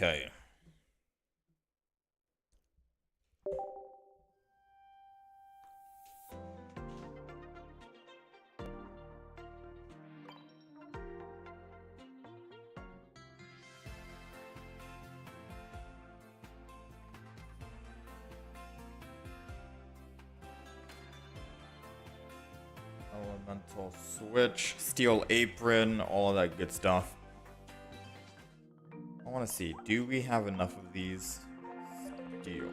Okay. Elemental Switch, Steel Apron, all of that good stuff. I want to see, do we have enough of these? Steel.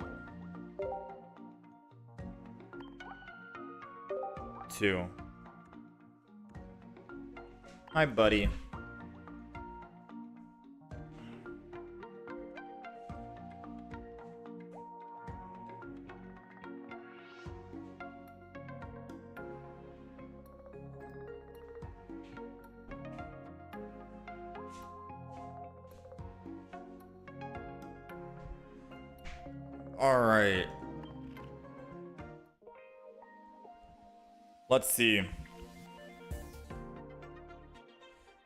2. Hi, buddy. All right. Let's see.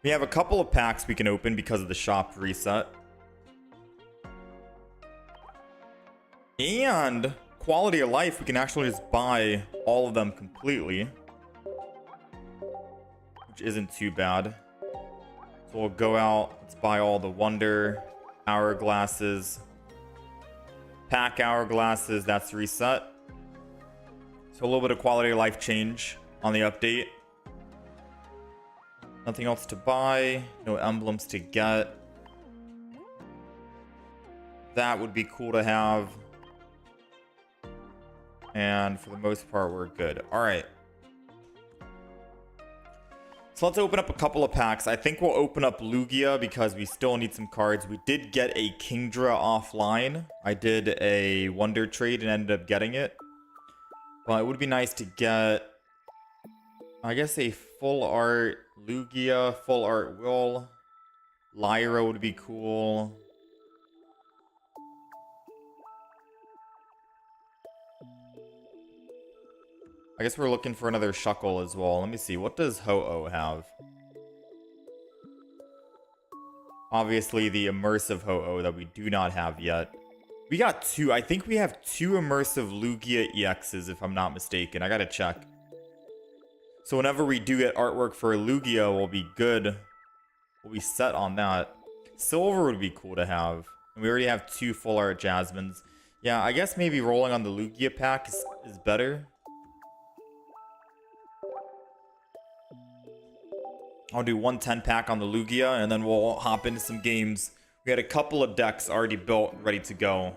We have a couple of packs we can open because of the shop reset. And quality of life, we can actually just buy all of them completely, which isn't too bad. So we'll go out, let's buy all the Wonder Hourglasses. Pack Hourglasses, that's reset. So a little bit of quality of life change on the update. Nothing else to buy, no emblems to get. That would be cool to have. And for the most part, we're good. All right. So let's open up a couple of packs. I think we'll open up Lugia because we still need some cards. We did get a Kingdra offline. I did a Wonder trade and ended up getting it. But it would be nice to get, I guess, a full art Lugia, full art Will. Lyra would be cool. I guess we're looking for another Shuckle as well. Let me see. What does Ho-Oh have? Obviously, the immersive Ho-Oh that we do not have yet. We got 2. I think we have 2 immersive Lugia EXs, if I'm not mistaken. I gotta check. So whenever we do get artwork for Lugia, we'll be good. We'll be set on that. Silver would be cool to have. And we already have 2 full art Jasmines. Yeah, I guess maybe rolling on the Lugia pack is better. I'll do 110 pack on the Lugia, and then we'll hop into some games. We had a couple of decks already built, ready to go.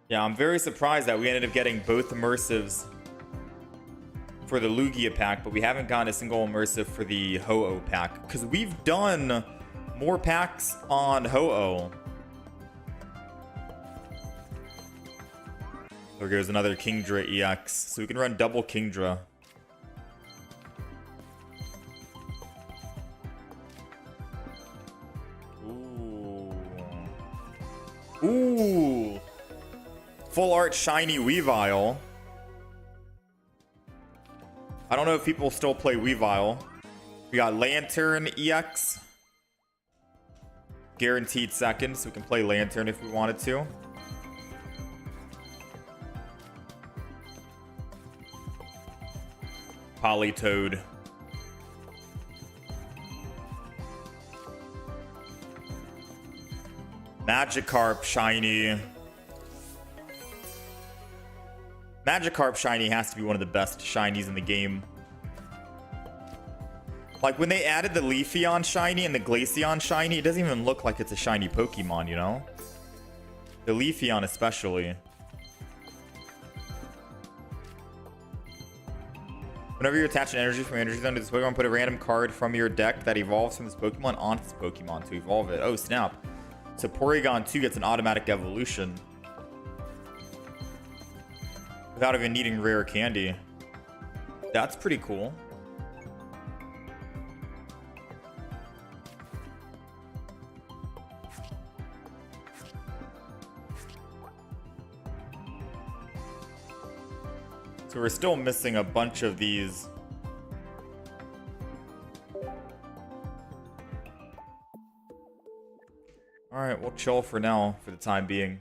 Yeah, I'm very surprised that we ended up getting both immersives for the Lugia pack, but we haven't gotten a single immersive for the Ho-Oh pack. Because we've done more packs on Ho-Oh. There goes another Kingdra EX. So we can run double Kingdra. Ooh. Ooh. Full art shiny Weavile. I don't know if people still play Weavile. We got Lantern EX. Guaranteed second, so we can play Lantern if we wanted to. Politoed. Magikarp shiny. Magikarp shiny has to be one of the best shinies in the game. Like when they added the Leafeon shiny and the Glaceon shiny, it doesn't even look like it's a shiny Pokemon, you know? The Leafeon especially. Whenever you attach an energy from Energy Zone to this Pokemon, put a random card from your deck that evolves from this Pokemon onto this Pokemon to evolve it. Oh, snap. So Porygon 2 gets an automatic evolution. Without even needing rare candy. That's pretty cool. So we're still missing a bunch of these Alright, we'll chill for now, for the time being.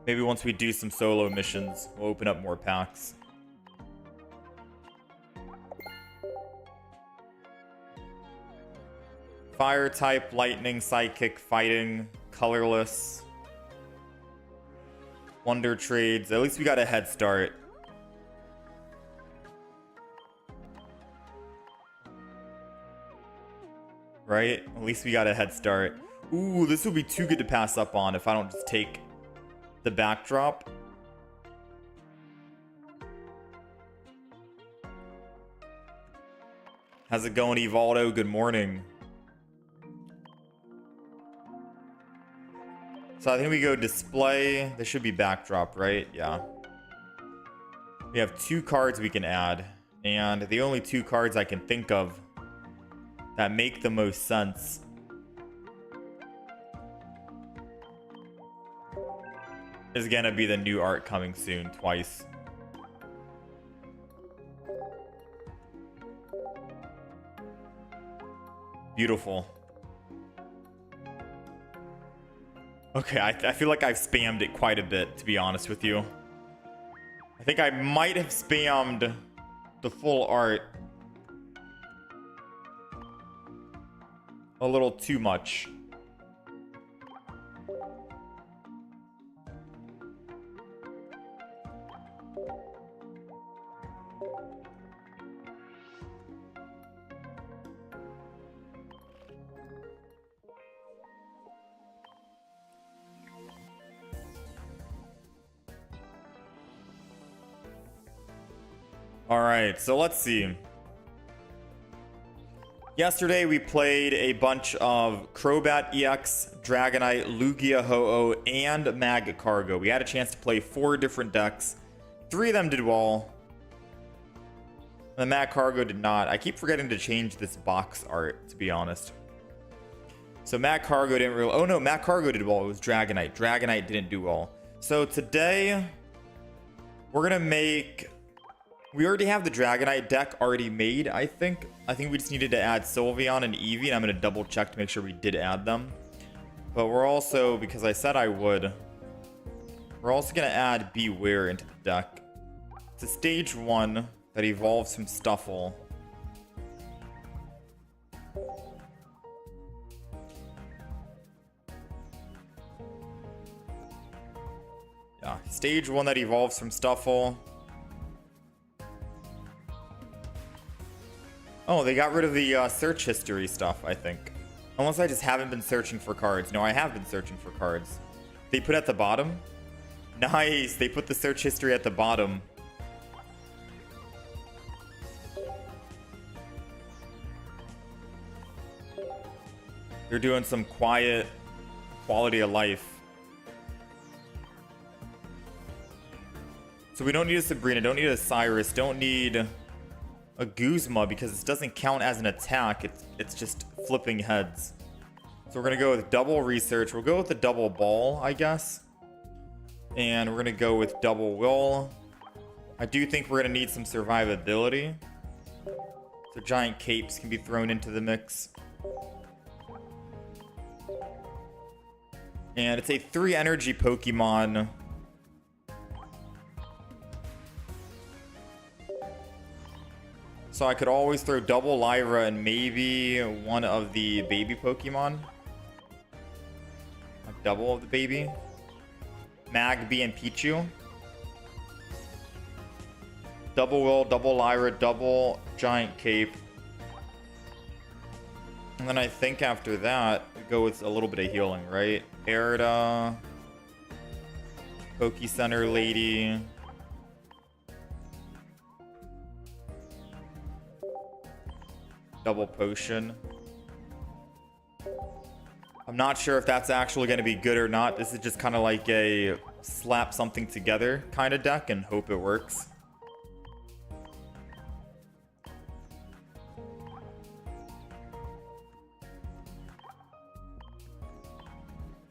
Maybe once we do some solo missions, we'll open up more packs. Fire type, lightning, psychic, fighting, colorless. Wonder trades. At least we got a head start. Right? At least we got a head start. Ooh, this would be too good to pass up on if I don't just take the backdrop. How's it going, Evaldo? Good morning. So I think we go display. This should be backdrop, right? Yeah. We have 2 cards we can add. And the only 2 cards I can think of that make the most sense is gonna be the new art coming soon, twice. Beautiful. Okay, I feel like I've spammed it quite a bit, to be honest with you. I think I might have spammed the full art a little too much. All right, so let's see. Yesterday we played a bunch of Crobat EX, Dragonite, Lugia, Ho-Oh, and Mag Cargo. We had a chance to play 4 different decks. 3 of them did well. The Mag Cargo did not. I keep forgetting to change this box art, to be honest. So Mag Cargo didn't really... Oh no, Mag Cargo did well. It was Dragonite. Dragonite didn't do well. So today, we're going to make... We already have the Dragonite deck already made, I think. I think we just needed to add Sylveon and Eevee, and I'm going to double check to make sure we did add them. But we're also, because I said I would, we're also going to add Beware into the deck. It's a stage 1 that evolves from Stuffle. Yeah, stage 1 that evolves from Stuffle. Oh, they got rid of the search history stuff, I think. Unless I just haven't been searching for cards. No, I have been searching for cards. They put at the bottom? Nice! They put the search history at the bottom. They're doing some quiet quality of life. So we don't need a Sabrina, don't need a Cyrus, don't need a Guzma because this doesn't count as an attack. It's just flipping heads. So we're gonna go with double research. We'll go with the double ball, I guess. And we're gonna go with double will. I do think we're gonna need some survivability. So giant capes can be thrown into the mix. And it's a 3 energy Pokemon. So I could always throw double Lyra and maybe one of the baby Pokemon. Like double of the baby. Magby and Pichu. Double Will, double Lyra, double Giant Cape. And then I think after that, we go with a little bit of healing, right? Erida. Poke Center Lady. Double potion. I'm not sure if that's actually going to be good or not. This is just kind of like a slap something together kind of deck and hope it works.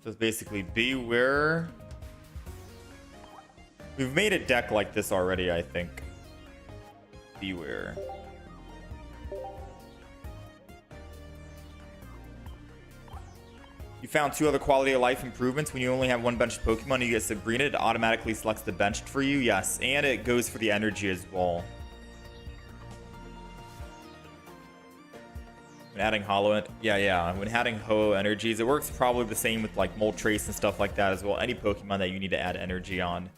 So it's basically Beware. We've made a deck like this already, I think. Beware. found 2 other quality of life improvements. When you only have 1 benched Pokemon, you get Sabrina. It automatically selects the benched for you. Yes, and it goes for the energy as well. When adding Hollow, yeah. When adding Ho-Oh energies, it works probably the same with like Moltres and stuff like that as well. Any Pokemon that you need to add energy on,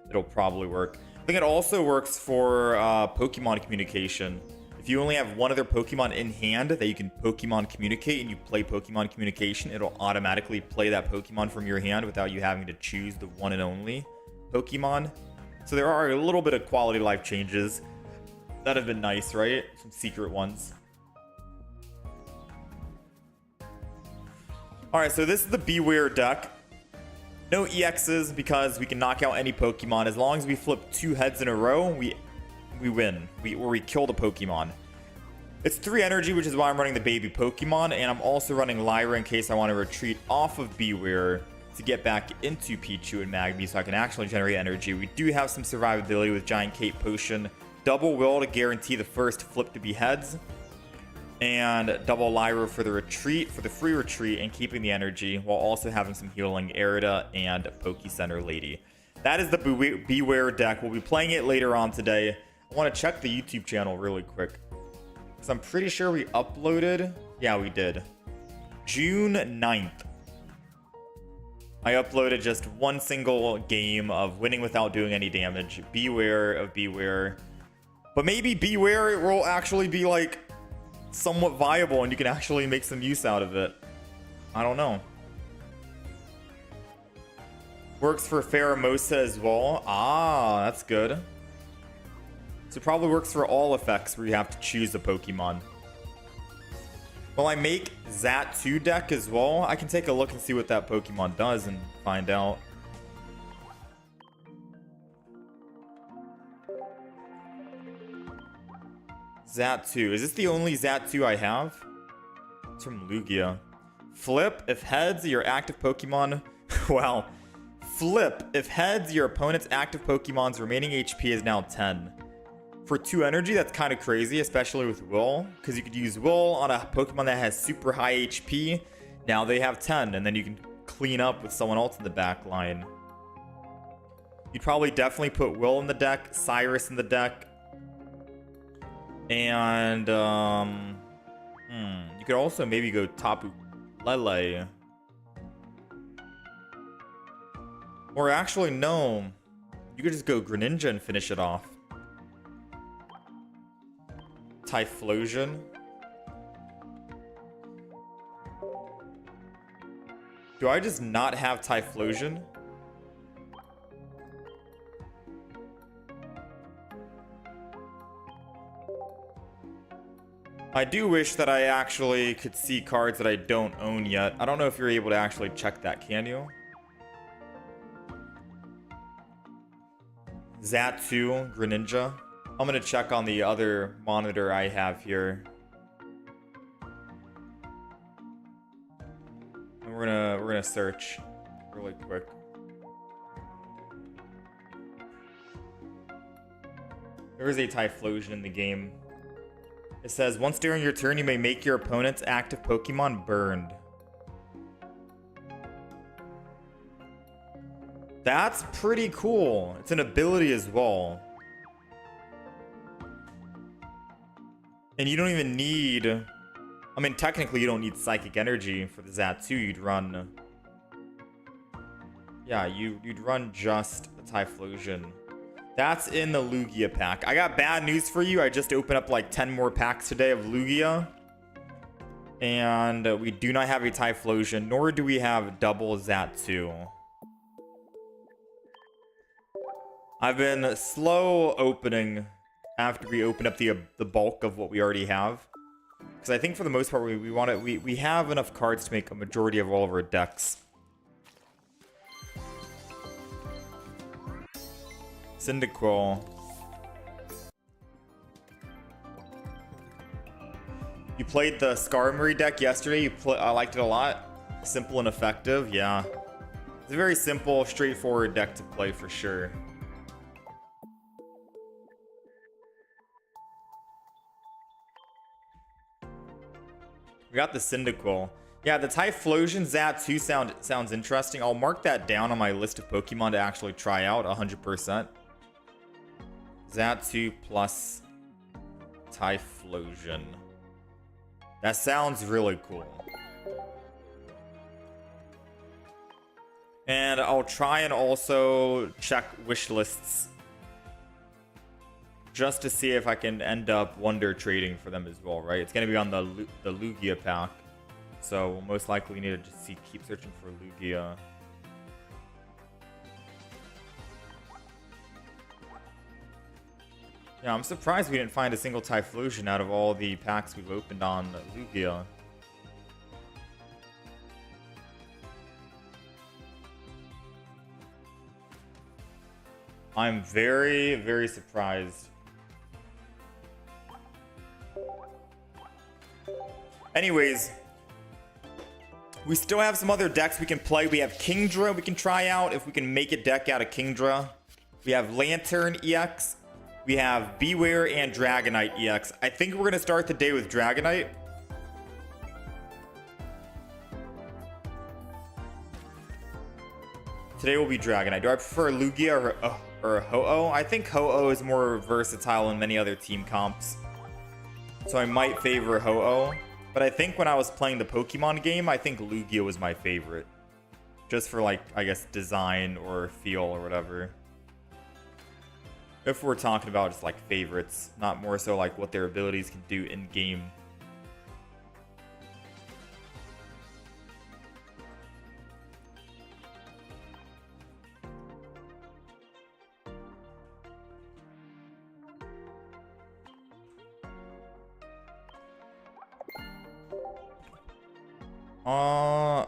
it'll probably work. I think it also works for Pokemon communication. If you only have 1 other Pokemon in hand that you can Pokemon communicate and you play Pokemon communication, it'll automatically play that Pokemon from your hand without you having to choose the one and only Pokemon. So there are a little bit of quality of life changes that have been nice, right? Some secret ones. Alright, so this is the Beware deck. No EXs because we can knock out any Pokemon. As long as we flip 2 heads in a row, we win. We kill the Pokemon. It's 3 energy, which is why I'm running the baby Pokemon, and I'm also running Lyra in case I want to retreat off of Beware to get back into Pichu and Magby so I can actually generate energy. We do have some survivability with Giant Cape Potion. Double Will to guarantee the first flip to be heads. And double Lyra for the retreat, for the free retreat, and keeping the energy while also having some healing Erida and Poke Center Lady. That is the Beware deck. We'll be playing it later on today. I want to check the YouTube channel really quick because I'm pretty sure we uploaded. Yeah, we did. June 9th. I uploaded just 1 single game of winning without doing any damage. Beware of Beware. But maybe Beware will actually be like somewhat viable and you can actually make some use out of it. I don't know. Works for Pheromosa as well. Ah, that's good. So it probably works for all effects where you have to choose a Pokemon. Will I make Zat2 deck as well? I can take a look and see what that Pokemon does and find out. Zat2. Is this the only Zat2 I have? It's from Lugia. Flip. If heads, your active Pokemon... Wow. Flip. If heads, your opponent's active Pokemon's remaining HP is now 10. For 2 energy, that's kind of crazy, especially with Will. Because you could use Will on a Pokemon that has super high HP. Now they have 10, and then you can clean up with someone else in the back line. You'd probably definitely put Will in the deck, Cyrus in the deck. And, you could also maybe go Tapu Lele. Or actually, no. You could just go Greninja and finish it off. Typhlosion. Do I just not have Typhlosion? I do wish that I actually could see cards that I don't own yet. I don't know if you're able to actually check that, can you? Zat2, Greninja. I'm gonna check on the other monitor I have here. And we're gonna search really quick. There is a Typhlosion in the game. It says, once during your turn, you may make your opponent's active Pokemon burned. That's pretty cool. It's an ability as well. And you don't even need... I mean, technically, you don't need Psychic Energy for the Zat2. You'd run... Yeah, you'd run just the Typhlosion. That's in the Lugia pack. I got bad news for you. I just opened up like 10 more packs today of Lugia. And we do not have a Typhlosion, nor do we have double Zat2. I've been slow opening after we open up the bulk of what we already have. Because I think for the most part, we have enough cards to make a majority of all of our decks. Cyndaquil. You played the Skarmory deck yesterday. I liked it a lot. Simple and effective. Yeah. It's a very simple, straightforward deck to play for sure. We got the Cyndaquil. Yeah, the Typhlosion Xatu sounds interesting. I'll mark that down on my list of Pokemon to actually try out 100%. Xatu plus Typhlosion. That sounds really cool. And I'll try and also check wish lists just to see if I can end up wonder trading for them as well, right? It's going to be on the Lugia pack. So we'll most likely need to just keep searching for Lugia. Yeah, I'm surprised we didn't find a single Typhlosion out of all the packs we've opened on Lugia. I'm very, very surprised. Anyways, we still have some other decks we can play. We have Kingdra we can try out if we can make a deck out of Kingdra. We have Lantern EX. We have Beware and Dragonite EX. I think we're going to start the day with Dragonite. Today will be Dragonite. Do I prefer Lugia or Ho-Oh? I think Ho-Oh is more versatile in many other team comps. So I might favor Ho-Oh. But I think when I was playing the Pokemon game, I think Lugia was my favorite. Just for, like, I guess, design or feel or whatever. If we're talking about just, like, favorites. Not more so, like, what their abilities can do in-game.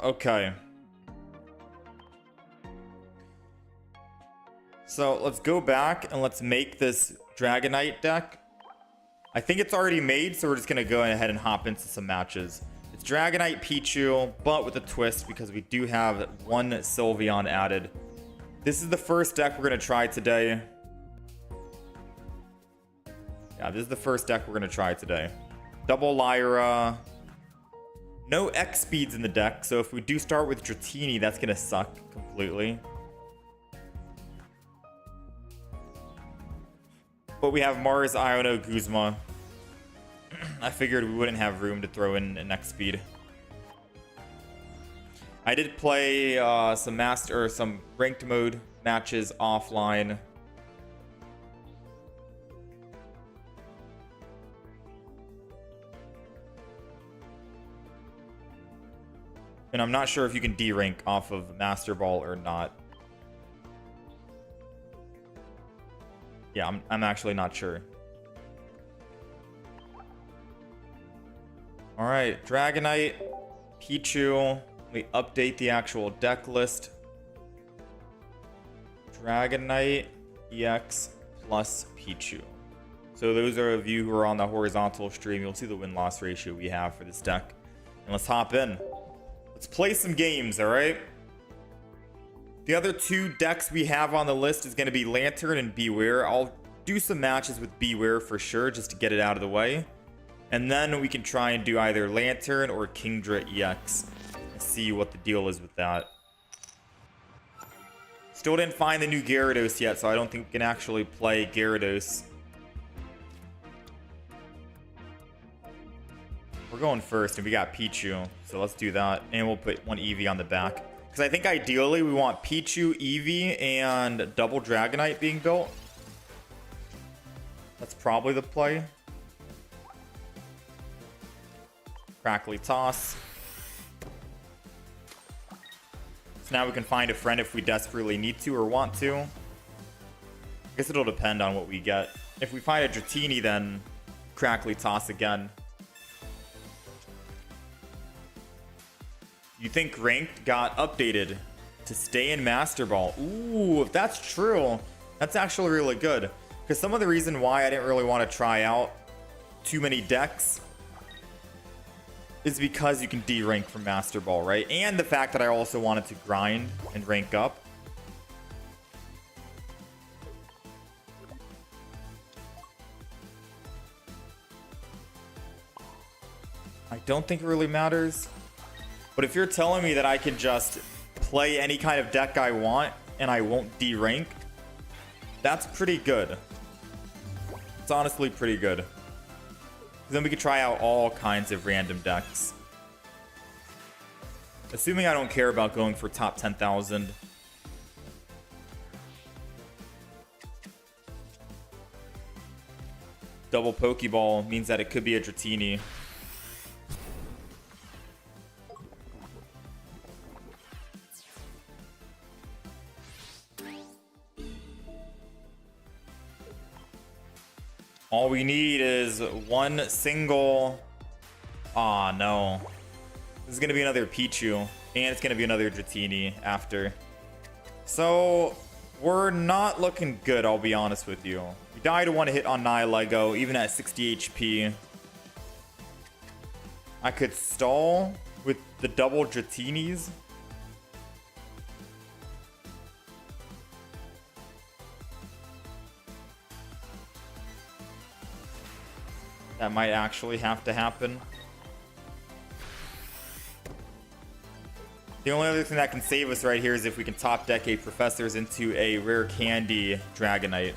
Okay. So let's go back and let's make this Dragonite deck. I think it's already made, so we're just gonna go ahead and hop into some matches. It's Dragonite Pichu, but with a twist because we do have one Sylveon added. This is the first deck we're gonna try today. Yeah, this is the first deck we're gonna try today. Double Lyra. No X speeds in the deck, so if we do start with Dratini, that's gonna suck completely. But we have Mars, Iono, Guzma. I figured we wouldn't have room to throw in an X speed. I did play some ranked mode matches offline. And I'm not sure if you can D-rank off of Master Ball or not. Yeah, I'm actually not sure. Alright, Dragonite, Pichu. Let me update the actual deck list. Dragonite, EX, plus Pichu. So those are of you who are on the horizontal stream, you'll see the win-loss ratio we have for this deck. And let's hop in. Let's play some games, alright? The other two decks we have on the list is going to be Lantern and Beware. I'll do some matches with Beware for sure, just to get it out of the way. And then we can try and do either Lantern or Kingdra EX. And see what the deal is with that. Still didn't find the new Gyarados yet, so I don't think we can actually play Gyarados. We're going first, and we got Pichu, so let's do that. And we'll put one Eevee on the back. Because I think ideally we want Pichu, Eevee, and double Dragonite being built. That's probably the play. Crackly Toss. So now we can find a friend if we desperately need to or want to. I guess it'll depend on what we get. If we find a Dratini, then Crackly Toss again. You think Ranked got updated to stay in Master Ball? Ooh, if that's true, that's actually really good. Because some of the reason why I didn't really want to try out too many decks is because you can D-rank from Master Ball, right? And the fact that I also wanted to grind and rank up. I don't think it really matters. But if you're telling me that I can just play any kind of deck I want and I won't D-rank, that's pretty good. It's honestly pretty good. Then we could try out all kinds of random decks. Assuming I don't care about going for top 10,000. Double Pokeball means that it could be a Dratini. All we need is one single... Aw, no. This is going to be another Pichu. And it's going to be another Dratini after. So, we're not looking good, I'll be honest with you. We died to one hit on Nihilego, even at 60 HP. I could stall with the double Dratinis. That might actually have to happen. The only other thing that can save us right here is if we can top deck a Professors into a rare candy Dragonite.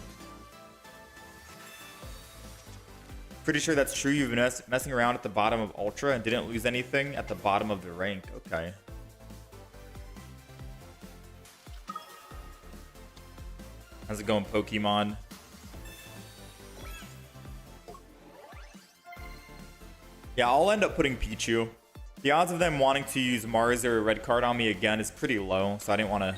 Pretty sure that's true. You've been messing around at the bottom of Ultra and didn't lose anything at the bottom of the rank. Okay. How's it going, Pokemon? Yeah, I'll end up putting Pichu. The odds of them wanting to use Mars or a red card on me again is pretty low, so I didn't want to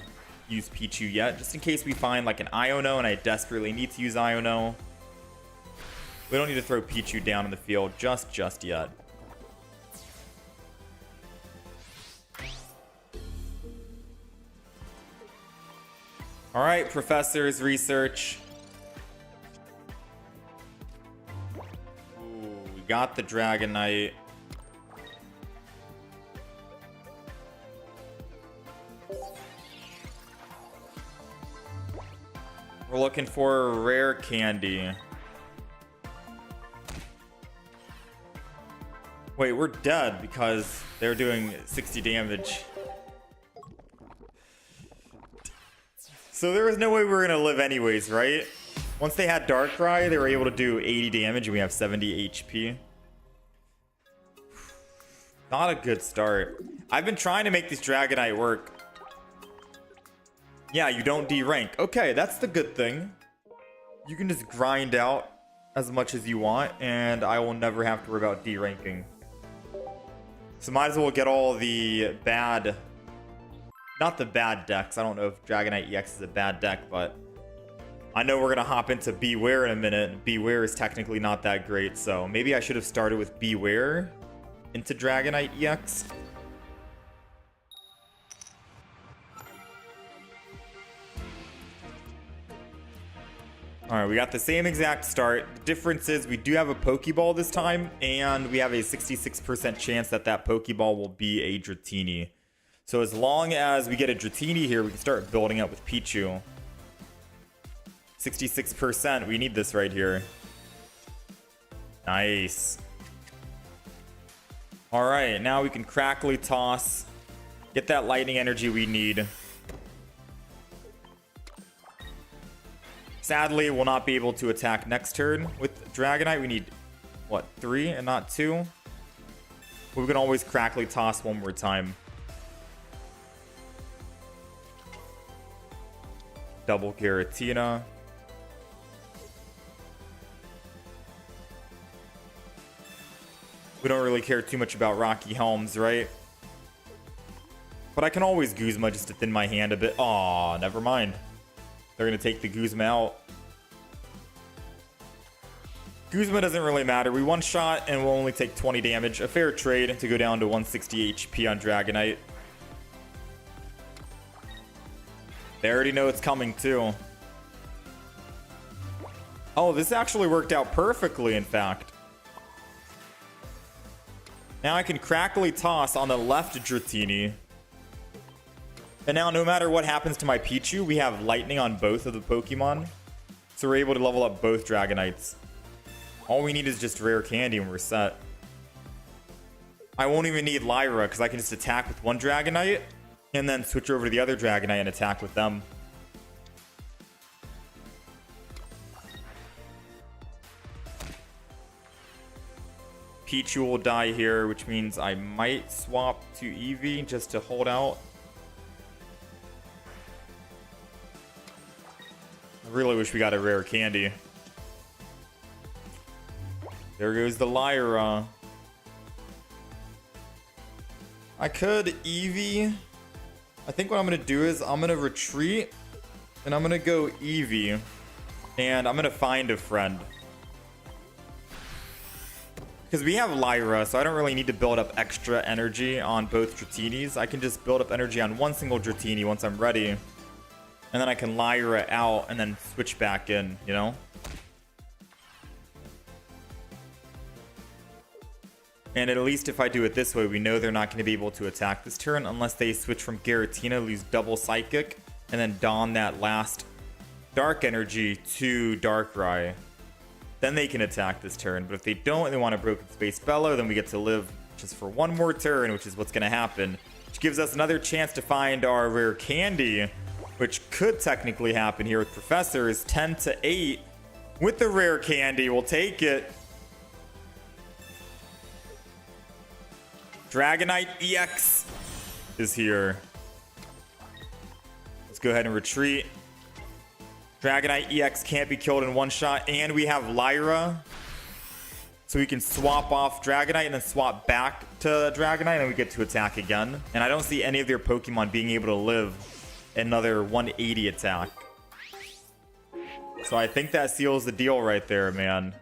use Pichu yet. Just in case we find like an Iono and I desperately need to use Iono. We don't need to throw Pichu down in the field just yet. Alright, Professor's research. Got the Dragonite. We're looking for a rare candy. Wait, we're dead because they're doing 60 damage. So there was no way we were gonna live anyways, right? Once they had Darkrai, they were able to do 80 damage and we have 70 HP. Not a good start. I've been trying to make this Dragonite work. Yeah, you don't D-rank. Okay, that's the good thing. You can just grind out as much as you want and I will never have to worry about D-ranking. So might as well get all the bad... Not the bad decks. I don't know if Dragonite EX is a bad deck, but... I know we're going to hop into Beware in a minute. Beware is technically not that great, so maybe I should have started with Beware into Dragonite EX. Alright, we got the same exact start. The difference is we do have a Pokeball this time, and we have a 66% chance that that Pokeball will be a Dratini. So as long as we get a Dratini here, we can start building up with Pichu. 66%. We need this right here. Nice. Alright, now we can Crackly Toss. Get that lightning energy we need. Sadly, we'll not be able to attack next turn with Dragonite. We need, what, 3 and not 2? But we can always Crackly Toss one more time. Double Giratina. We don't really care too much about Rocky Helms, right? But I can always Guzma just to thin my hand a bit. Aw, never mind. They're going to take the Guzma out. Guzma doesn't really matter. We one-shot and we'll only take 20 damage. A fair trade to go down to 160 HP on Dragonite. They already know it's coming too. Oh, this actually worked out perfectly, in fact. Now I can Crackly Toss on the left Dratini. And now no matter what happens to my Pichu, we have Lightning on both of the Pokemon. So we're able to level up both Dragonites. All we need is just rare candy and we're set. I won't even need Lyra because I can just attack with one Dragonite and then switch over to the other Dragonite and attack with them. Pichu will die here, which means I might swap to Eevee just to hold out. I really wish we got a rare candy. There goes the Lyra. I could Eevee. I think what I'm going to do is I'm going to retreat and I'm going to go Eevee and I'm going to find a friend. Because we have Lyra, so I don't really need to build up extra energy on both Dratinis. I can just build up energy on one single Dratini once I'm ready. And then I can Lyra out and then switch back in, you know? And at least if I do it this way, we know they're not going to be able to attack this turn unless they switch from Giratina, lose double Psychic, and then don that last Dark Energy to Darkrai. Then they can attack this turn. But if they don't and they want a Broken Space Bellow, then we get to live just for one more turn, which is what's going to happen. Which gives us another chance to find our rare candy, which could technically happen here with Professors. 10-8 with the rare candy. We'll take it. Dragonite EX is here. Let's go ahead and retreat. Dragonite EX can't be killed in one shot, and we have Lyra. So we can swap off Dragonite and then swap back to Dragonite, and we get to attack again. And I don't see any of their Pokemon being able to live another 180 attack. So I think that seals the deal right there, man.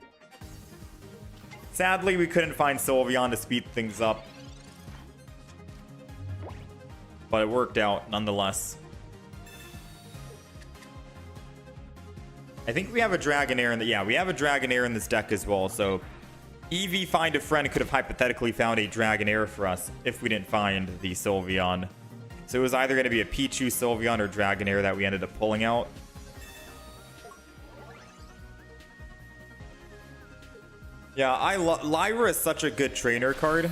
Sadly, we couldn't find Sylveon to speed things up. But it worked out nonetheless. I think we have a Dragonair in the... Yeah, we have a Dragonair in this deck as well. So Eevee Find a Friend could have hypothetically found a Dragonair for us if we didn't find the Sylveon. So it was either going to be a Pichu, Sylveon, or Dragonair that we ended up pulling out. Yeah, Lyra is such a good trainer card.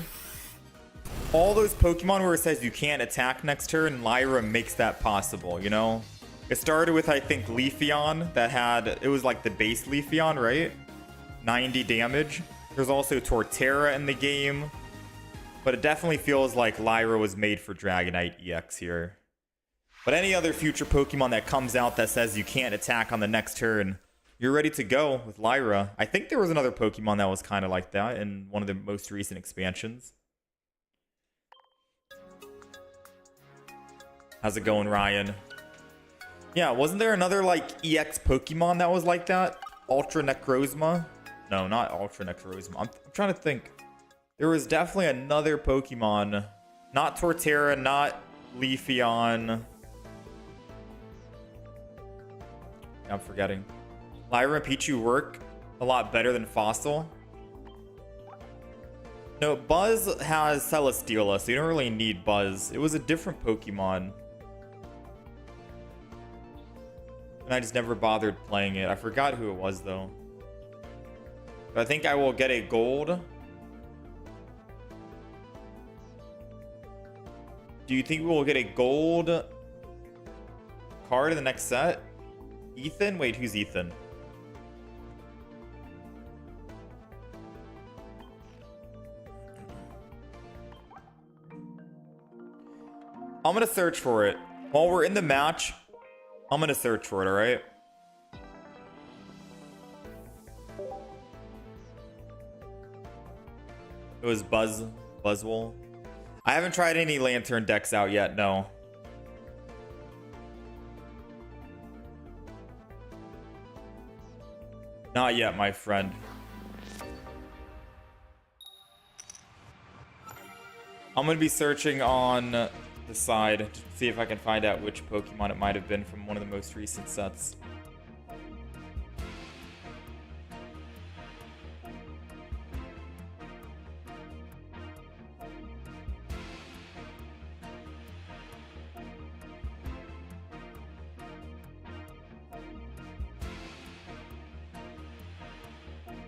All those Pokemon where it says you can't attack next turn, Lyra makes that possible, you know? It started with, I think, Leafeon that had... It was like the base Leafeon, right? 90 damage. There's also Torterra in the game. But it definitely feels like Lyra was made for Dragonite EX here. But any other future Pokemon that comes out that says you can't attack on the next turn, you're ready to go with Lyra. I think there was another Pokemon that was kind of like that in one of the most recent expansions. How's it going, Ryan? Yeah, wasn't there another, like, EX Pokemon that was like that? Ultra Necrozma? No, not Ultra Necrozma. I'm trying to think. There was definitely another Pokemon. Not Torterra, not Leafeon. I'm forgetting. Lyra and Pichu work a lot better than Fossil. No, Buzz has Celesteela, so you don't really need Buzz. It was a different Pokemon. And I just never bothered playing it. I forgot who it was, though. But I think I will get a gold. Do you think we will get a gold card in the next set? Ethan? Wait, who's Ethan? I'm gonna search for it. While we're in the match, I'm gonna search for it, alright? It was Buzzwole. I haven't tried any Lantern decks out yet, no. Not yet, my friend. I'm gonna be searching on the side to see if I can find out which Pokemon it might have been from one of the most recent sets.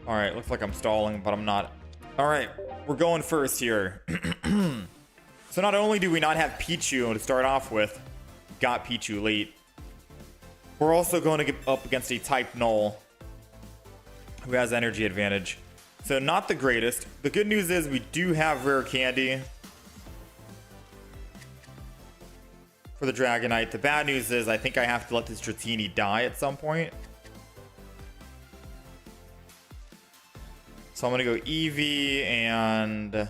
Alright, looks like I'm stalling, but I'm not. Alright, we're going first here. So not only do we not have Pichu to start off with, got Pichu late, we're also going to get up against a type Null who has energy advantage. So not the greatest. The good news is we do have rare candy for the Dragonite. The bad news is I think I have to let this Dratini die at some point. So I'm going to go Eevee and I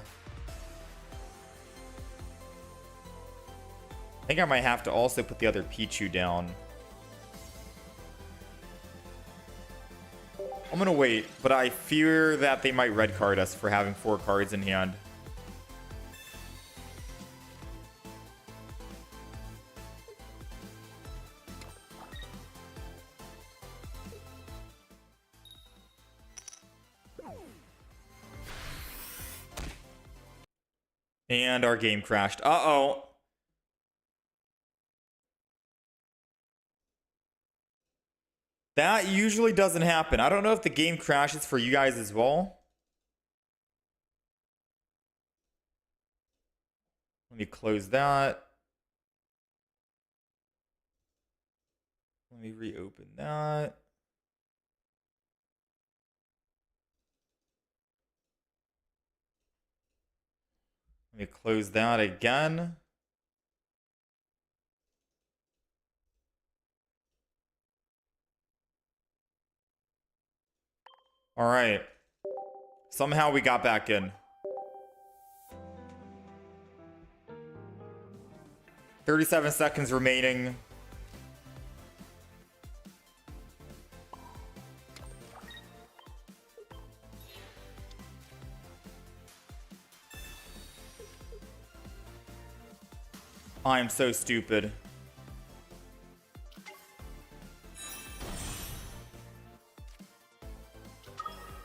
think I might have to also put the other Pichu down. I'm going to wait, but I fear that they might red card us for having 4 cards in hand. And our game crashed. Uh-oh. That usually doesn't happen. I don't know if the game crashes for you guys as well. Let me close that. Let me reopen that. Let me close that again. All right. Somehow we got back in. 37 seconds remaining. I am so stupid.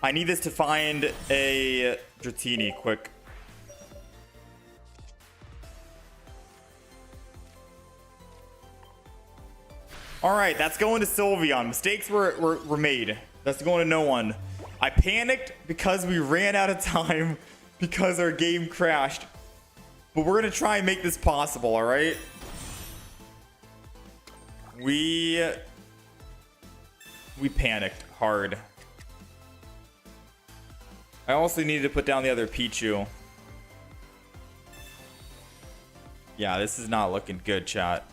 I need this to find a Dratini quick. All right, that's going to Sylveon. Mistakes were made. That's going to no one. I panicked because we ran out of time because our game crashed. But we're going to try and make this possible, all right? We panicked hard. I also needed to put down the other Pichu. Yeah, this is not looking good, chat.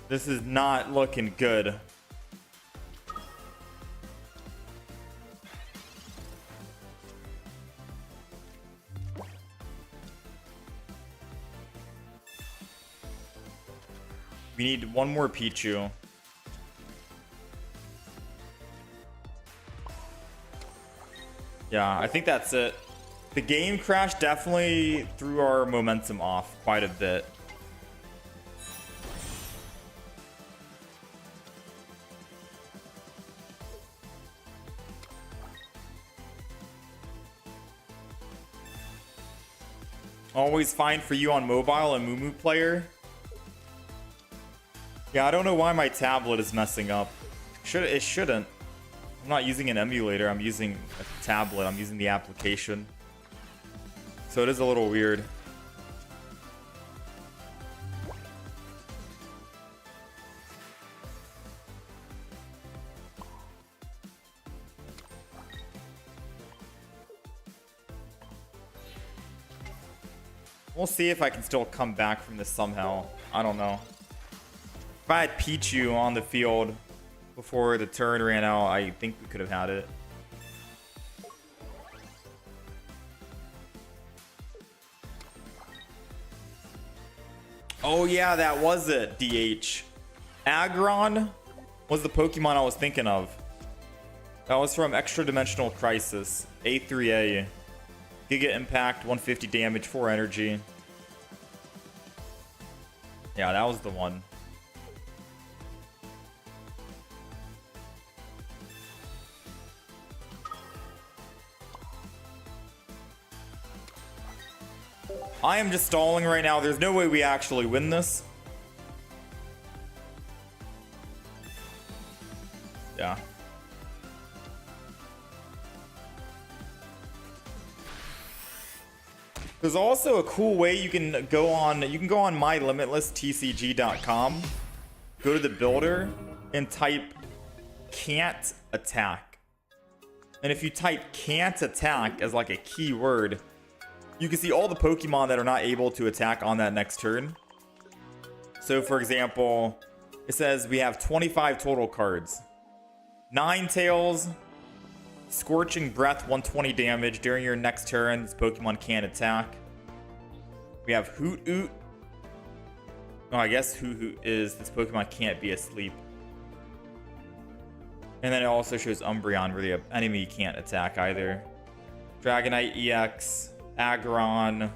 This is not looking good. We need one more Pichu. Yeah, I think that's it. The game crash definitely threw our momentum off quite a bit. Always fine for you on mobile and Moo player. Yeah, I don't know why my tablet is messing up. It shouldn't. I'm not using an emulator. I'm using a tablet. I'm using the application. So it is a little weird. We'll see if I can still come back from this somehow. I don't know. If I had Pichu on the field before the turn ran out, I think we could have had it. Oh yeah, that was it, DH. Aggron was the Pokemon I was thinking of. That was from Extra Dimensional Crisis. A3A. Giga Impact, 150 damage, 4 energy. Yeah, that was the one. I am just stalling right now. There's no way we actually win this. Yeah. There's also a cool way you can go on mylimitlesstcg.com, go to the builder and type can't attack. And if you type can't attack as like a keyword, you can see all the Pokemon that are not able to attack on that next turn. So for example, it says we have 25 total cards. Ninetales, Scorching Breath, 120 damage. During your next turn, this Pokemon can't attack. We have Hoot-Oot. Oh, I guess Hoot-Oot is this Pokemon can't be asleep. And then it also shows Umbreon, where the enemy can't attack either. Dragonite EX, Aggron,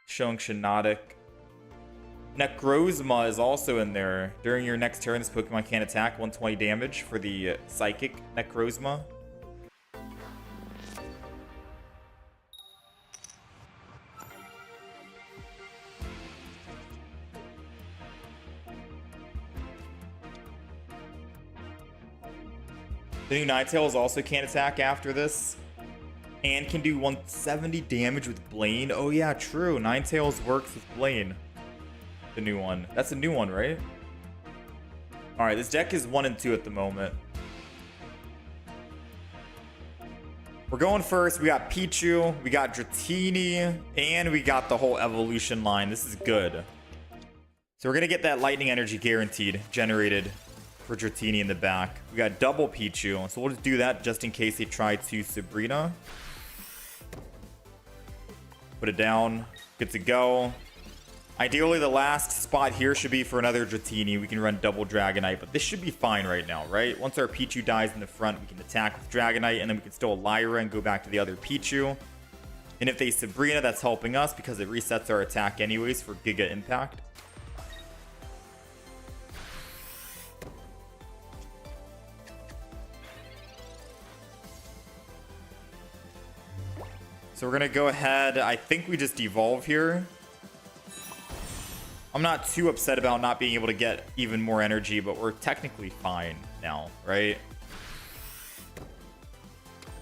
showing Shiinotic. Necrozma is also in there. During your next turn, this Pokemon can't attack. 120 damage for the Psychic Necrozma. The new Ninetales also can't attack after this. And can do 170 damage with Blaine. Oh yeah, true. Ninetales works with Blaine. The new one. That's a new one, right? Alright, this deck is 1 and 2 at the moment. We're going first. We got Pichu, we got Dratini, and we got the whole evolution line. This is good. So we're going to get that lightning energy guaranteed, generated for Dratini in the back. We got double Pichu, so we'll just do that just in case they try to Sabrina. Put it down. Good to go. Ideally, the last spot here should be for another Dratini. We can run double Dragonite, but this should be fine right now, right? Once our Pichu dies in the front, we can attack with Dragonite, and then we can still Lyra and go back to the other Pichu. And if they Sabrina, that's helping us because it resets our attack anyways for Giga Impact. So we're going to go ahead. I think we just evolve here. I'm not too upset about not being able to get even more energy, but we're technically fine now, right?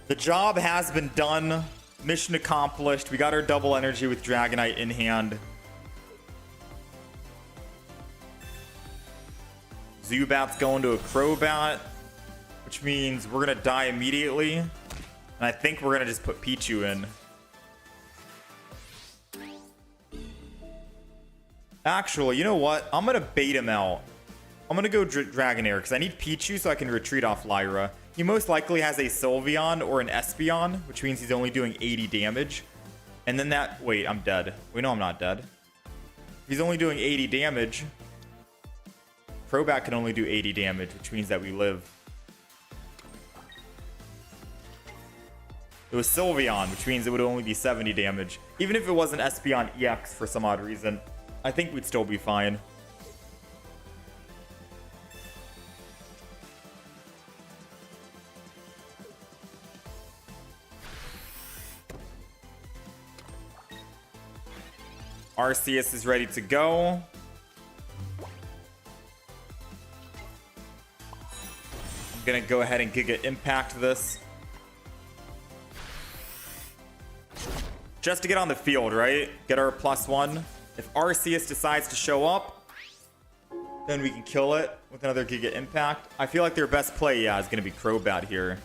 The job has been done. Mission accomplished. We got our double energy with Dragonite in hand. Zubat's going to a Crobat, which means we're going to die immediately. And I think we're going to just put Pichu in. Actually, you know what? I'm going to bait him out. I'm going to go Dragonair because I need Pichu so I can retreat off Lyra. He most likely has a Sylveon or an Espeon, which means he's only doing 80 damage. And then that... Wait, I'm dead. Wait, no, I'm not dead. He's only doing 80 damage. Crobat can only do 80 damage, which means that we live. It was Sylveon, which means it would only be 70 damage. Even if it wasn't Espeon EX for some odd reason, I think we'd still be fine. Arceus is ready to go. I'm gonna go ahead and Giga Impact this. Just to get on the field, right? Get our +1. If Arceus decides to show up, then we can kill it with another Giga Impact. I feel like their best play, yeah, is going to be Crobat here.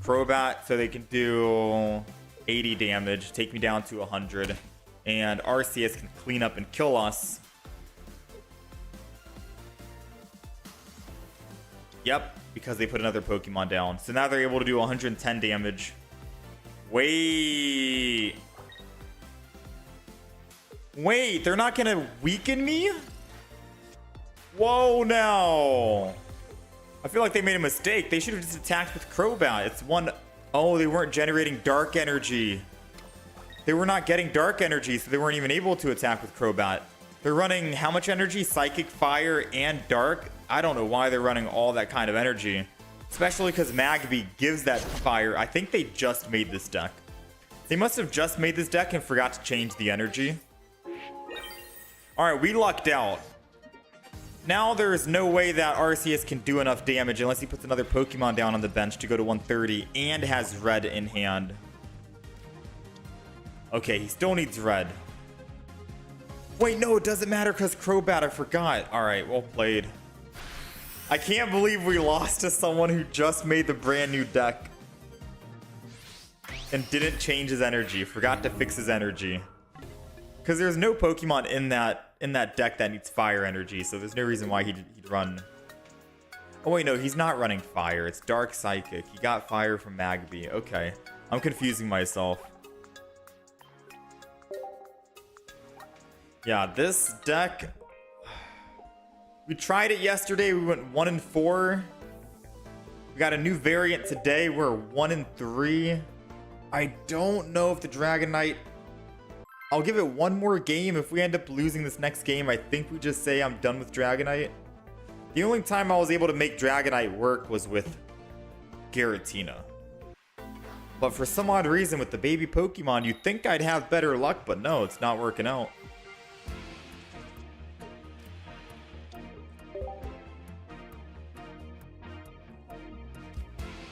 Crobat, so they can do 80 damage, take me down to 100. And Arceus can clean up and kill us. Yep, because they put another Pokemon down. So now they're able to do 110 damage. Wait, they're not gonna weaken me? Whoa, now. I feel like they made a mistake. They should have just attacked with Crobat. It's one... Oh, they weren't generating dark energy. They were not getting dark energy, so they weren't even able to attack with Crobat. They're running how much energy? Psychic, Fire, and Dark? I don't know why they're running all that kind of energy. Especially because Magby gives that Fire. I think they just made this deck. They must have just made this deck and forgot to change the energy. Alright, we lucked out. Now there is no way that Arceus can do enough damage unless he puts another Pokemon down on the bench to go to 130 and has red in hand. Okay, he still needs red. Wait, no, it doesn't matter because Crobat, I forgot. Alright, well played. I can't believe we lost to someone who just made the brand new deck. And didn't change his energy. Forgot to fix his energy. Because there's no Pokemon in that deck that needs fire energy, so there's no reason why he'd run. Oh wait, no, he's not running fire. It's Dark Psychic. He got fire from Magby. Okay, I'm confusing myself. Yeah, this deck... We tried it yesterday. We went 1-4. We got a new variant today. We're 1-3. I don't know if the Dragonite... I'll give it one more game. If we end up losing this next game, I think we just say I'm done with Dragonite. The only time I was able to make Dragonite work was with Giratina. But for some odd reason with the baby Pokemon, you'd think I'd have better luck, but no, it's not working out.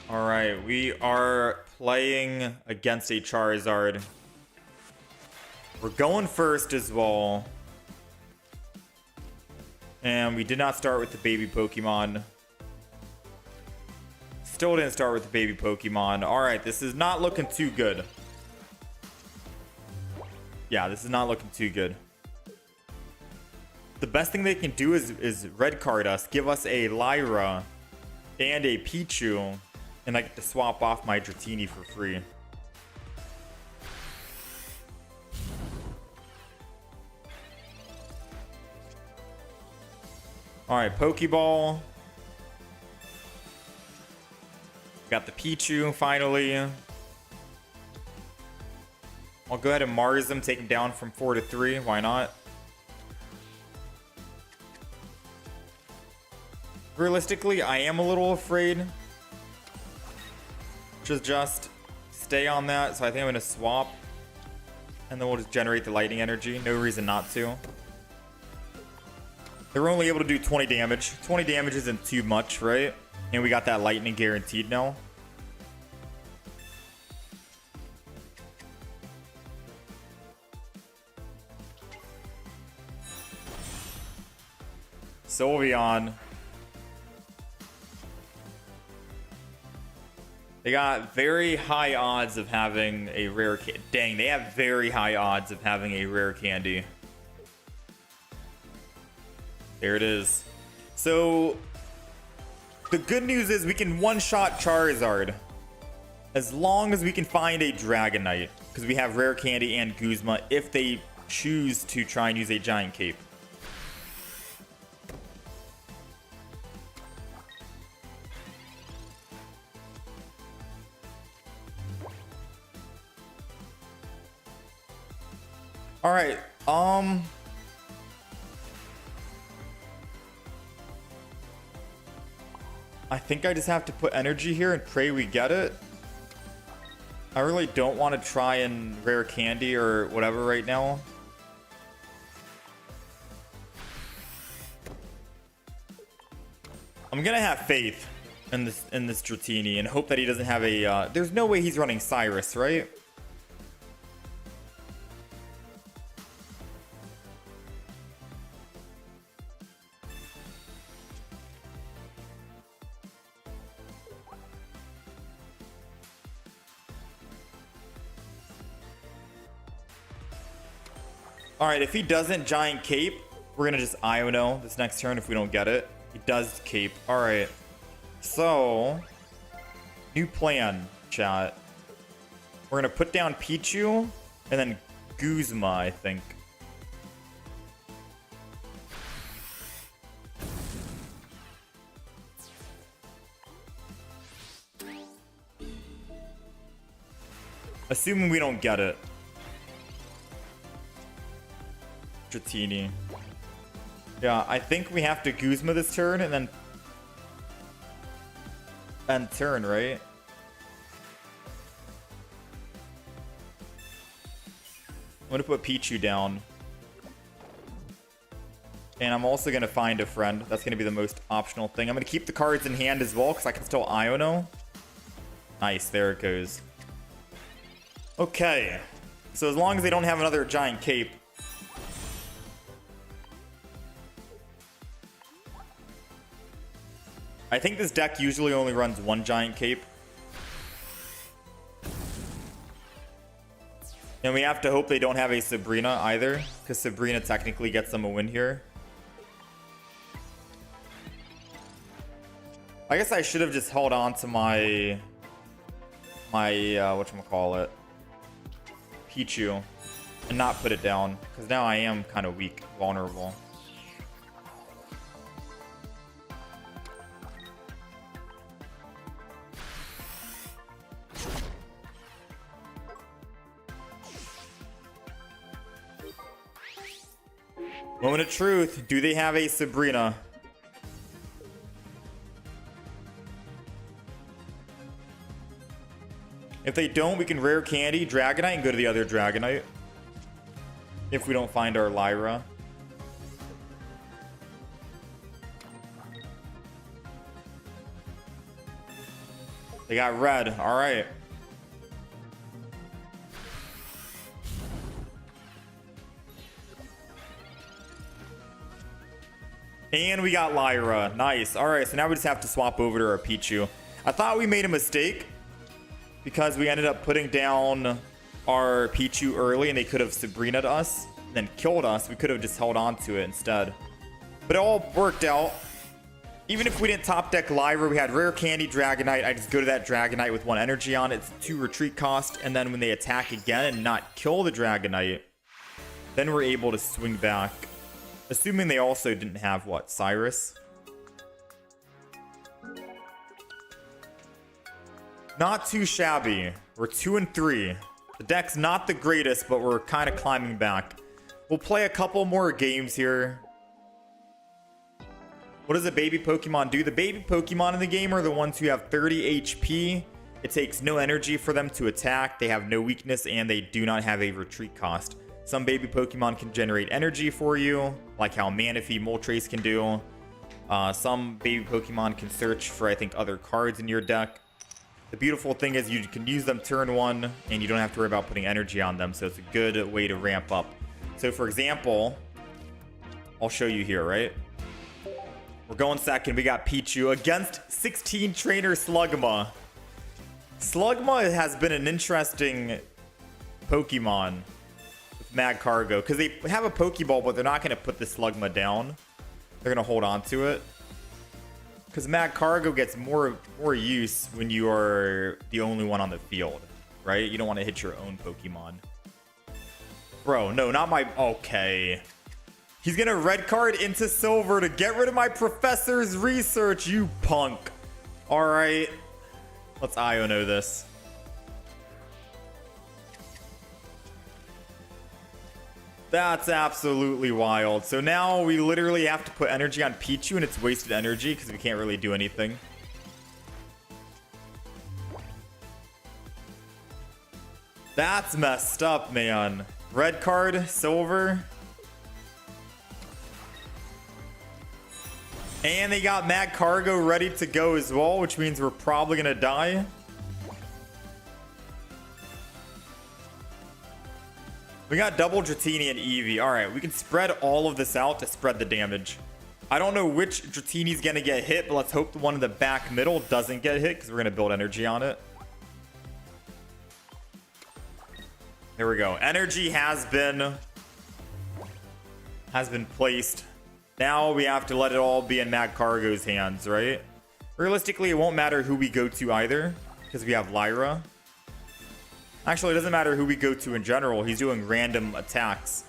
Alright, we are playing against a Charizard. We're going first as well. And we did not start with the baby Pokemon. Still didn't start with the baby Pokemon. Alright, this is not looking too good. Yeah, this is not looking too good. The best thing they can do is red card us, give us a Lyra and a Pichu, and I get to swap off my Dratini for free. Alright, Pokeball. Got the Pichu, finally. I'll go ahead and Mars him, take him down from 4 to 3. Why not? Realistically, I am a little afraid. Just stay on that. So I think I'm going to swap. And then we'll just generate the lightning energy. No reason not to. They're only able to do 20 damage. 20 damage isn't too much, right? And we got that lightning guaranteed now. Sylveon. They got very high odds of having a rare candy. Dang, they have very high odds of having a rare candy. There it is. So, the good news is we can one-shot Charizard. As long as we can find a Dragonite. Because we have Rare Candy and Guzma if they choose to try and use a Giant Cape. Alright, I think I just have to put energy here and pray we get it. I really don't want to try and rare candy or whatever right now. I'm gonna have faith in this Dratini and hope that he doesn't have a there's no way he's running Cyrus, right? Alright, if he doesn't Giant Cape, we're gonna just Iono this next turn if we don't get it. He does Cape. Alright. So, new plan, chat. We're gonna put down Pichu, and then Guzma, I think. Assuming we don't get it. Dratini. Yeah, I think we have to Guzma this turn and then end turn, right? going to put Pichu down. And I'm also going to find a friend. That's going to be the most optional thing. I'm going to keep the cards in hand as well because I can still Iono. Nice, there it goes. Okay. So as long as they don't have another giant cape. I think this deck usually only runs one giant cape. And we have to hope they don't have a Sabrina either, because Sabrina technically gets them a win here. I guess I should have just held on to my whatchamacallit, Pichu, and not put it down, because now I am kind of weak, vulnerable. Moment of truth. Do they have a Sabrina? If they don't, we can rare candy Dragonite and go to the other Dragonite. If we don't find our Lyra. They got red. All right. And we got Lyra. Nice. All right, so now we just have to swap over to our Pichu. I thought we made a mistake because we ended up putting down our Pichu early and they could have Sabrina'd us and then killed us. We could have just held on to it instead. But it all worked out. Even if we didn't top deck Lyra, we had rare candy Dragonite. I just go to that Dragonite with 1 energy on it. It's 2 retreat cost. And then when they attack again and not kill the Dragonite, then we're able to swing back. Assuming they also didn't have, what, Cyrus? Not too shabby. We're 2 and 3. The deck's not the greatest, but we're kind of climbing back. We'll play a couple more games here. What does a baby Pokemon do? The baby Pokemon in the game are the ones who have 30 HP. It takes no energy for them to attack. They have no weakness, and they do not have a retreat cost. Some baby Pokemon can generate energy for you, like how Manaphy Moltres can do. Some baby Pokemon can search for, I think, other cards in your deck. The beautiful thing is you can use them turn 1, and you don't have to worry about putting energy on them, so it's a good way to ramp up. So, for example, I'll show you here, right? We're going second. We got Pichu against 16 trainer Slugma. Slugma has been an interesting Pokemon. Mad Cargo, because they have a Pokeball, but they're not going to put the Slugma down. They're going to hold on to it. Because Mad Cargo gets more use when you are the only one on the field, right? You don't want to hit your own Pokemon. Bro, no, not my... Okay. He's going to red card into silver to get rid of my professor's research, you punk. All right. Let's Iono this. That's absolutely wild. So now we literally have to put energy on Pichu, and it's wasted energy because we can't really do anything. That's messed up, man. Red card, silver. And they got Mad Cargo ready to go as well, which means we're probably going to die. We got double Dratini and Eevee. All right, we can spread all of this out to spread the damage. I don't know which Dratini's going to get hit, but let's hope the one in the back middle doesn't get hit because we're going to build energy on it. There we go. Energy has been placed. Now we have to let it all be in Mad Cargo's hands, right? Realistically, it won't matter who we go to either because we have Lyra. Actually, it doesn't matter who we go to in general. He's doing random attacks.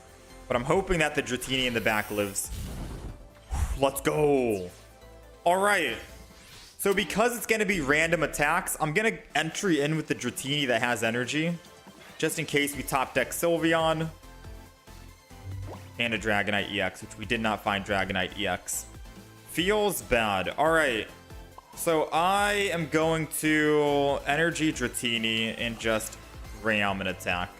But I'm hoping that the Dratini in the back lives. Let's go. All right. So because it's going to be random attacks, I'm going to entry in with the Dratini that has energy. Just in case we top deck Sylveon. And a Dragonite EX, which we did not find Dragonite EX. Feels bad. All right. So I am going to energy Dratini and just ram an attack.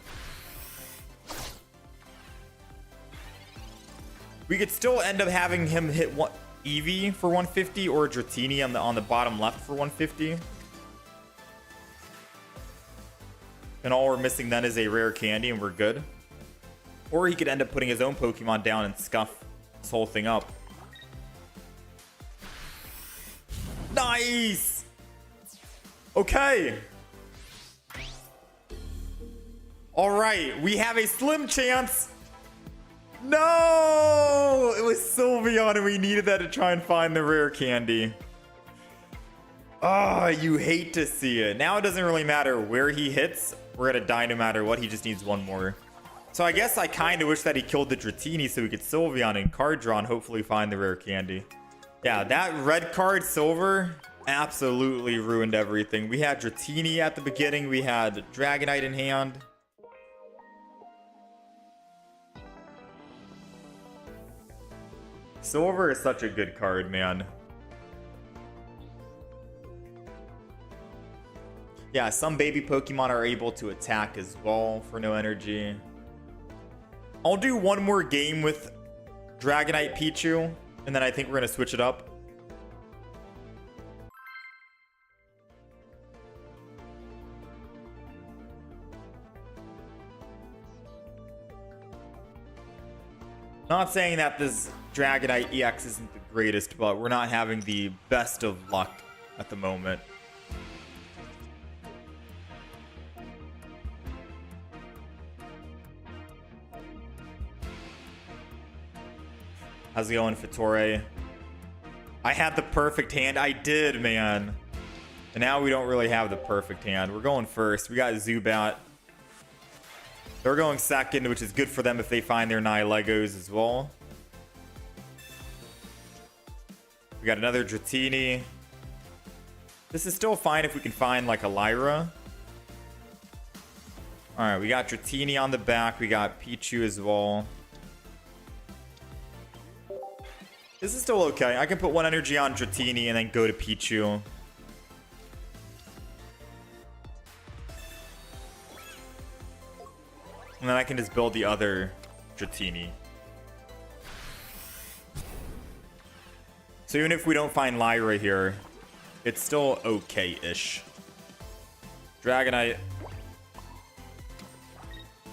We could still end up having him hit one Eevee for 150 or Dratini on the bottom left for 150. And all we're missing then is a rare candy and we're good. Or he could end up putting his own Pokemon down and scuff this whole thing up. Nice! Okay. Alright, we have a slim chance. No! It was Sylveon and we needed that to try and find the rare candy. Oh, you hate to see it. Now it doesn't really matter where he hits. We're gonna die no matter what. He just needs one more. So I guess I kind of wish that he killed the Dratini so we could Sylveon and card draw and hopefully find the rare candy. Yeah, that red card silver absolutely ruined everything. We had Dratini at the beginning. We had Dragonite in hand. Silver is such a good card, man. Yeah, some baby Pokemon are able to attack as well for no energy. I'll do one more game with Dragonite Pichu, and then I think we're going to switch it up. Not saying that this Dragonite EX isn't the greatest, but we're not having the best of luck at the moment. How's it going, Fitore? I had the perfect hand. I did, man. And now we don't really have the perfect hand. We're going first. We got Zubat. They're going second, which is good for them if they find their Legos as well. We got another Dratini. This is still fine if we can find like a Lyra. Alright, we got Dratini on the back. We got Pichu as well. This is still okay. I can put one energy on Dratini and then go to Pichu. And then I can just build the other Dratini. So even if we don't find Lyra here, it's still okay-ish. Dragonite.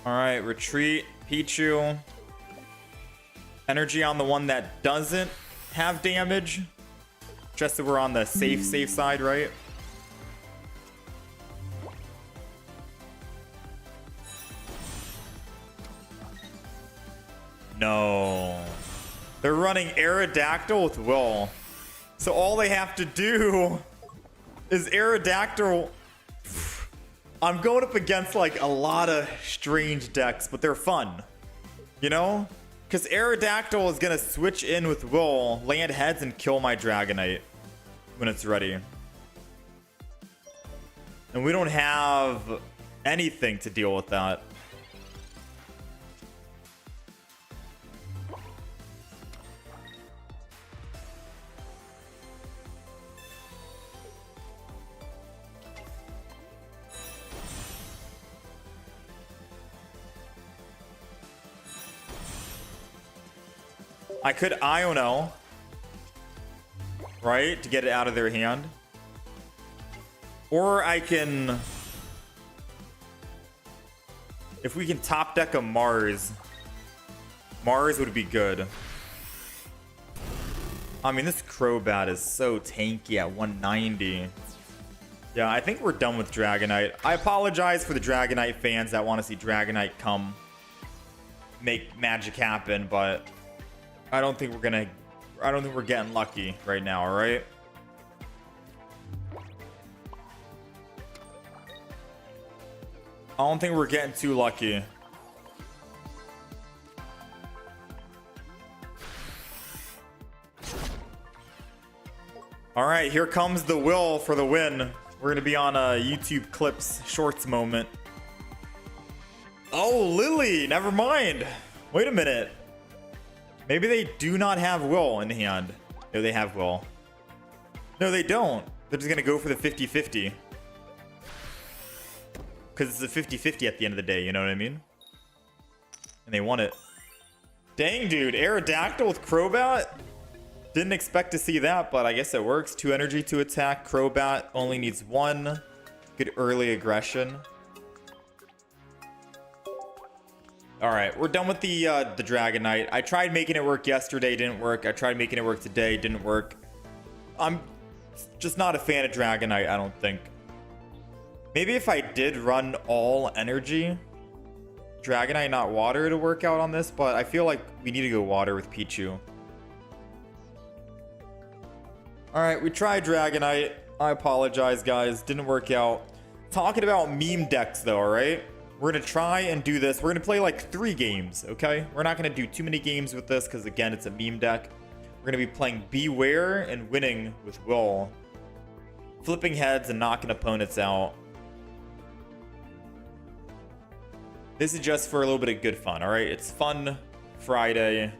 Alright, retreat. Pichu. Energy on the one that doesn't have damage. Just so we're on the safe side, right? No. They're running Aerodactyl with Will. So all they have to do is Aerodactyl. I'm going up against like a lot of strange decks, but they're fun. You know? Because Aerodactyl is going to switch in with Will, land heads, and kill my Dragonite when it's ready. And we don't have anything to deal with that. I could Iono, right, to get it out of their hand. Or I can... If we can top deck a Mars, Mars would be good. I mean, this Crobat is so tanky at 190. Yeah, I think we're done with Dragonite. I apologize for the Dragonite fans that want to see Dragonite come make magic happen, but... I don't think we're getting lucky right now, all right? I don't think we're getting too lucky. All right, here comes the Will for the win. We're gonna be on a YouTube clips shorts moment. Oh, Lily, never mind. Wait a minute. Maybe they do not have Will in hand. No, they have Will. No, they don't. They're just going to go for the 50-50. Because it's a 50-50 at the end of the day, you know what I mean? And they won it. Dang, dude. Aerodactyl with Crobat? Didn't expect to see that, but I guess it works. 2 energy to attack. Crobat only needs 1. Good early aggression. Alright, we're done with the Dragonite. I tried making it work yesterday, didn't work. I tried making it work today, didn't work. I'm just not a fan of Dragonite, I don't think. Maybe if I did run all energy, Dragonite, not water, to work out on this, but I feel like we need to go water with Pichu. Alright, we tried Dragonite. I apologize, guys. Didn't work out. Talking about meme decks, though, alright? We're going to try and do this. We're going to play like 3 games, okay? We're not going to do too many games with this because, again, it's a meme deck. We're going to be playing Beware and winning with Will. Flipping heads and knocking opponents out. This is just for a little bit of good fun, alright? It's Fun Friday.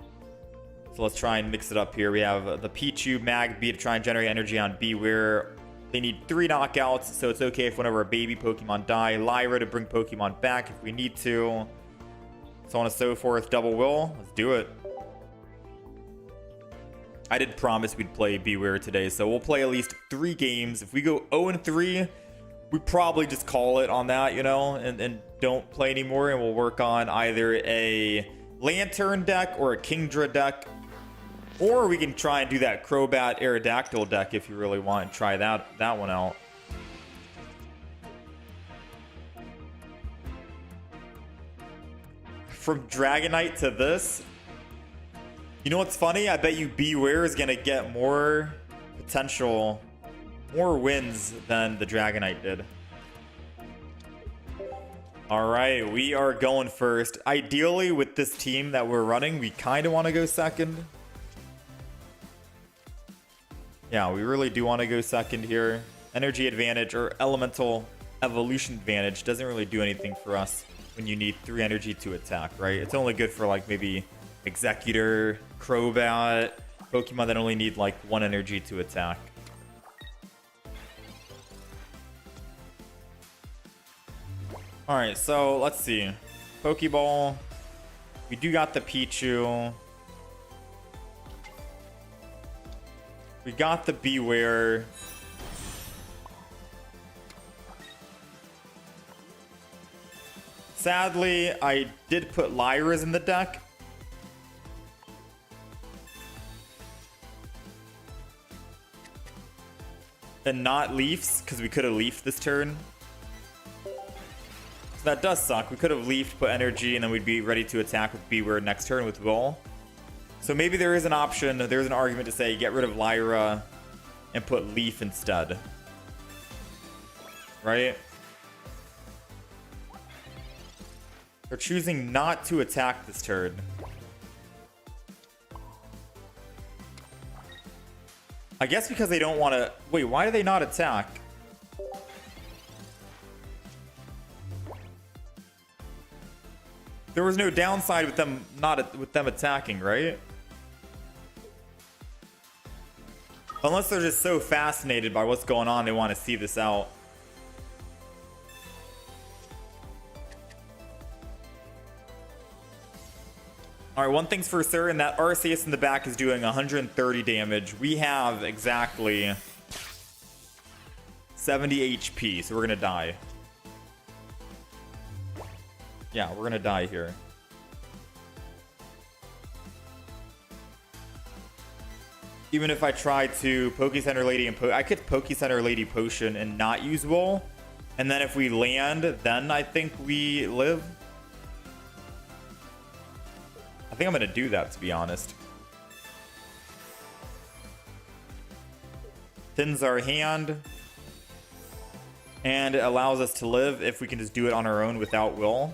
So let's try and mix it up here. We have the Pichu, Magby to try and generate energy on Beware. They need 3 knockouts, so it's okay if whenever a baby Pokemon die. Lyra to bring Pokemon back if we need to. So on and so forth. Double Will. Let's do it. I did promise we'd play Beware today, so we'll play at least 3 games. If we go 0-3, we probably just call it on that, you know, and don't play anymore, and we'll work on either a Lantern deck or a Kingdra deck. Or we can try and do that Crobat Aerodactyl deck if you really want and try that one out. From Dragonite to this. You know what's funny? I bet you Beware is going to get more potential, more wins than the Dragonite did. Alright, we are going first. Ideally, with this team that we're running, we kind of want to go second. Yeah, we really do want to go second here. Energy advantage or elemental evolution advantage doesn't really do anything for us when you need 3 energy to attack, right? It's only good for like maybe Executor, Crobat, Pokemon that only need like 1 energy to attack. Alright, so let's see. Pokeball. We do got the Pichu. We got the Beware. Sadly, I did put Lyras in the deck. And not Leafs, because we could have Leafed this turn. So that does suck. We could have Leafed, put energy, and then we'd be ready to attack with Beware next turn with Will. So maybe there is an option, there's an argument to say get rid of Lyra and put Leaf instead. Right? They're choosing not to attack this turn. I guess because they don't want to... Wait, why do they not attack? There was no downside with them attacking, right? Unless they're just so fascinated by what's going on, they want to see this out. Alright, one thing's for certain, that Arceus in the back is doing 130 damage. We have exactly 70 HP, so we're gonna die. Yeah, we're gonna die here. Even if I try to Poke Center Lady and I could Poke Center Lady Potion and not use Wool. And then if we land, then I think we live. I think I'm gonna do that, to be honest. Thins our hand. And it allows us to live if we can just do it on our own without Will.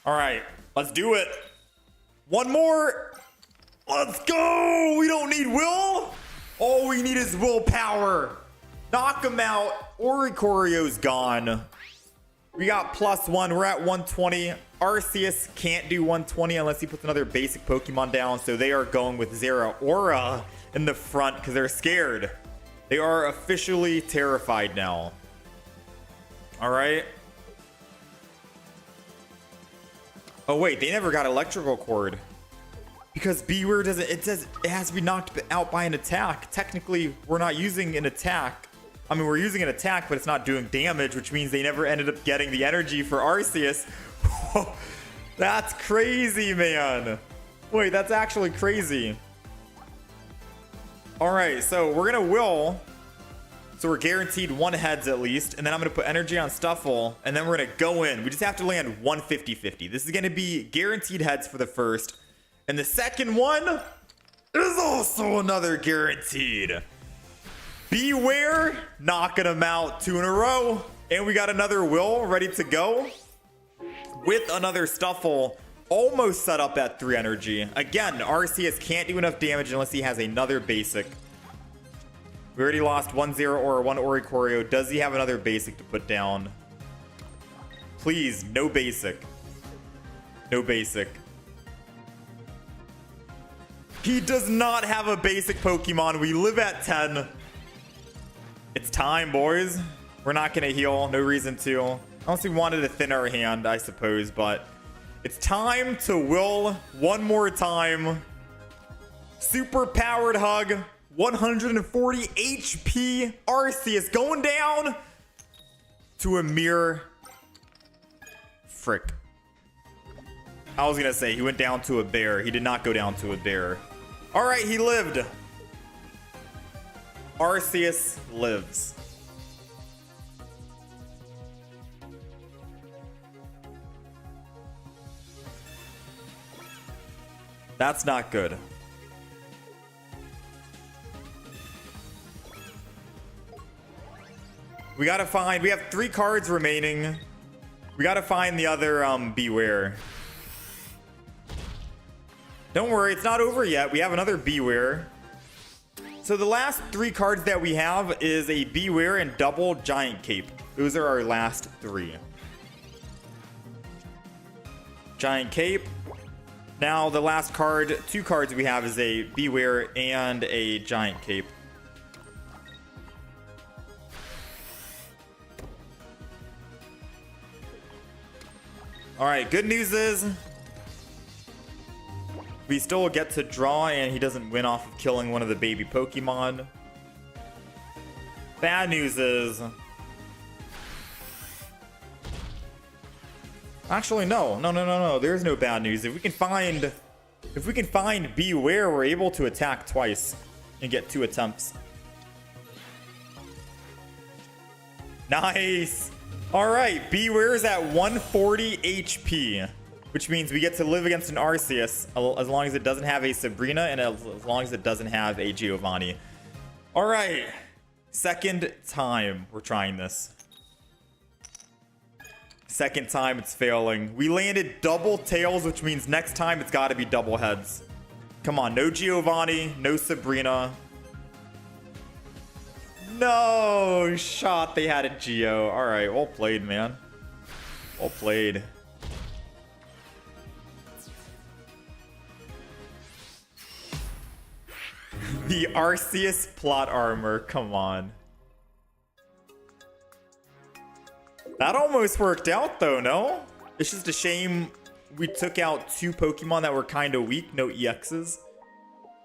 Alright, let's do it. One more. Let's go! We don't need Will. All we need is willpower. Knock him out. Oricorio's gone. We got +1. We're at 120. Arceus can't do 120 unless he puts another basic Pokemon down. So they are going with Zeraora in the front because they're scared. They are officially terrified now. All right. Oh wait, they never got electrical cord. Because Beware doesn't, it says it has to be knocked out by an attack. Technically, we're not using an attack. I mean, we're using an attack, but it's not doing damage, which means they never ended up getting the energy for Arceus. That's crazy, man. Wait, that's actually crazy. All right, so we're gonna will. So we're guaranteed 1 heads at least. And then I'm gonna put energy on Stuffle, and then we're gonna go in. We just have to land 1 50-50. This is gonna be guaranteed heads for the first. And the second one is also another guaranteed. Beware, knocking them out 2 in a row. And we got another will ready to go with another Stuffle almost set up at 3 energy. Again, Arceus can't do enough damage unless he has another basic. We already lost 1 Zero or 1 Oricorio. Does he have another basic to put down? Please, no basic. No basic. He does not have a basic Pokemon. We live at 10. It's time, boys. We're not going to heal. No reason to. Unless we wanted to thin our hand, I suppose. But it's time to will one more time. Super powered hug. 140 HP. Arceus going down to a mere frick. I was going to say he went down to a bear. He did not go down to a bear. All right, he lived. Arceus lives. That's not good. We gotta find, we have 3 cards remaining. We gotta find the other Beware. Don't worry, it's not over yet. We have another Beware. So the last 3 cards that we have is a Beware and double Giant Cape. Those are our last 3. Giant Cape. Now the last card, 2 cards we have is a Beware and a Giant Cape. All right, good news is we still get to draw and he doesn't win off of killing one of the baby Pokemon. Bad news is... Actually, no. There's no bad news. If we can find Beware, we're able to attack twice and get 2 attempts. Nice. All right, Beware is at 140 HP, which means we get to live against an Arceus as long as it doesn't have a Sabrina and as long as it doesn't have a Giovanni. All right, second time we're trying this. Second time it's failing. We landed double tails, which means next time it's got to be double heads. Come on, no Giovanni, no Sabrina. No shot, they had a Geo. All right, well played, man. Well played. The Arceus plot armor, come on. That almost worked out though, no? It's just a shame we took out 2 Pokemon that were kind of weak, no EXs.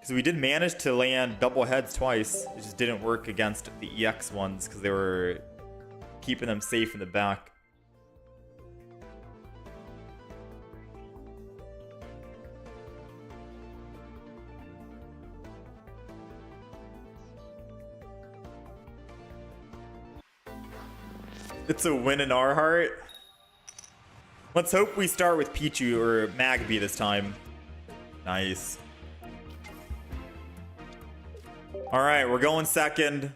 Because we did manage to land double heads twice. It just didn't work against the EX ones because they were keeping them safe in the back. It's a win in our heart. Let's hope we start with Pichu or Magby this time. Nice. All right, we're going second.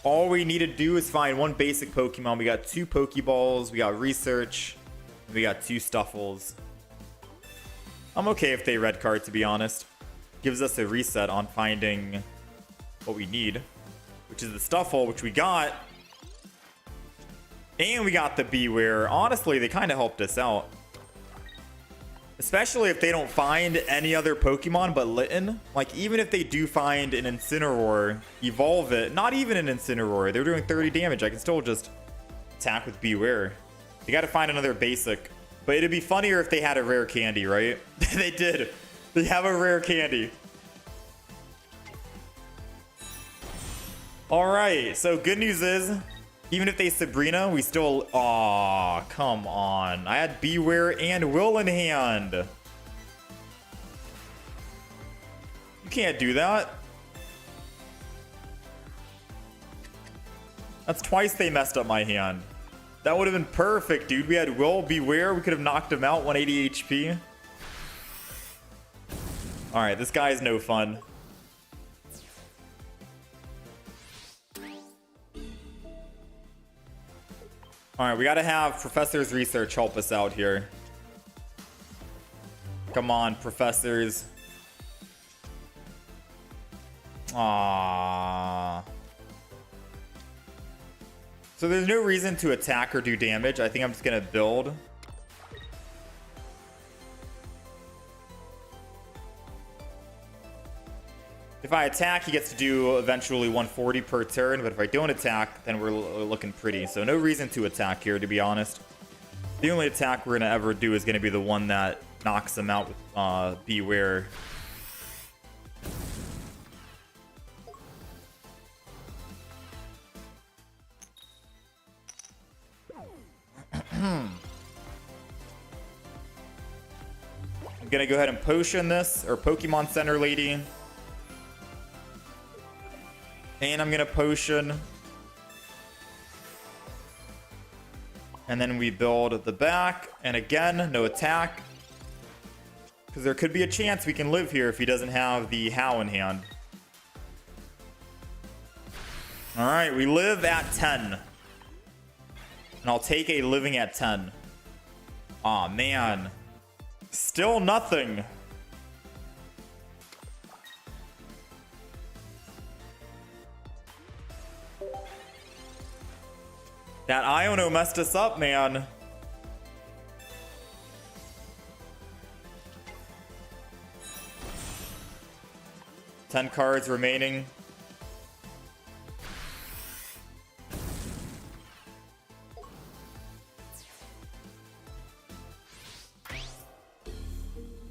All we need to do is find 1 basic Pokemon. We got 2 Pokeballs, we got Research, and we got 2 Stuffles. I'm okay if they red card, to be honest. Gives us a reset on finding what we need, which is the Stuffle, which we got. And we got the Beware. Honestly, they kind of helped us out. Especially if they don't find any other Pokemon but Litten. Like, even if they do find an Incineroar, evolve it. Not even an Incineroar. They're doing 30 damage. I can still just attack with Beware. They gotta find another basic. But it'd be funnier if they had a rare candy, right? They did. They have a rare candy. Alright, so good news is, even if they Sabrina, we still... Aw, come on. I had Beware and Will in hand. You can't do that. That's twice they messed up my hand. That would have been perfect, dude. We had Will, Beware. We could have knocked him out, 180 HP. Alright, this guy is no fun. Alright, we gotta have Professor's Research help us out here. Come on, Professors. Aww. So there's no reason to attack or do damage. I think I'm just gonna build. If I attack, he gets to do eventually 140 per turn, but if I don't attack, then we're looking pretty. So no reason to attack here, to be honest. The only attack we're gonna ever do is gonna be the one that knocks him out with Beware. I'm gonna go ahead and potion this, or Pokemon Center Lady. And I'm gonna potion. And then we build the back. And again, no attack. Because there could be a chance we can live here if he doesn't have the How in hand. Alright, we live at 10. And I'll take a living at 10. Aw, man. Still nothing. That Iono messed us up, man. Ten cards remaining.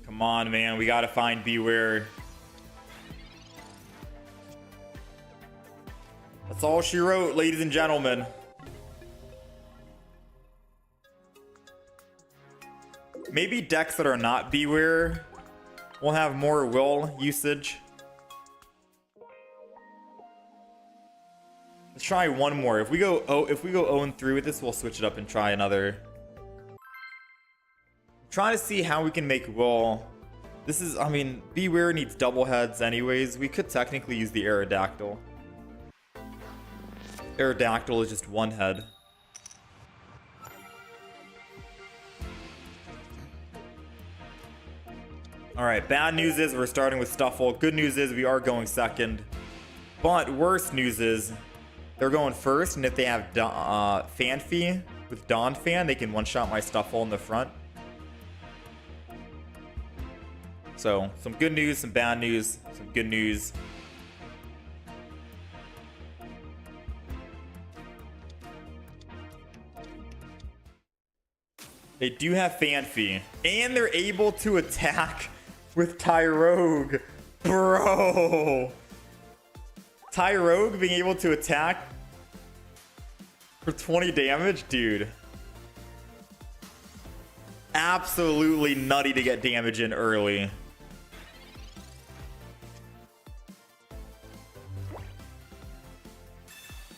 Come on, man. We gotta find Beware. That's all she wrote, ladies and gentlemen. Maybe decks that are not Beware will have more Will usage. Let's try one more. If we go 0-3 with this, we'll switch it up and try another. I'm trying to see how we can make Will. This is, I mean, Beware needs double heads anyways. We could technically use the Aerodactyl. Aerodactyl is just one head. Alright, bad news is we're starting with Stuffle. Good news is we are going second. But worst news is they're going first, and if they have Fanfy with Donphan, they can one-shot my Stuffle in the front. So, some good news, some bad news, some good news. They do have Fanfy, and they're able to attack with Tyrogue. Bro! Tyrogue being able to attack for 20 damage? Dude. Absolutely nutty to get damage in early.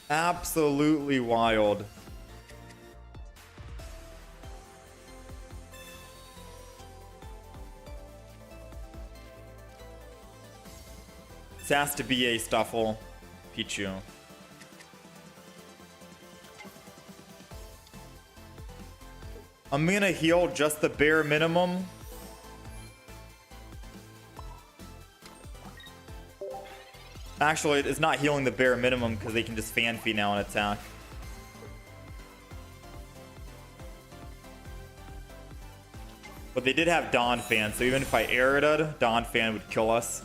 Absolutely wild. This has to be a Stuffle. Pichu. I'm gonna heal just the bare minimum. Actually, it's not healing the bare minimum because they can just Fanfy now and attack. But they did have Donphan, so even if I Aerodud, Donphan would kill us.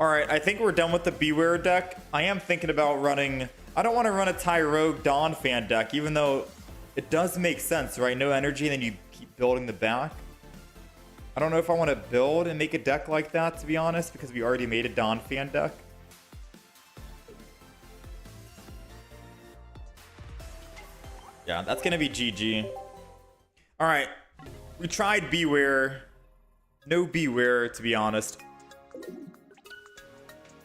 Alright, I think we're done with the Beware deck. I am thinking about running... I don't want to run a Tyrogue Donphan deck, even though it does make sense, right? No energy, and then you keep building the back. I don't know if I want to build and make a deck like that, to be honest, because we already made a Donphan deck. Yeah, that's going to be GG. Alright, we tried Beware. No Beware, to be honest.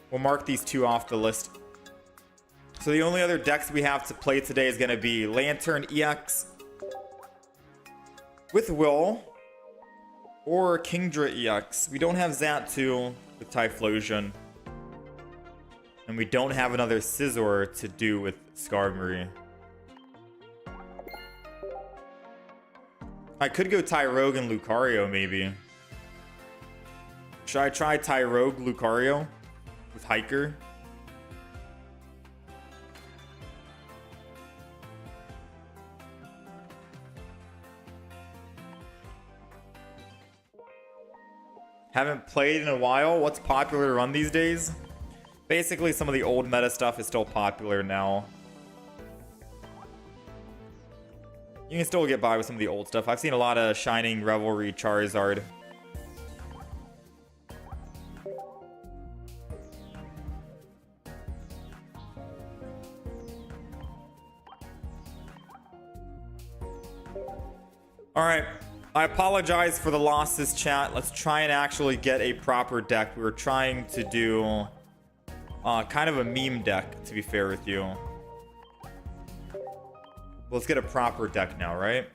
We'll mark these two off the list. So the only other decks we have to play today is going to be Lantern EX with Will or Kingdra EX. We don't have Xatu with Typhlosion. And we don't have another Scizor to do with Skarmory. I could go Tyrogue and Lucario, maybe. Should I try Tyrogue Lucario with Hiker? Haven't played in a while. What's popular to run these days? Basically, some of the old meta stuff is still popular now. You can still get by with some of the old stuff. I've seen a lot of Shining Revelry Charizard. Alright, I apologize for the losses, chat. Let's try and actually get a proper deck. We were trying to do kind of a meme deck, to be fair with you. Let's get a proper deck now, right?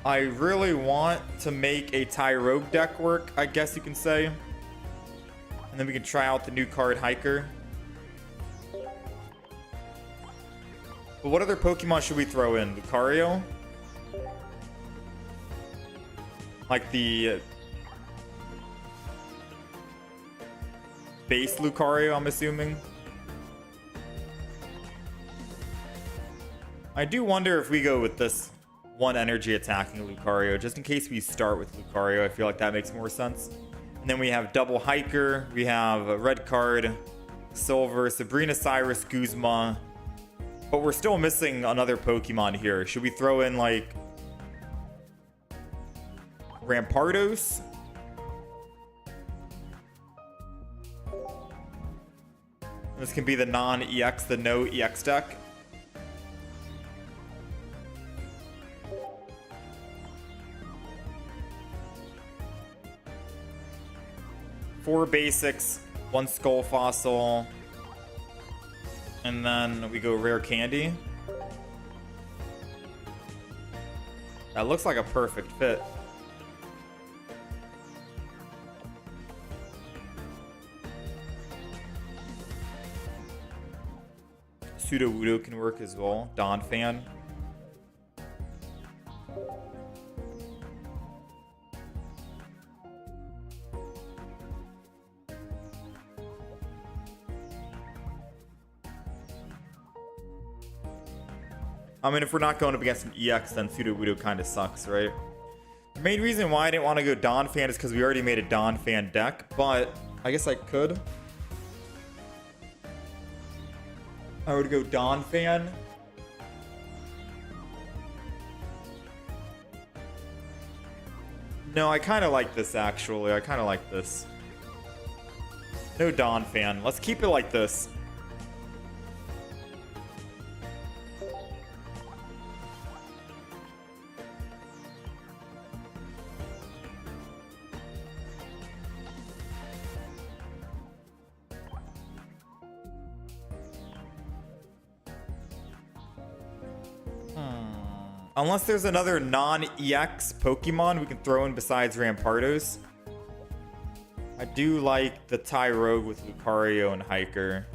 I really want to make a Tyrogue deck work, I guess you can say. And then we can try out the new card Hiker. But what other Pokemon should we throw in? Lucario? Like the base Lucario, I'm assuming. I do wonder if we go with this one energy attacking Lucario, just in case we start with Lucario. I feel like that makes more sense. And then we have double Hiker. We have a red card, Silver, Sabrina, Cyrus, Guzma. But we're still missing another Pokemon here. Should we throw in, like, Rampardos? This can be the non-EX, the no-EX deck. Four basics, one Skull Fossil. And then we go Rare Candy. That looks like a perfect fit. Sudowoodo can work as well. Donphan. I mean, if we're not going up against an EX, then Sudowoodo kind of sucks, right? The main reason why I didn't want to go Donphan is because we already made a Donphan deck, but I guess I could. I would go Donphan. No, I kind of like this, actually. I kind of like this. No Donphan. Let's keep it like this. Unless there's another non-EX Pokemon we can throw in besides Rampardos. I do like the Tyrogue with Lucario and Hiker.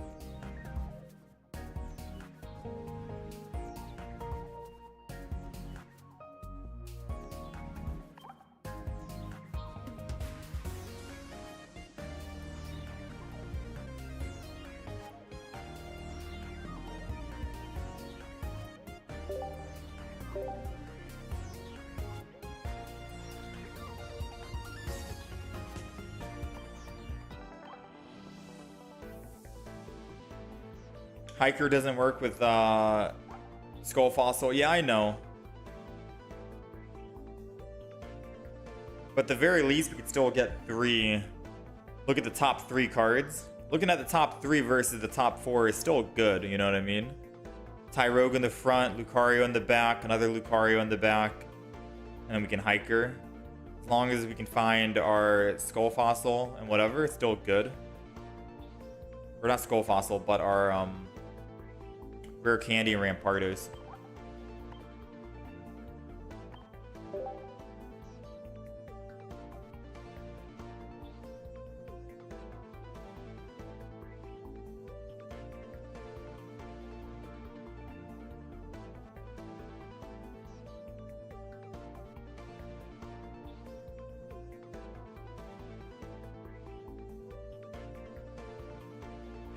Hiker doesn't work with Skull Fossil. Yeah, I know. But at the very least, we could still get 3. Look at the top 3 cards. Looking at the top 3 versus the top 4 is still good, you know what I mean? Tyrogue in the front, Lucario in the back, another Lucario in the back. And then we can Hiker. As long as we can find our Skull Fossil and whatever, it's still good. Or not Skull Fossil, but our Rare Candy and Rampardos.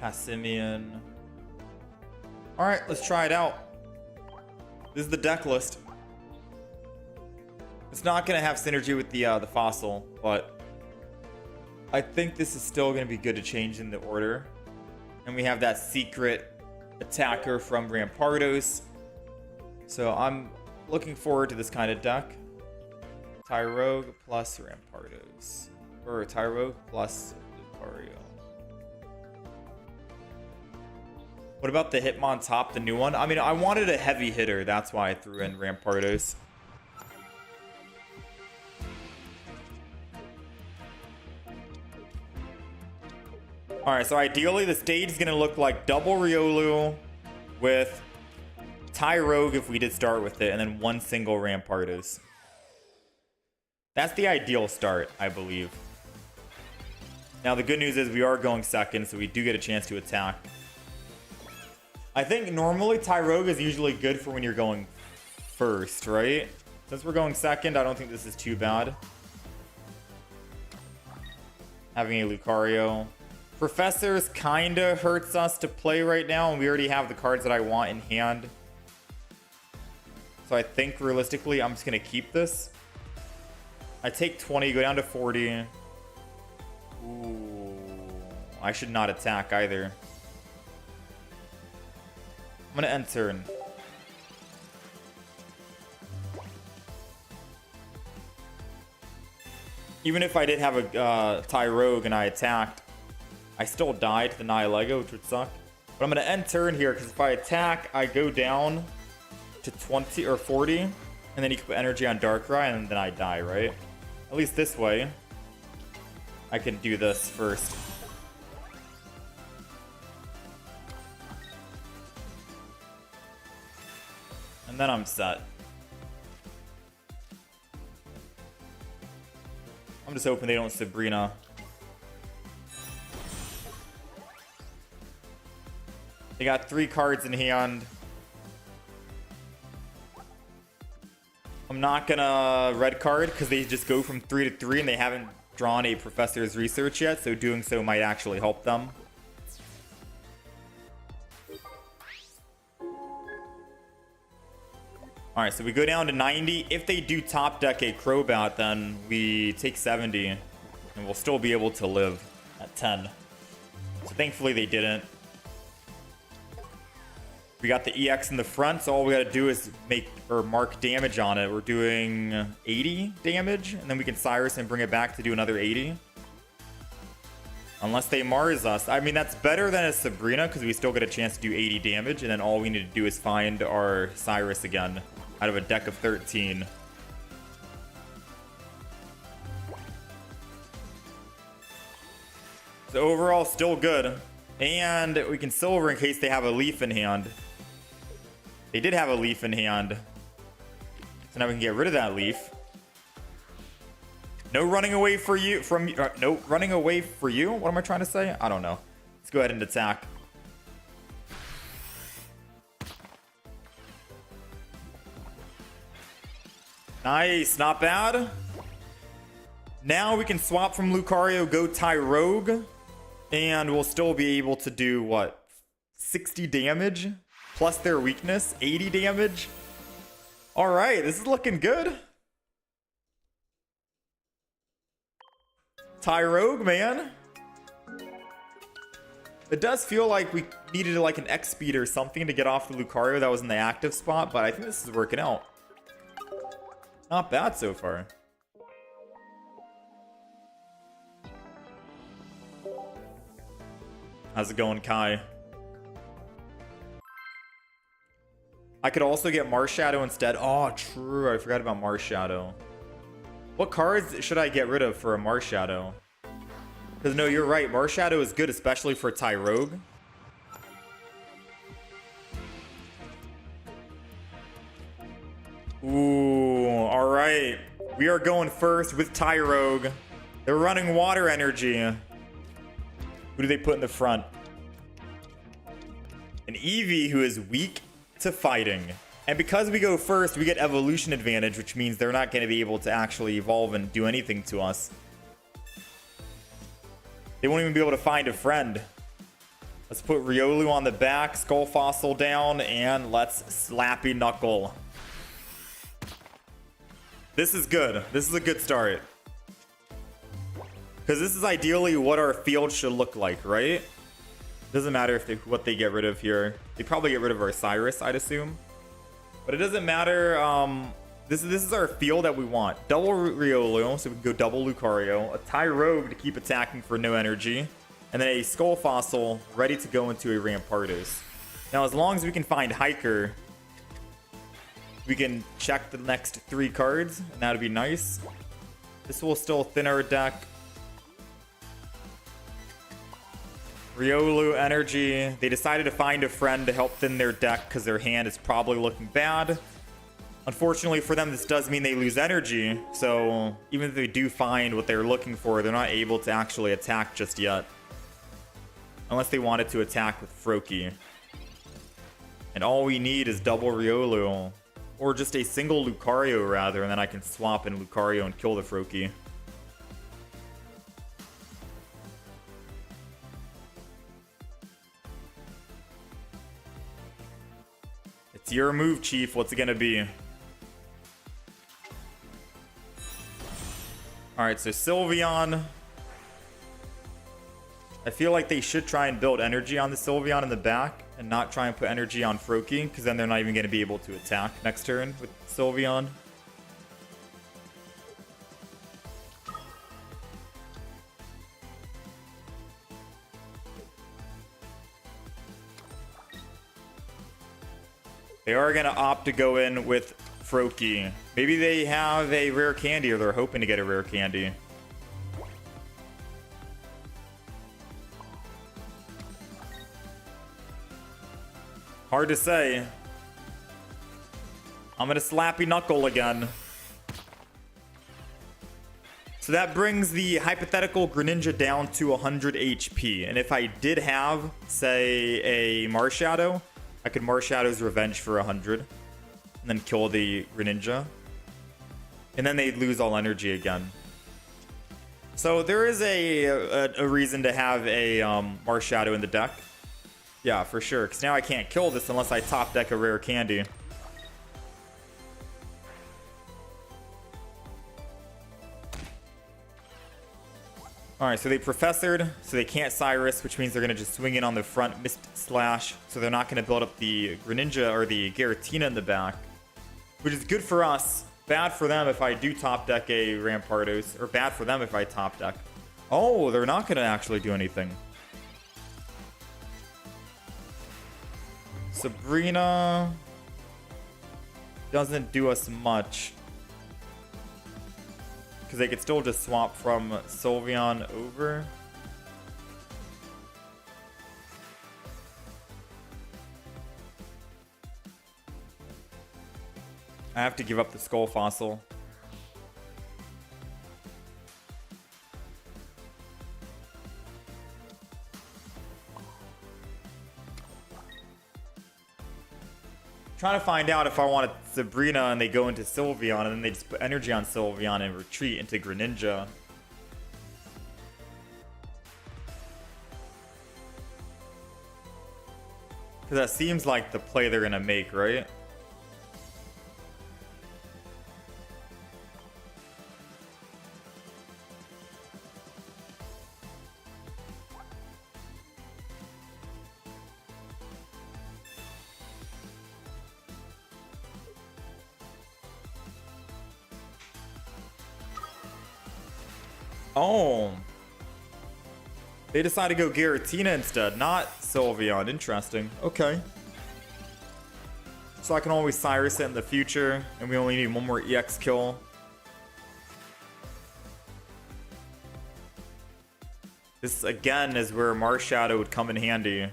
Passimian. Alright, let's try it out. This is the deck list. It's not going to have synergy with the fossil, but I think this is still going to be good to change in the order. And we have that secret attacker from Rampardos. So I'm looking forward to this kind of deck. Tyrogue plus Rampardos. Or Tyrogue plus Lucario. What about the Hitmontop, the new one? I mean, I wanted a heavy hitter. That's why I threw in Rampardos. Alright, so ideally the stage is going to look like double Riolu with Tyrogue if we did start with it, and then one single Rampardos. That's the ideal start, I believe. Now the good news is we are going second, so we do get a chance to attack. I think normally Tyrogue is usually good for when you're going first, right? Since we're going second, I don't think this is too bad. Having a Lucario. Professors kinda hurts us to play right now, and we already have the cards that I want in hand. So I think realistically, I'm just gonna keep this. I take 20, go down to 40. Ooh, I should not attack either. I'm gonna end turn. Even if I did have a Tyrogue and I attacked, I still died to the Nihilego, which would suck. But I'm gonna end turn here because if I attack, I go down to 20 or 40, and then you can put energy on Darkrai, and then I die, right? At least this way, I can do this first. And then I'm set. I'm just hoping they don't Sabrina. They got 3 cards in hand. I'm not gonna red card because they just go from 3 to 3 and they haven't drawn a Professor's Research yet, so doing so might actually help them. Alright, so we go down to 90. If they do top deck a Crobat, then we take 70. And we'll still be able to live at 10. So thankfully they didn't. We got the EX in the front, so all we gotta do is make or mark damage on it. We're doing 80 damage, and then we can Cyrus and bring it back to do another 80. Unless they Mars us. I mean, that's better than a Sabrina, because we still get a chance to do 80 damage, and then all we need to do is find our Cyrus again out of a deck of 13. So overall, still good. And we can silver in case they have a leaf in hand. They did have a leaf in hand. So now we can get rid of that leaf. No running away for you no running away for you. What am I trying to say? I don't know. Let's go ahead and attack. Nice, not bad. Now we can swap from Lucario, go Tyrogue, and we'll still be able to do what? 60 damage plus their weakness, 80 damage. All right, this is looking good. Tyrogue, man. It does feel like we needed like an X speed or something to get off the Lucario that was in the active spot, but I think this is working out. Not bad so far. How's it going, Kai? I could also get Marshadow instead. Oh, true. I forgot about Marshadow. What cards should I get rid of for a Marshadow? Because no, you're right. Marshadow is good, especially for Tyrogue. Ooh, all right. We are going first with Tyrogue. They're running water energy. Who do they put in the front? An Eevee who is weak to fighting. And because we go first, we get evolution advantage, which means they're not going to be able to actually evolve and do anything to us. They won't even be able to find a friend. Let's put Riolu on the back, Skull Fossil down, and let's Slappy Knuckle. This is good. This is a good start. Because this is ideally what our field should look like, right? Doesn't matter if what they get rid of here. They probably get rid of our Cyrus, I'd assume. But it doesn't matter. This is our field that we want. Double Riolu, so we can go double Lucario. A Tyrogue to keep attacking for no energy. And then a Skull Fossil ready to go into a Rampardos. Now, as long as we can find Hiker, we can check the next 3 cards, and that'd be nice. This will still thin our deck. Riolu energy. They decided to find a friend to help thin their deck because their hand is probably looking bad. Unfortunately for them, this does mean they lose energy. So even if they do find what they're looking for, they're not able to actually attack just yet. Unless they wanted to attack with Froakie. And all we need is double Riolu. Or just a single Lucario, rather, and then I can swap in Lucario and kill the Froakie. It's your move, Chief. What's it gonna be? Alright, so Sylveon. I feel like they should try and build energy on the Sylveon in the back and not try and put energy on Froakie, because then they're not even going to be able to attack next turn with Sylveon. They are going to opt to go in with Froakie. Maybe they have a rare candy, or they're hoping to get a rare candy. Hard to say. I'm gonna Slappy Knuckle again. So that brings the hypothetical Greninja down to 100 HP. And if I did have, say, a Marshadow, I could Marshadow's Revenge for 100. And then kill the Greninja. And then they'd lose all energy again. So there is a reason to have a Marshadow in the deck. Yeah, for sure. Because now I can't kill this unless I top deck a rare candy. Alright, so they Professored, so they can't Cyrus, which means they're going to just swing in on the front Mist Slash. So they're not going to build up the Greninja or the Giratina in the back. Which is good for us. Bad for them if I do top deck a Rampardos. Or bad for them if I top deck. Oh, they're not going to actually do anything. Sabrina doesn't do us much. Because they could still just swap from Sylveon over. I have to give up the Skull Fossil. Trying to find out if I want Sabrina and they go into Sylveon and then they just put energy on Sylveon and retreat into Greninja. Because that seems like the play they're going to make, right? Oh. They decided to go Giratina instead, not Sylveon. Interesting. Okay. So I can always Cyrus it in the future, and we only need one more EX kill. This, again, is where Marshadow would come in handy.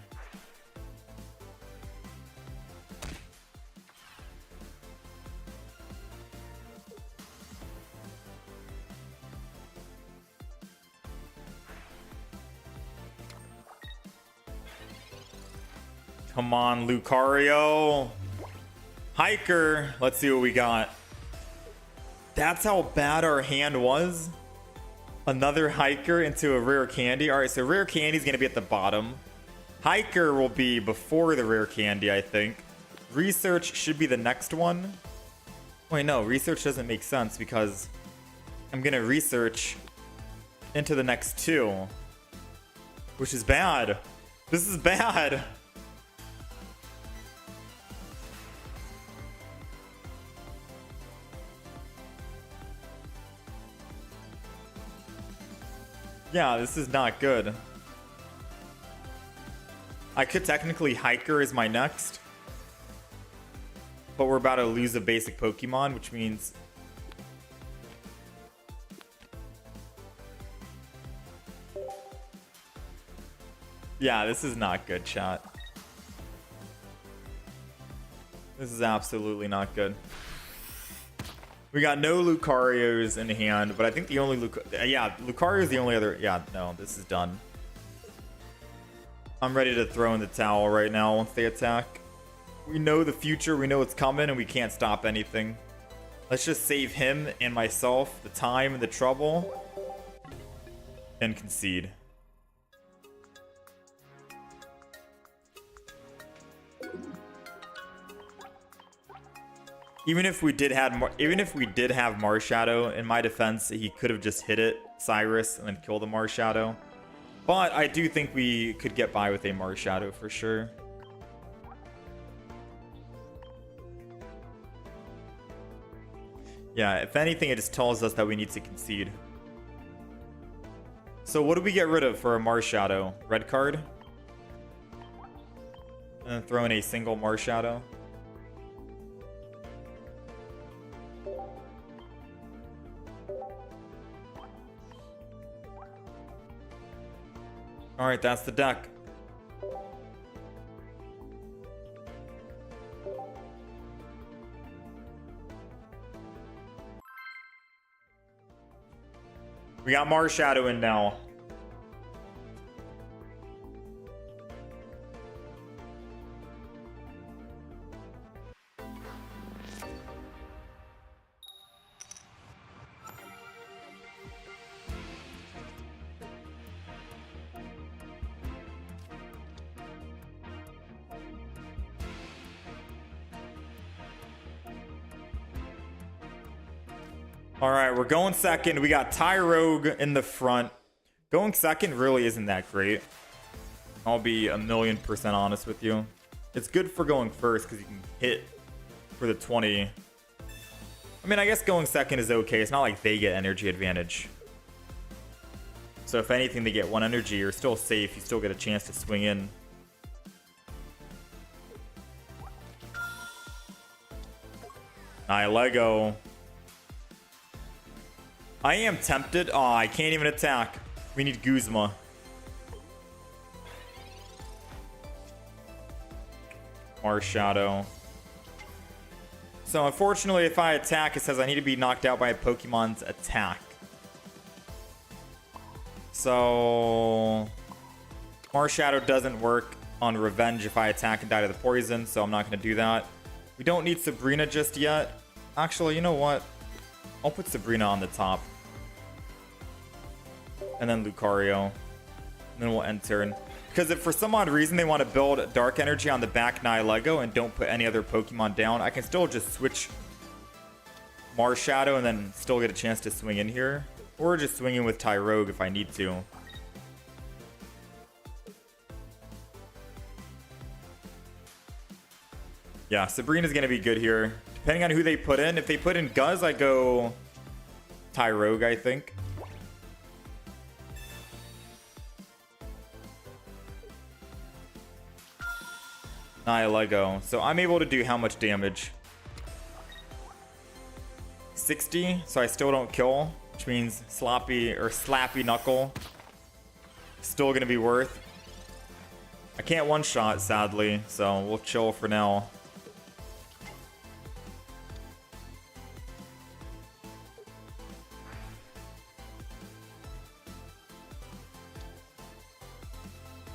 Come on, Lucario. Hiker. Let's see what we got. That's how bad our hand was. Another Hiker into a rare candy. All right, so rare candy is going to be at the bottom. Hiker will be before the rare candy, I think. Research should be the next one. Wait, no, research doesn't make sense because I'm going to research into the next two, which is bad. This is bad. Yeah, this is not good. I could technically Hiker as my next, but we're about to lose a basic Pokemon, which means yeah, this is not good, chat. This is absolutely not good. We got no Lucarios in hand, but I think the only Lucario is the only other. Yeah, no, this is done. I'm ready to throw in the towel right now once they attack. We know the future, we know it's coming, and we can't stop anything. Let's just save him and myself the time and the trouble and concede. Even if we did have Marshadow, in my defense, he could have just hit it, Cyrus, and then kill the Marshadow. But I do think we could get by with a Marshadow for sure. Yeah, if anything, it just tells us that we need to concede. So what do we get rid of for a Marshadow? Red card? And then throw in a single Marshadow. All right, that's the deck. We got Marshadow in now. All right, we're going second. We got Tyrogue in the front. Going second really isn't that great. I'll be 1,000,000% honest with you. It's good for going first because you can hit for the 20. I mean, I guess going second is okay. It's not like they get energy advantage. So if anything, they get 1 energy. You're still safe. You still get a chance to swing in. Lego. I am tempted. Oh, I can't even attack. We need Guzma. Marshadow. So unfortunately, if I attack, it says I need to be knocked out by a Pokemon's attack. So Marshadow doesn't work on Revenge if I attack and die to the poison, so I'm not going to do that. We don't need Sabrina just yet. Actually, you know what? I'll put Sabrina on the top. And then Lucario. And then we'll end turn. Because if for some odd reason they want to build Dark Energy on the back Lego and don't put any other Pokemon down, I can still just switch Marshadow and then still get a chance to swing in here. Or just swing in with Tyrogue if I need to. Yeah, Sabrina's going to be good here. Depending on who they put in. If they put in Guz, I go Tyrogue, I think. Nihilego. So I'm able to do how much damage? 60, so I still don't kill, which means Slappy Knuckle still gonna be worth. I can't one-shot, sadly, so we'll chill for now.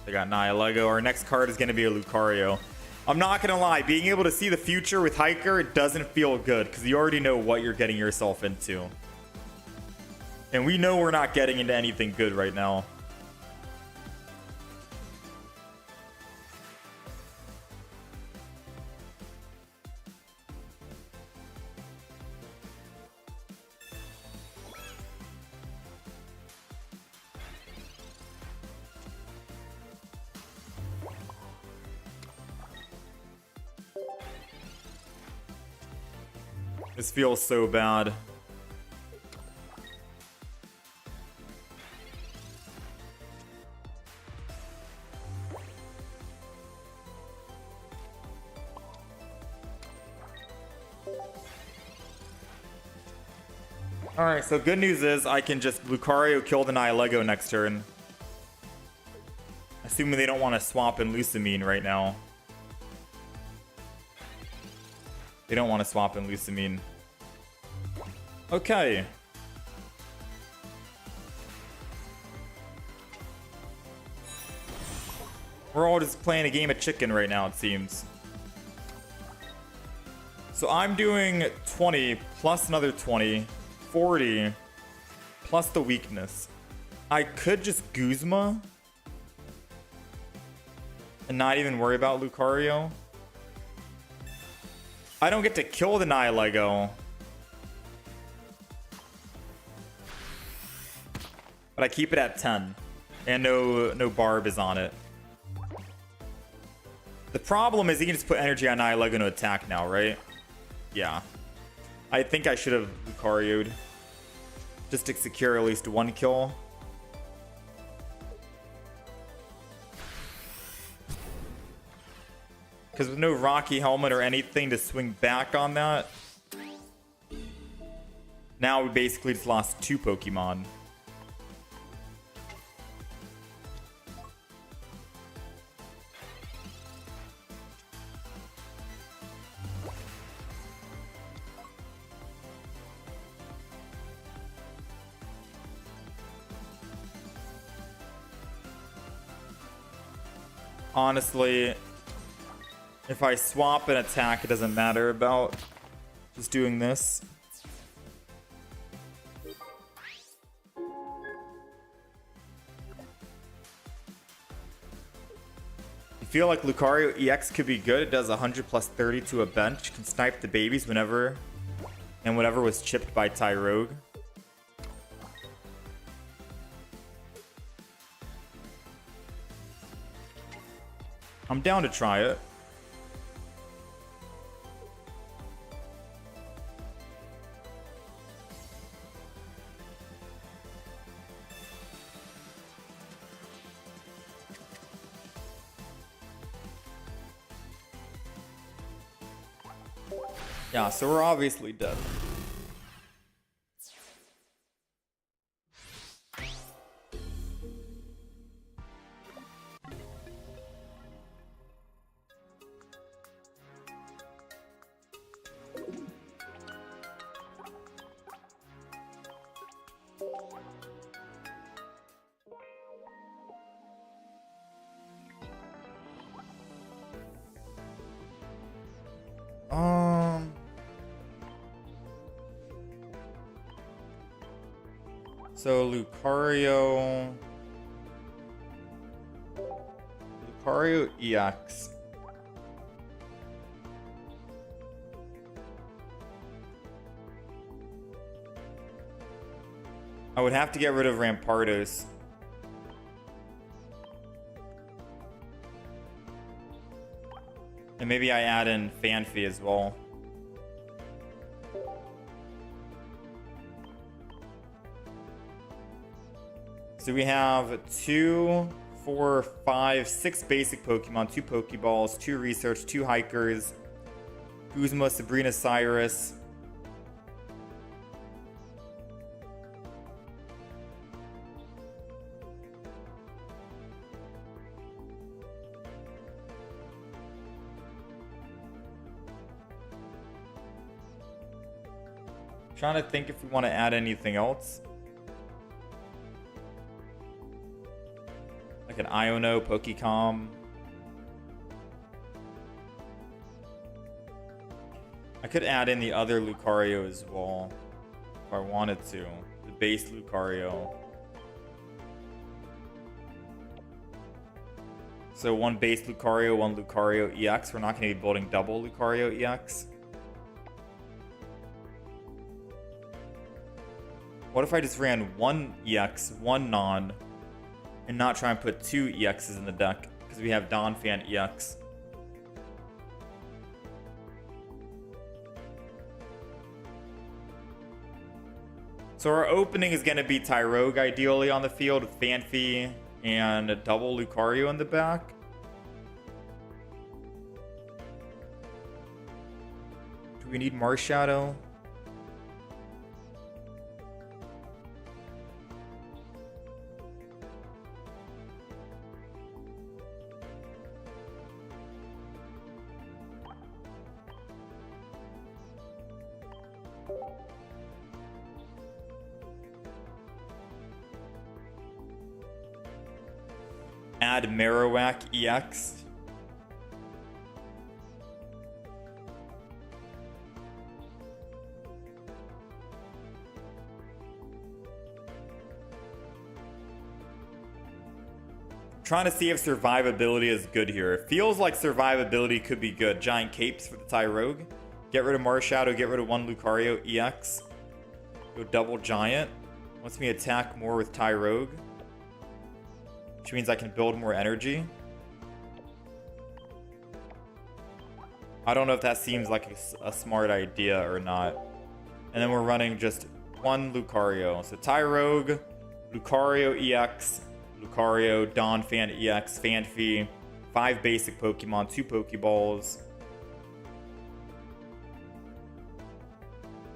I got Nihilego. Our next card is gonna be a Lucario. I'm not gonna lie, being able to see the future with Hiker doesn't feel good because you already know what you're getting yourself into. And we know we're not getting into anything good right now. This feels so bad. Alright, so good news is I can just Lucario kill the Nihilego next turn. Assuming they don't want to swap in Lusamine right now. They don't want to swap in Lusamine. Okay. We're all just playing a game of chicken right now, it seems. So I'm doing 20 plus another 20, 40 plus the weakness. I could just Guzma and not even worry about Lucario. I don't get to kill the Nihilego. But I keep it at 10. And no barb is on it. The problem is he can just put energy on Nihilego to attack now, right? Yeah. I think I should have Lucario'd. Just to secure at least one kill. Because with no Rocky Helmet or anything to swing back on that, now we basically just lost 2 Pokemon. Honestly, if I swap an attack, it doesn't matter about just doing this. I feel like Lucario EX could be good. It does 100 plus 30 to a bench. Can snipe the babies whenever and whatever was chipped by Tyrogue. I'm down to try it. Yeah, so we're obviously dead. So Lucario EX. I would have to get rid of Rampardos. And maybe I add in Fanfi as well. So we have 2, 4, 5, 6 basic Pokemon, 2 Pokeballs, 2 Research, 2 Hikers, Guzma, Sabrina, Cyrus. Trying to think if we want to add anything else. Like an Iono, Pokecom. I could add in the other Lucario as well, if I wanted to. The base Lucario. So one base Lucario, one Lucario EX. We're not going to be building double Lucario EX. What if I just ran one EX, one non, and not try and put 2 EXs in the deck? Because we have Donphan EX. So our opening is going to be Tyrogue ideally on the field with Fanfi and a double Lucario in the back. Do we need Marshadow? Add Marowak EX. Trying to see if survivability is good here. It feels like survivability could be good. Giant Capes for the Tyrogue. Get rid of Marshadow, get rid of one Lucario EX. Go double Giant. Lets me attack more with Tyrogue, which means I can build more energy. I don't know if that seems like a smart idea or not. And then we're running just one Lucario. So Tyrogue, Lucario EX, Lucario, Donphan EX, Fanfi, 5 basic Pokemon, 2 Pokeballs.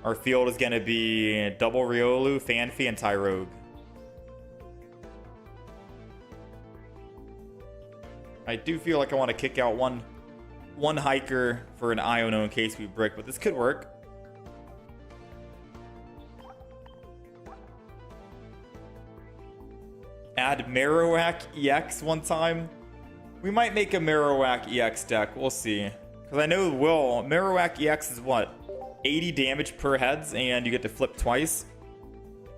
Our field is going to be double Riolu, Fanfi, and Tyrogue. I do feel like I want to kick out one hiker for an Iono in case we brick, but this could work. Add Marowak EX one time. We might make a Marowak EX deck. We'll see. Because I know Marowak EX is what? 80 damage per heads, and you get to flip twice.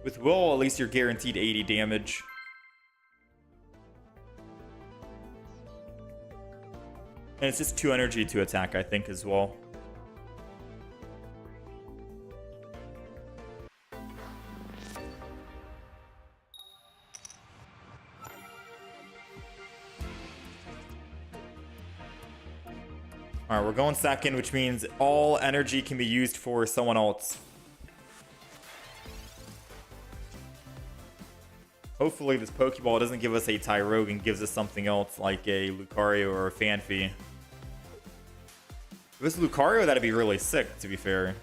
With Will, at least you're guaranteed 80 damage. And it's just 2 energy to attack, I think, as well. Alright, we're going second, which means all energy can be used for someone else. Hopefully this Pokeball doesn't give us a Tyrogue and gives us something else like a Lucario or a Fanfi. If it's Lucario, that'd be really sick, to be fair.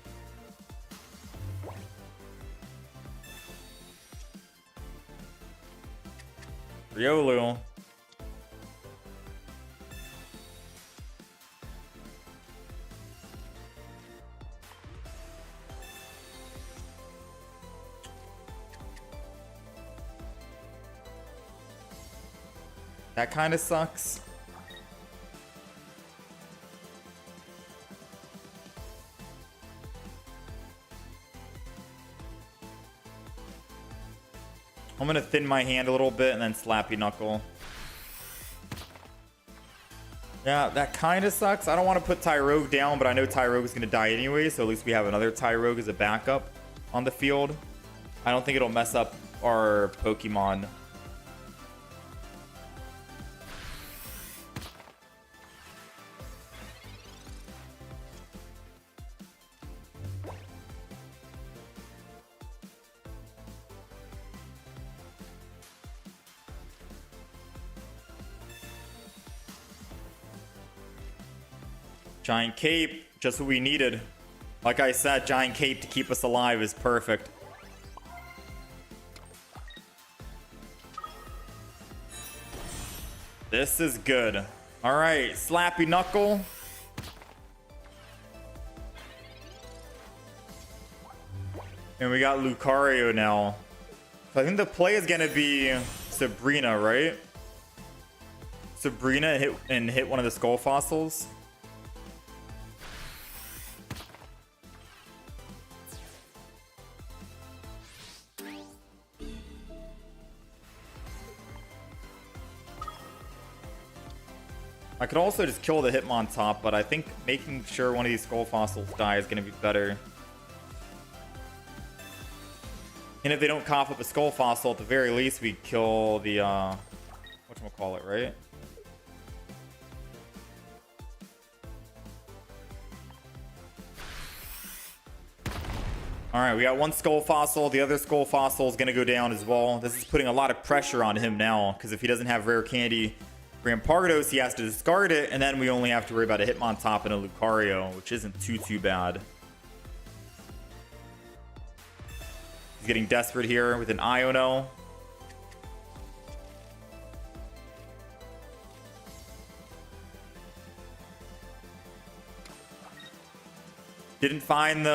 Riolu. That kind of sucks. I'm gonna thin my hand a little bit and then Slappy Knuckle. Yeah, that kind of sucks. I don't want to put Tyrogue down, but I know Tyrogue is gonna die anyway, so at least we have another Tyrogue as a backup on the field. I don't think it'll mess up our Pokemon. Giant Cape, just what we needed. Like I said, Giant Cape to keep us alive is perfect. This is good. All right, Slappy Knuckle. And we got Lucario now. So I think the play is gonna be Sabrina, right? Sabrina hit one of the Skull Fossils. I could also just kill the Hitmontop, but I think making sure one of these Skull Fossils die is going to be better. And if they don't cough up a Skull Fossil, at the very least, we kill the, whatchamacallit, right? Alright, we got one Skull Fossil. The other Skull Fossil is going to go down as well. This is putting a lot of pressure on him now, because if he doesn't have Rare Candy Rampardos, he has to discard it, and then we only have to worry about a Hitmontop and a Lucario, which isn't too bad. He's getting desperate here with an Iono. Didn't find the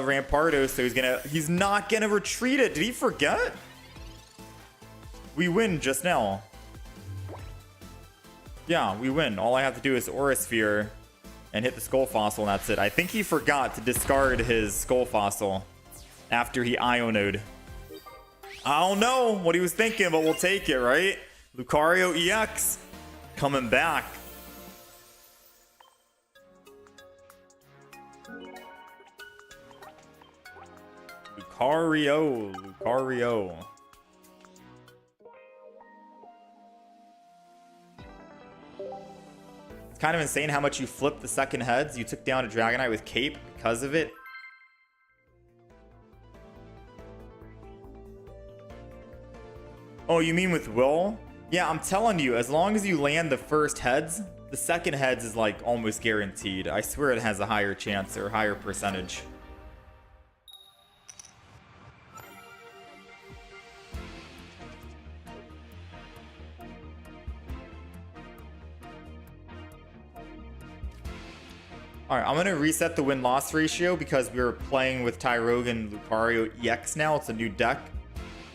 Rampardos, so he's not gonna retreat it. Did he forget? We win just now. Yeah, we win. All I have to do is Aura Sphere and hit the Skull Fossil, and that's it. I think he forgot to discard his Skull Fossil after he Ionoed. I don't know what he was thinking, but we'll take it, right? Lucario EX coming back. Lucario. It's kind of insane how much you flipped the second heads. You took down a Dragonite with Cape because of it. Oh, you mean with Will? Yeah, I'm telling you, as long as you land the first heads, the second heads is like almost guaranteed. I swear it has a higher chance or higher percentage. Alright, I'm going to reset the win-loss ratio because we're playing with Tyrogue and Lucario EX now. It's a new deck.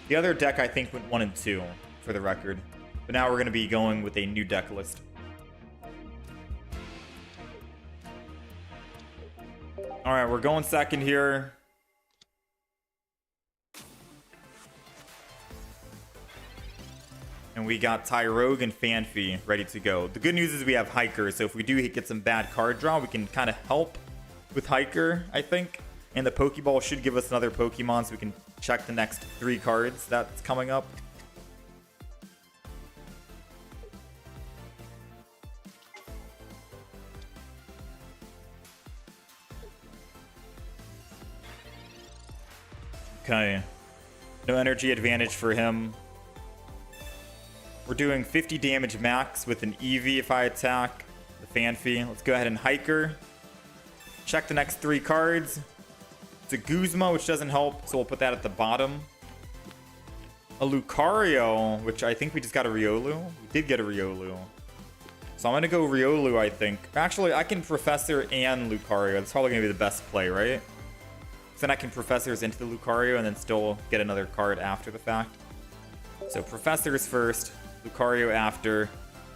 The other deck, I think, went 1 and 2, for the record. But now we're going to be going with a new deck list. Alright, we're going second here. And we got Tyrogue and Fanfi ready to go. The good news is we have Hiker, so if we do get some bad card draw, we can kind of help with Hiker, I think. And the Pokeball should give us another Pokemon, so we can check the next 3 cards that's coming up. Okay. No energy advantage for him. We're doing 50 damage max with an Eevee if I attack the Fanfi. Let's go ahead and Hiker. Check the next 3 cards. It's a Guzma, which doesn't help, so we'll put that at the bottom. A Lucario, which I think we just got a Riolu. We did get a Riolu. So I'm going to go Riolu, I think. Actually, I can Professor and Lucario. That's probably going to be the best play, right? So then I can Professors into the Lucario and then still get another card after the fact. So Professors first. Lucario after.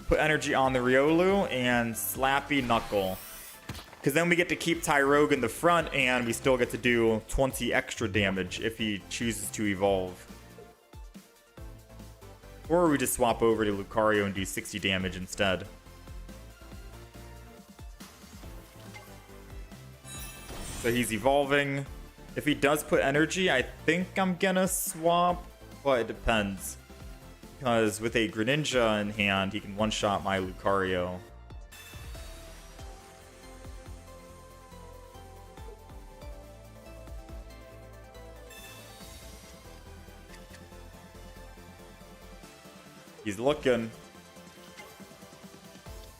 Put energy on the Riolu and Slappy Knuckle. Because then we get to keep Tyrogue in the front and we still get to do 20 extra damage if he chooses to evolve. Or we just swap over to Lucario and do 60 damage instead. So he's evolving. If he does put energy, I think I'm gonna swap, but it depends. Because with a Greninja in hand, he can one-shot my Lucario. He's looking.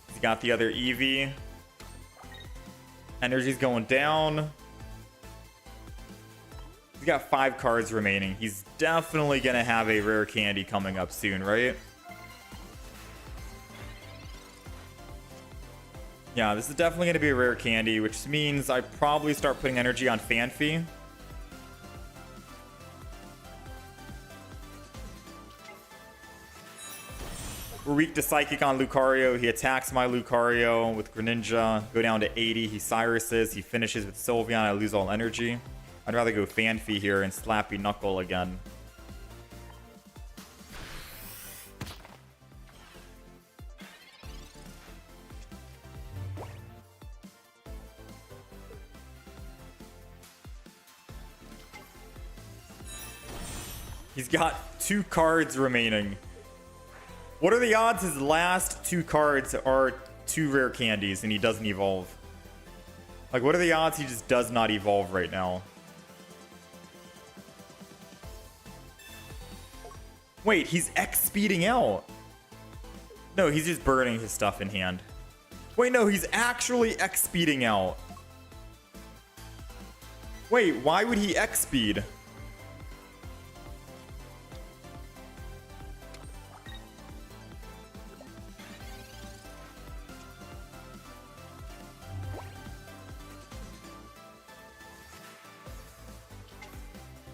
He's got the other Eevee. Energy's going down. He's got 5 cards remaining. He's definitely going to have a rare candy coming up soon, right? Yeah, this is definitely going to be a rare candy, which means I probably start putting energy on Fanfi. We're weak to Psychic on Lucario. He attacks my Lucario with Greninja. Go down to 80. He Cyruses. He finishes with Sylveon. I lose all energy. I'd rather go Fanfi here and Slappy Knuckle again. He's got 2 cards remaining. What are the odds his last 2 cards are 2 rare candies and he doesn't evolve? Like, what are the odds he just does not evolve right now? Wait, he's X-speeding out. No, he's just burning his stuff in hand. Wait, no, he's actually X-speeding out. Wait, why would he X-speed?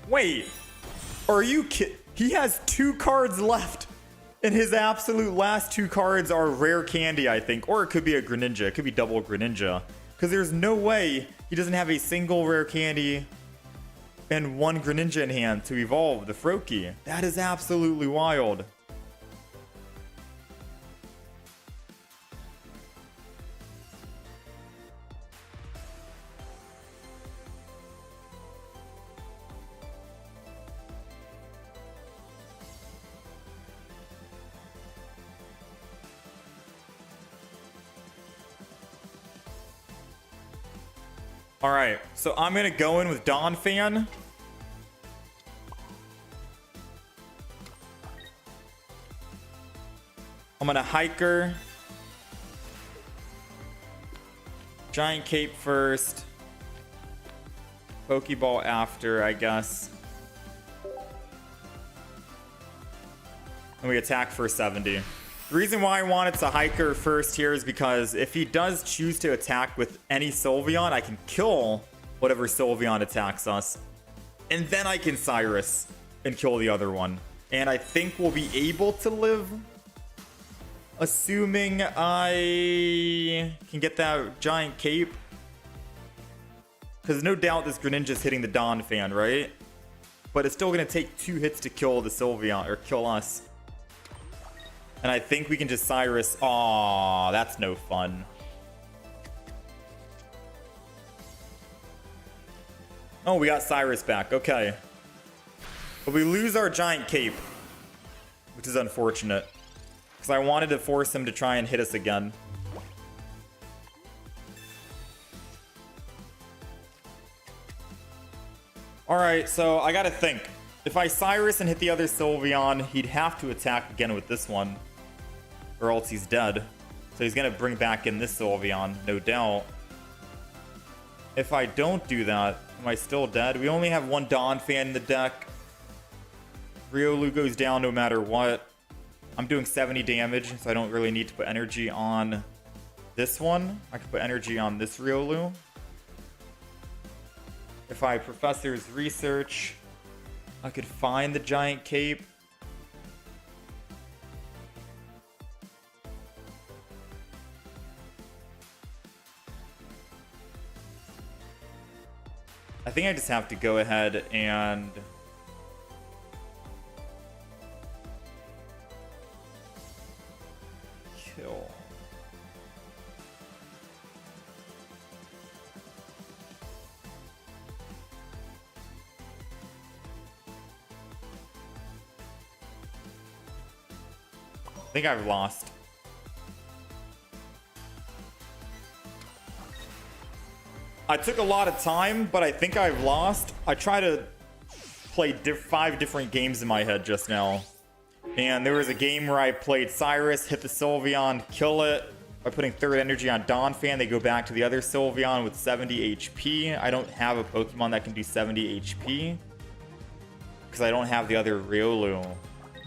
Wait, are you kidding? He has 2 cards left, and his absolute last 2 cards are rare candy, I think. Or it could be a Greninja. It could be double Greninja. Because there's no way he doesn't have a single rare candy and 1 Greninja in hand to evolve the Froakie. That is absolutely wild. All right, so I'm gonna go in with Donphan. I'm gonna Hiker. Giant Cape first. Pokeball after, I guess. And we attack for 70. The reason why I wanted to Hiker first here is because if he does choose to attack with any Sylveon, I can kill whatever Sylveon attacks us. And then I can Cyrus and kill the other one. And I think we'll be able to live. Assuming I can get that Giant Cape. Because no doubt this Greninja's hitting the Donphan, right? But it's still going to take 2 hits to kill the Sylveon, or kill us. And I think we can just Cyrus. Aw, that's no fun. Oh, we got Cyrus back. Okay. But we lose our Giant Cape, which is unfortunate. Because I wanted to force him to try and hit us again. Alright, so I gotta think. If I Cyrus and hit the other Sylveon, he'd have to attack again with this one. Or else he's dead. So he's gonna bring back in this Sylveon, no doubt. If I don't do that, am I still dead? We only have 1 Donphan in the deck. Riolu goes down no matter what. I'm doing 70 damage, so I don't really need to put energy on this one. I can put energy on this Riolu. If I Professor's Research, I could find the Giant Cape. I think I just have to go ahead and kill. I think I've lost. I took a lot of time, but I think I've lost. I tried to play 5 different games in my head just now. And there was a game where I played Cyrus, hit the Sylveon, kill it, By putting third energy on Donphan, they go back to the other Sylveon with 70 HP. I don't have a Pokemon that can do 70 HP because I don't have the other Riolu.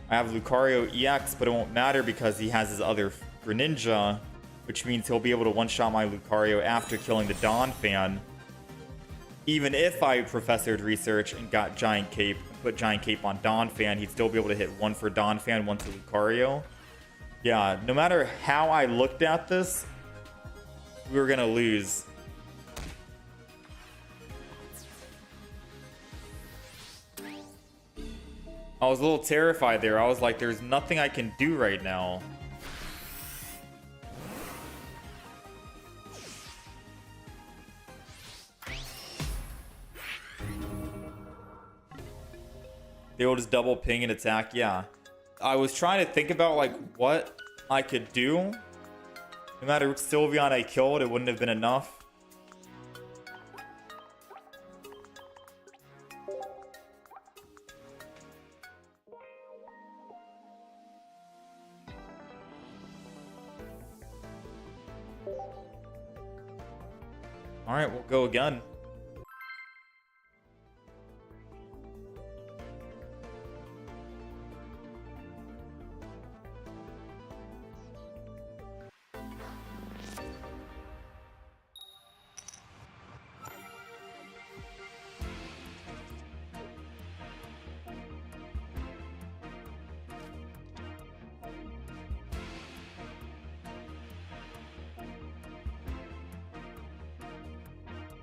I have Lucario EX, but it won't matter because he has his other Greninja, which means he'll be able to one-shot my Lucario after killing the Donphan. Even if I professored research and got Giant Cape, put Giant Cape on Donphan, he'd still be able to hit one for Donphan, one to Lucario. Yeah, no matter how I looked at this, we were gonna lose. I was a little terrified there. I was like, there's nothing I can do right now. They will just double ping and attack. Yeah. I was trying to think about like what I could do. No matter which Sylveon I killed, it wouldn't have been enough. All right, we'll go again.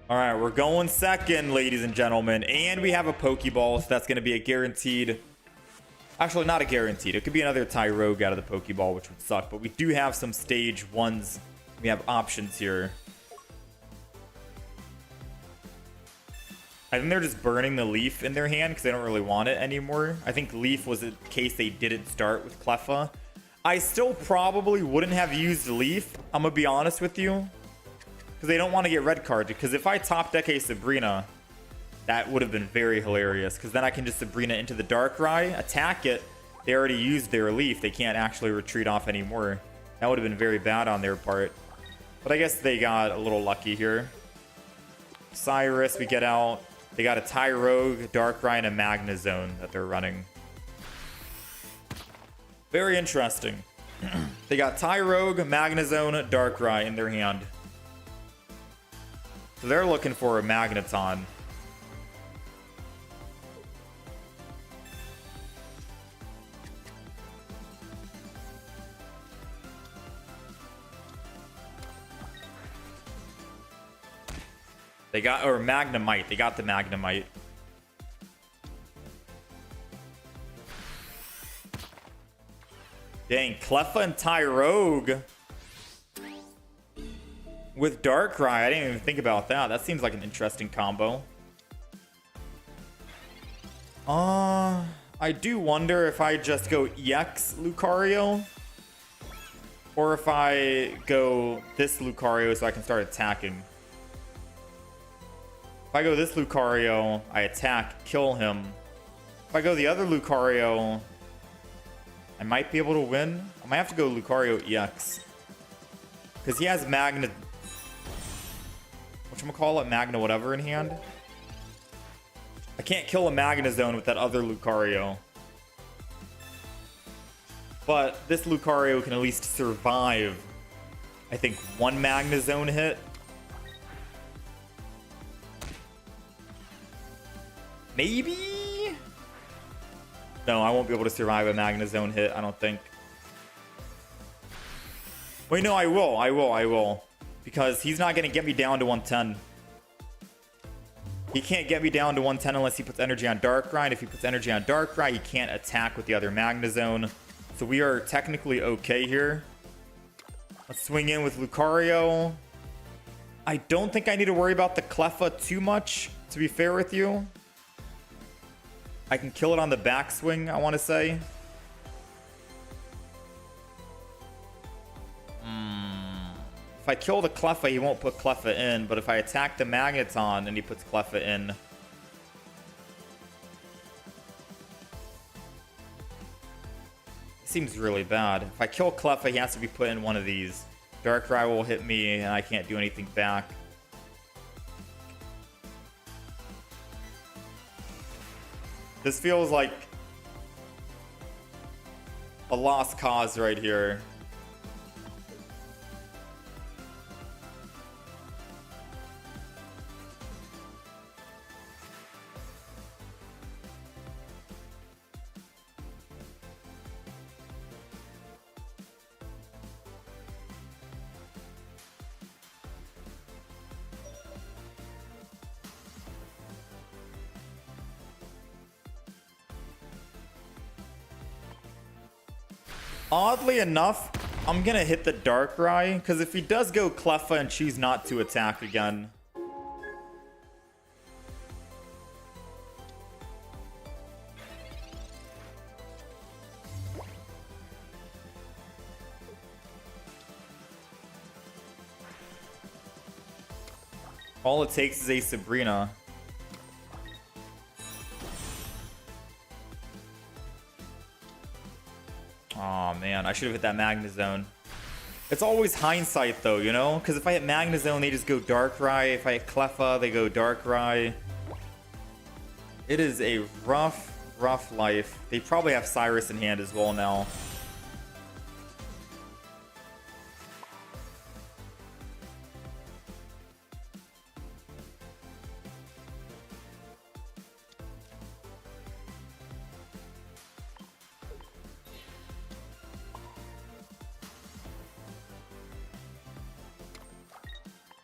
All right, we're going second, ladies and gentlemen, and we have a Pokeball, so that's going to be a guaranteed. Actually, not a guaranteed. It could be another Tyrogue out of the Pokeball, which would suck, but we do have some stage ones. We have options here. I think they're just burning the Leaf in their hand because they don't really want it anymore. I think Leaf was in case they didn't start with Cleffa. I still probably wouldn't have used Leaf, I'm going to be honest with you. Because they don't want to get red carded. Because if I top deck a Sabrina, that would have been very hilarious. Because then I can just Sabrina into the Darkrai, attack it. They already used their Leaf. They can't actually retreat off anymore. That would have been very bad on their part. But I guess they got a little lucky here. Cyrus, we get out. They got a Tyrogue, Darkrai, and a Magnezone that they're running. Very interesting. They got Tyrogue, Magnezone, Darkrai in their hand. So they're looking for a Magneton. They got, or Magnemite. They got the Magnemite. Dang, Cleffa and Tyrogue. With Darkrai, I didn't even think about that. That seems like an interesting combo. I do wonder if I just go EX Lucario. Or if I go this Lucario so I can start attacking. If I go this Lucario, I attack, kill him. If I go the other Lucario, I might be able to win. I might have to go Lucario EX. Because he has Magna... whatchamacallit, Magna whatever in hand. I can't kill a Magnezone with that other Lucario. But this Lucario can at least survive, I think, one Magnezone hit. Maybe? No, I won't be able to survive a Magnezone hit, I don't think. Wait, no, I will. Because he's not going to get me down to 110. He can't get me down to 110 unless he puts energy on Darkrai. And if he puts energy on Darkrai, he can't attack with the other Magnezone. So we are technically okay here. Let's swing in with Lucario. I don't think I need to worry about the Cleffa too much, to be fair with you. I can kill it on the backswing, I want to say. If I kill the Cleffa, he won't put Cleffa in. But if I attack the Magneton and he puts Cleffa in... it seems really bad. If I kill Cleffa, he has to be put in one of these. Darkrai will hit me and I can't do anything back. This feels like a lost cause right here. Oddly enough, I'm gonna hit the Darkrai, because if he does go Cleffa and choose not to attack again. All it takes is a Sabrina. Oh man, I should have hit that Magnezone. It's always hindsight though, you know? Because if I hit Magnezone, they just go Darkrai. If I hit Cleffa, they go Darkrai. It is a rough, rough life. They probably have Cyrus in hand as well now.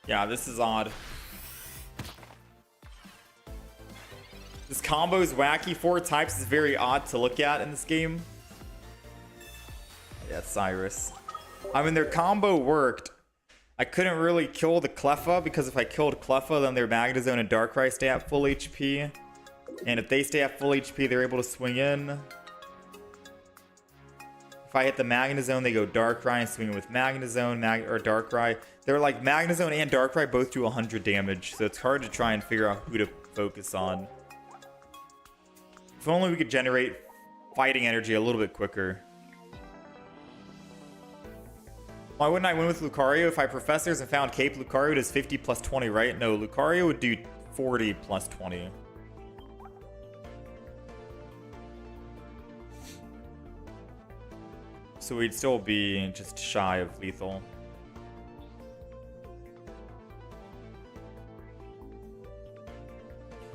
Yeah, this is odd. This combo is wacky. 4 types is very odd to look at in this game. Yeah, Cyrus. I mean, their combo worked. I couldn't really kill the Cleffa because if I killed Cleffa, then their Magnezone and Darkrai stay at full HP. And if they stay at full HP, they're able to swing in. If I hit the Magnezone, they go Darkrai and swing with Magnezone or Darkrai. They're like Magnezone and Darkrai both do 100 damage, so it's hard to try and figure out who to focus on. If only we could generate fighting energy a little bit quicker. Why wouldn't I win with Lucario? If I Professors and found Cape, Lucario does 50 plus 20, right? No, Lucario would do 40 plus 20. So we'd still be just shy of lethal.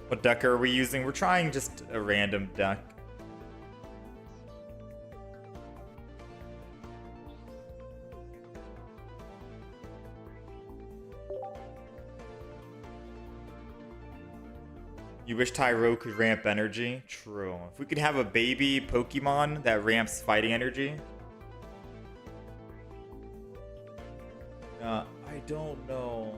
What deck are we using? We're trying just a random deck. You wish Tyrogue could ramp energy? True. If we could have a baby Pokemon that ramps fighting energy. I don't know.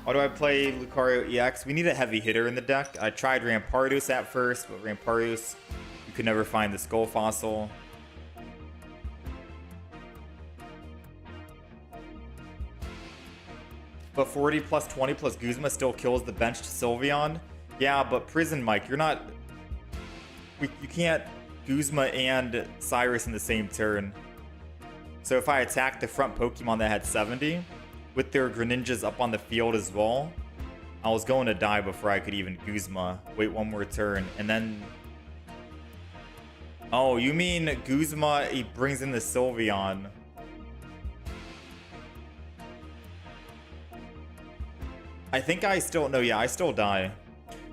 Why do I play Lucario EX? We need a heavy hitter in the deck. I tried Rampardos at first, but Rampardos, you could never find the Skull Fossil. But 40 plus 20 plus Guzma still kills the benched Sylveon. Yeah, but Prison Mike, you're not... You can't Guzma and Cyrus in the same turn. So if I attacked the front Pokemon that had 70, with their Greninjas up on the field as well, I was going to die before I could even Guzma. Wait one more turn, and then... Oh, you mean Guzma, he brings in the Sylveon. I think I still... No, yeah, I still die.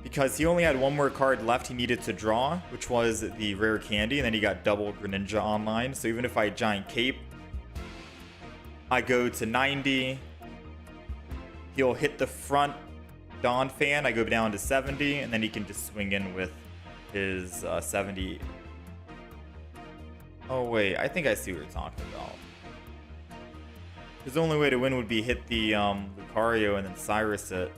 Because he only had one more card left he needed to draw, which was the rare candy, and then he got double Greninja online. So even if I Giant Cape, I go to 90. He'll hit the front Dawn Fan. I go down to 70, and then he can just swing in with his 70. Oh, wait. I think I see what you're talking about. His only way to win would be hit the Lucario and then Cyrus it.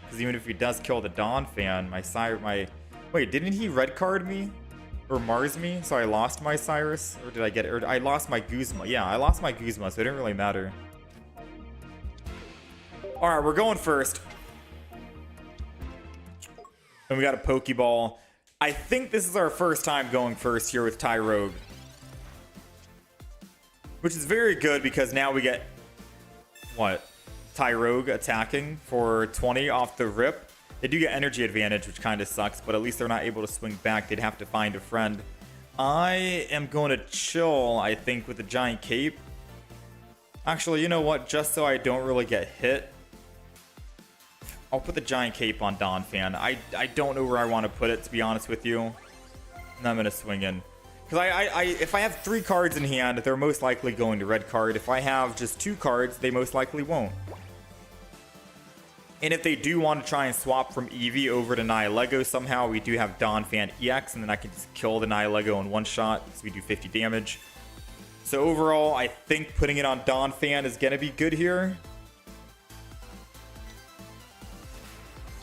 Because even if he does kill the Dawn Fan, wait, didn't he red card me? Or Mars me? So I lost my Cyrus? Or did I get it? Or I lost my Guzma. Yeah, I lost my Guzma, so it didn't really matter. Alright, we're going first. And we got a Pokeball. I think this is our first time going first here with Tyrogue. which is very good because now we get, what, Tyrogue attacking for 20 off the rip. They do get energy advantage, which kind of sucks, but at least they're not able to swing back. They'd have to find a friend. I am going to chill, I think, with the giant cape. Actually, you know what? Just so I don't really get hit, I'll put the giant cape on Donphan. I don't know where I want to put it, to be honest with you. And I'm going to swing in. Because if I have 3 cards in hand, they're most likely going to red card. If I have just 2 cards, they most likely won't. And if they do want to try and swap from Eevee over to Nihilego somehow, we do have Donphan EX, and then I can just kill the Nihilego in one shot, so we do 50 damage. So overall, I think putting it on Donphan is going to be good here.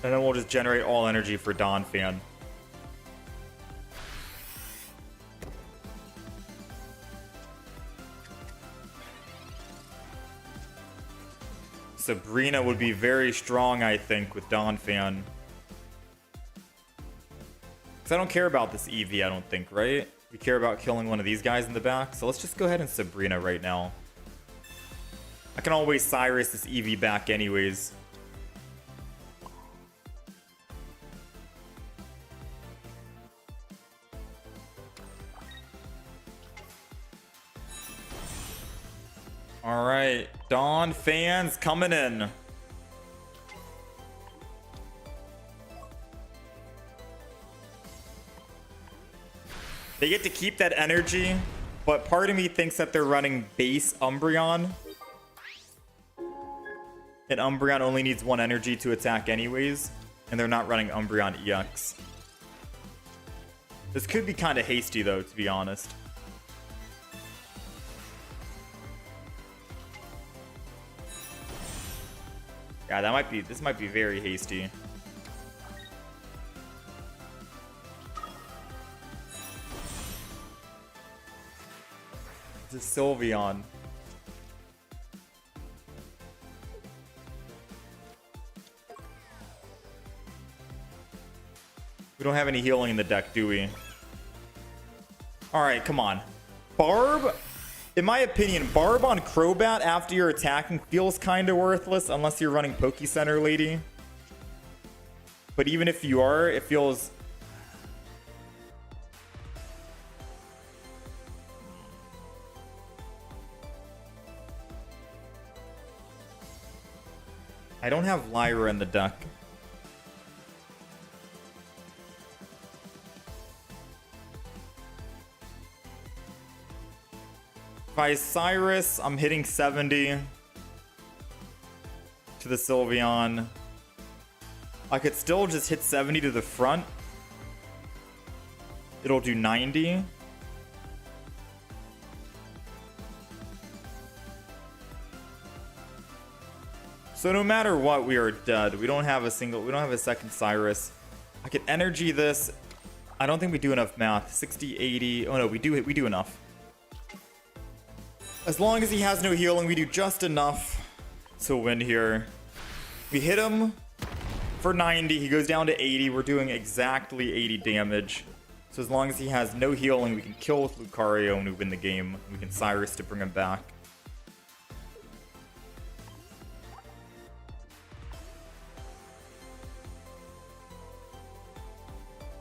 And then we'll just generate all energy for Donphan. Sabrina would be very strong, I think, with Donphan. Because I don't care about this Eevee, I don't think, right? We care about killing one of these guys in the back. So let's just go ahead and Sabrina right now. I can always Cyrus this Eevee back anyways. Alright, Donphan's coming in. They get to keep that energy, but part of me thinks that they're running base Umbreon. And Umbreon only needs 1 energy to attack anyways, and they're not running Umbreon EX. This could be kind of hasty though, to be honest. Yeah, this might be very hasty. It's a Sylveon. We don't have any healing in the deck, do we? Alright, come on. Barb? In my opinion, Barb on Crobat after you're attacking feels kind of worthless unless you're running Poke Center Lady. But even if you are, it feels... I don't have Lyra in the deck. By Cyrus, I'm hitting 70 to the Sylveon. I could still just hit 70 to the front. It'll do 90. So no matter what, we are dead. We don't have a second Cyrus. I could energy this. I don't think we do enough math. 60, 80. Oh no, we do enough. As long as he has no healing, we do just enough to win here. We hit him for 90. He goes down to 80. We're doing exactly 80 damage. So as long as he has no healing, we can kill with Lucario and we win the game. We can Cyrus to bring him back.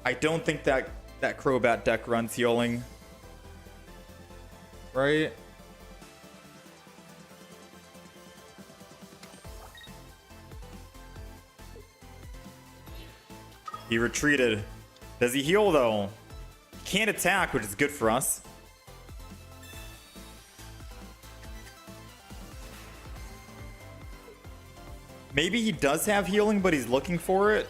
I don't think that Crobat deck runs healing. Right? He retreated. Does he heal though? He can't attack, which is good for us. Maybe he does have healing, but he's looking for it.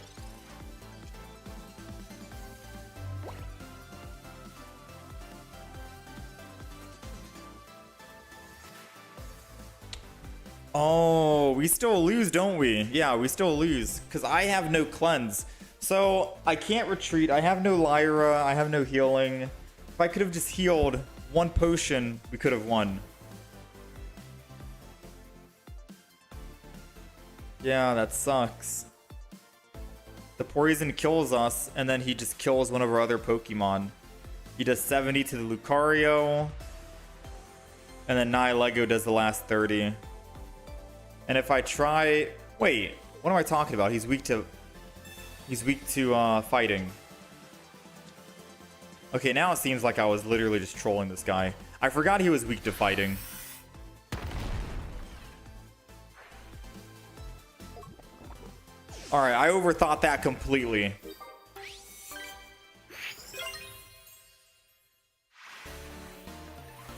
Oh, we still lose, don't we? Yeah, we still lose because I have no cleanse. So I can't retreat. I have no Lyra. I have no healing. If I could have just healed 1 potion, we could have won. Yeah, that sucks. The poison kills us, and then he just kills one of our other Pokemon. He does 70 to the Lucario. And then Lego does the last 30. And if I try... Wait, what am I talking about? He's weak to fighting. Okay, now it seems like I was literally just trolling this guy. I forgot he was weak to fighting. Alright, I overthought that completely.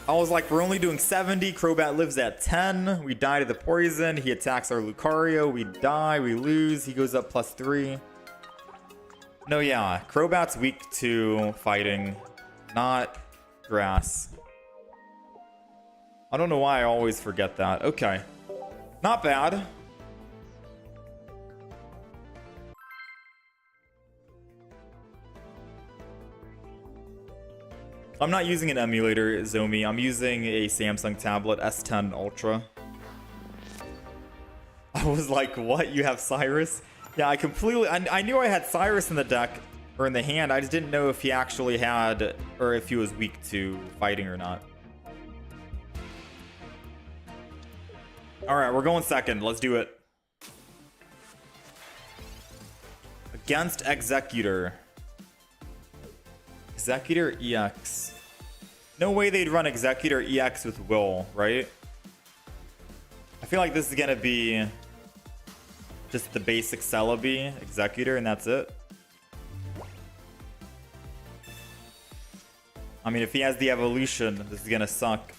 I was like, we're only doing 70. Crobat lives at 10. We die to the poison. He attacks our Lucario. We die. We lose. He goes up +3. No, yeah. Crobat's weak to fighting, not grass. I don't know why I always forget that. Okay. Not bad. I'm not using an emulator, Zomi. I'm using a Samsung tablet, S10 Ultra. I was like, what? You have Cyrus? Yeah, I knew I had Cyrus in the deck, or in the hand. I just didn't know if he actually had, or if he was weak to fighting or not. Alright, we're going second. Let's do it. Against Executor. Executor EX. No way they'd run Executor EX with Will, right? I feel like this is gonna be just the basic Celebi Executor and that's it. I mean, if he has the evolution, this is gonna suck.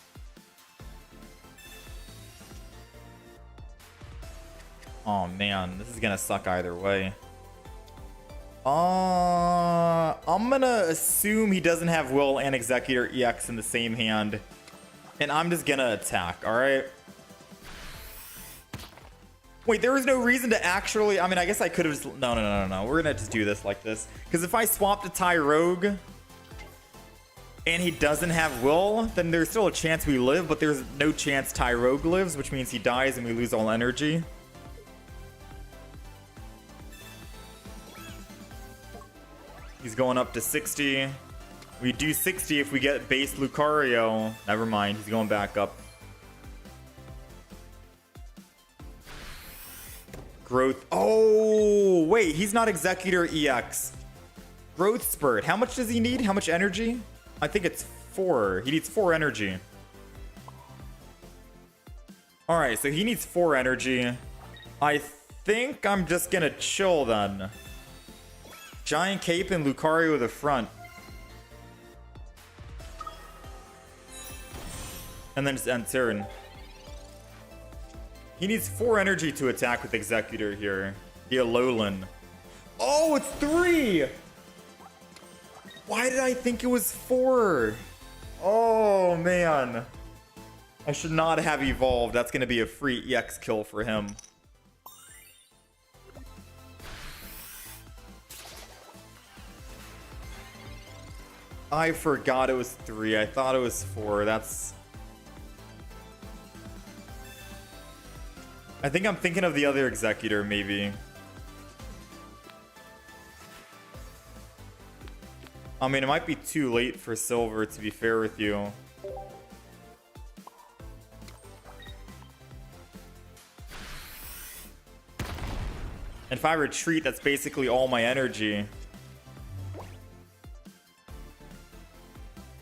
Oh man, this is gonna suck either way. I'm gonna assume he doesn't have Will and Executor EX in the same hand. And I'm just gonna attack, alright? Wait, there was no reason to actually... I mean, I guess I could have just... No. We're gonna just do this like this. Because if I swap to Tyrogue and he doesn't have Will, then there's still a chance we live, but there's no chance Tyrogue lives, which means he dies and we lose all energy. He's going up to 60. We do 60 if we get base Lucario. Never mind, he's going back up. Growth. Oh, wait, he's not Executor EX. Growth Spurt. How much does he need? How much energy? I think it's 4. He needs 4 energy. Alright, so he needs 4 energy. I think I'm just gonna chill then. Giant Cape and Lucario to the front. And then just end turn. He needs 4 energy to attack with Executor here. The Alolan. Oh, it's 3! Why did I think it was 4? Oh, man. I should not have evolved. That's going to be a free EX kill for him. I forgot it was 3. I thought it was 4. That's... I think I'm thinking of the other Executor, maybe. I mean, it might be too late for Silver, to be fair with you. And if I retreat, that's basically all my energy.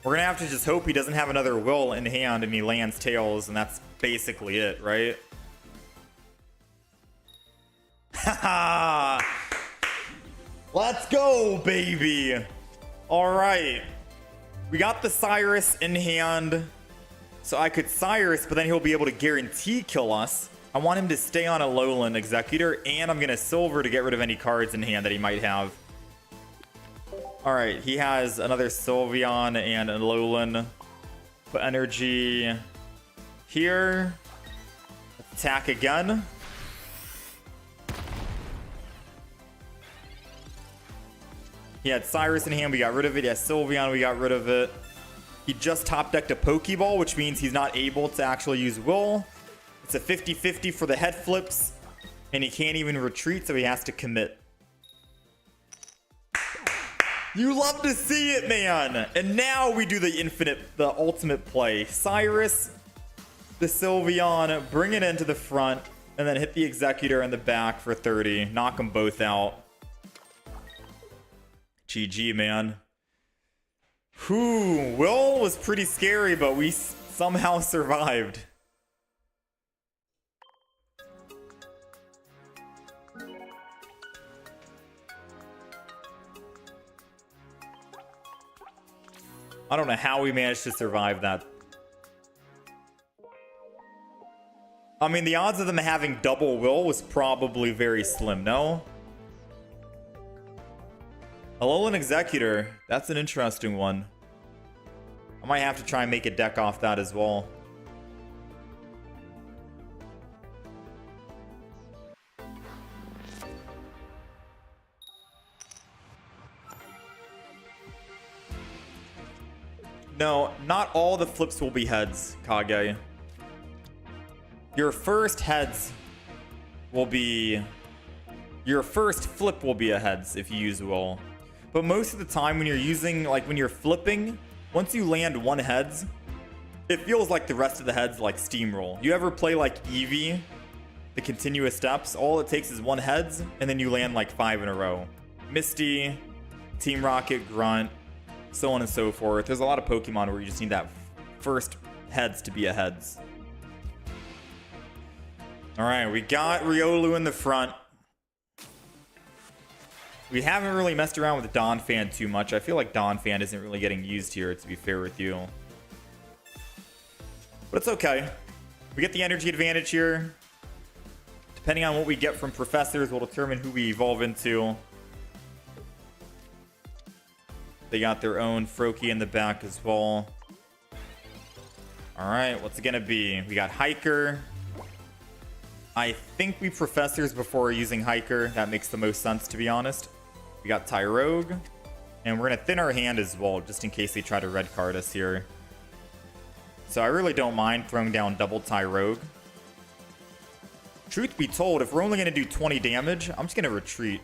We're gonna have to just hope he doesn't have another Will in hand and he lands Tails, and that's basically it, right? Haha! Let's go, baby! Alright. We got the Cyrus in hand. So I could Cyrus, but then he'll be able to guarantee kill us. I want him to stay on a Alolan Executor, and I'm gonna Silver to get rid of any cards in hand that he might have. Alright, he has another Sylveon and a Alolan. Put energy here. Attack again. He had Cyrus in hand, we got rid of it. He has Sylveon, we got rid of it. He just top decked a Pokeball, which means he's not able to actually use Will. It's a 50-50 for the head flips, and he can't even retreat, so he has to commit. You love to see it, man! And now we do the ultimate play. Cyrus the Sylveon, bring it into the front, and then hit the Executor in the back for 30. Knock them both out. GG, man. Whew, Will was pretty scary, but we somehow survived. I don't know how we managed to survive that. I mean, the odds of them having double Will was probably very slim, no? Alolan Executor. That's an interesting one. I might have to try and make a deck off that as well. No, not all the flips will be heads, Kage. Your first heads will be... Your first flip will be a heads if you use Will. But most of the time when you're using, like when you're flipping, once you land one heads, it feels like the rest of the heads like steamroll. You ever play like Eevee, the continuous steps? All it takes is one heads, and then you land like 5 in a row. Misty, Team Rocket, Grunt, so on and so forth. There's a lot of Pokemon where you just need that first heads to be a heads. Alright, we got Riolu in the front. We haven't really messed around with Donphan too much. I feel like Donphan isn't really getting used here, to be fair with you. But it's okay. We get the energy advantage here. Depending on what we get from professors will determine who we evolve into. They got their own Froakie in the back as well. Alright, what's it gonna be? We got Hiker. I think we professors before using Hiker. That makes the most sense, to be honest. We got Tyrogue. And we're gonna thin our hand as well, just in case they try to red card us here. So I really don't mind throwing down double Tyrogue. Truth be told, if we're only gonna do 20 damage, I'm just gonna retreat.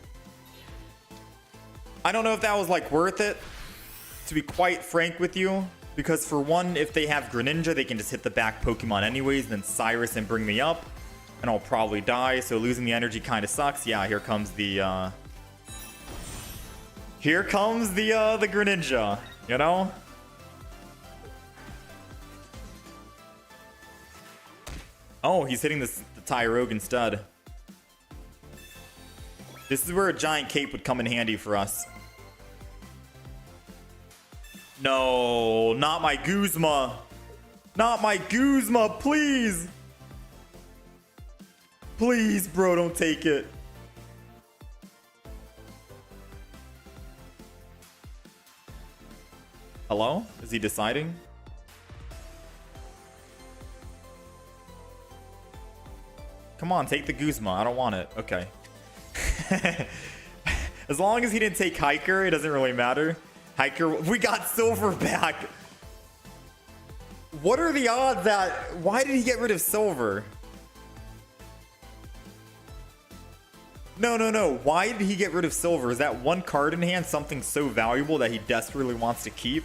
I don't know if that was like worth it, to be quite frank with you. Because for one, if they have Greninja, they can just hit the back Pokemon anyways, and then Cyrus and bring me up. And I'll probably die, so losing the energy kind of sucks. Yeah, here comes the Greninja, you know? Oh, he's hitting the Tyrogue instead. This is where a giant cape would come in handy for us. No, not my Guzma. Not my Guzma, please. Please, bro, don't take it. Hello? Is he deciding? Come on, take the Guzma. I don't want it. Okay. As long as he didn't take Hiker, it doesn't really matter. Hiker, we got Silver back. What are the odds that... Why did he get rid of Silver? No. Why did he get rid of Silver? Is that one card in hand something so valuable that he desperately wants to keep?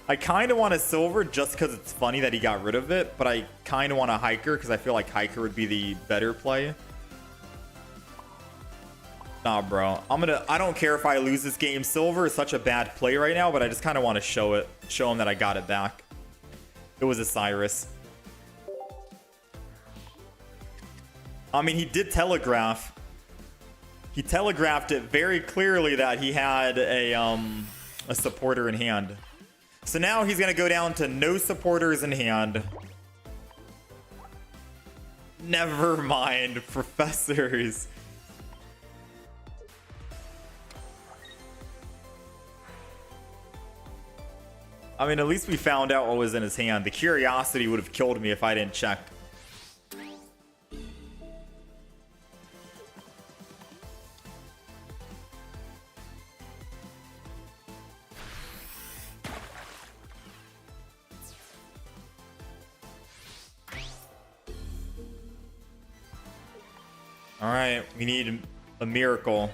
I kind of want a Silver just because it's funny that he got rid of it, but I kind of want a Hiker because I feel like Hiker would be the better play. Nah, bro. I don't care if I lose this game. Silver is such a bad play right now, but I just kind of want to show him that I got it back. It was a Cyrus. I mean, he did telegraph. He telegraphed it very clearly that he had a supporter in hand. So now he's going to go down to no supporters in hand. Never mind, professors. I mean, at least we found out what was in his hand. The curiosity would have killed me if I didn't check. All right, we need a miracle.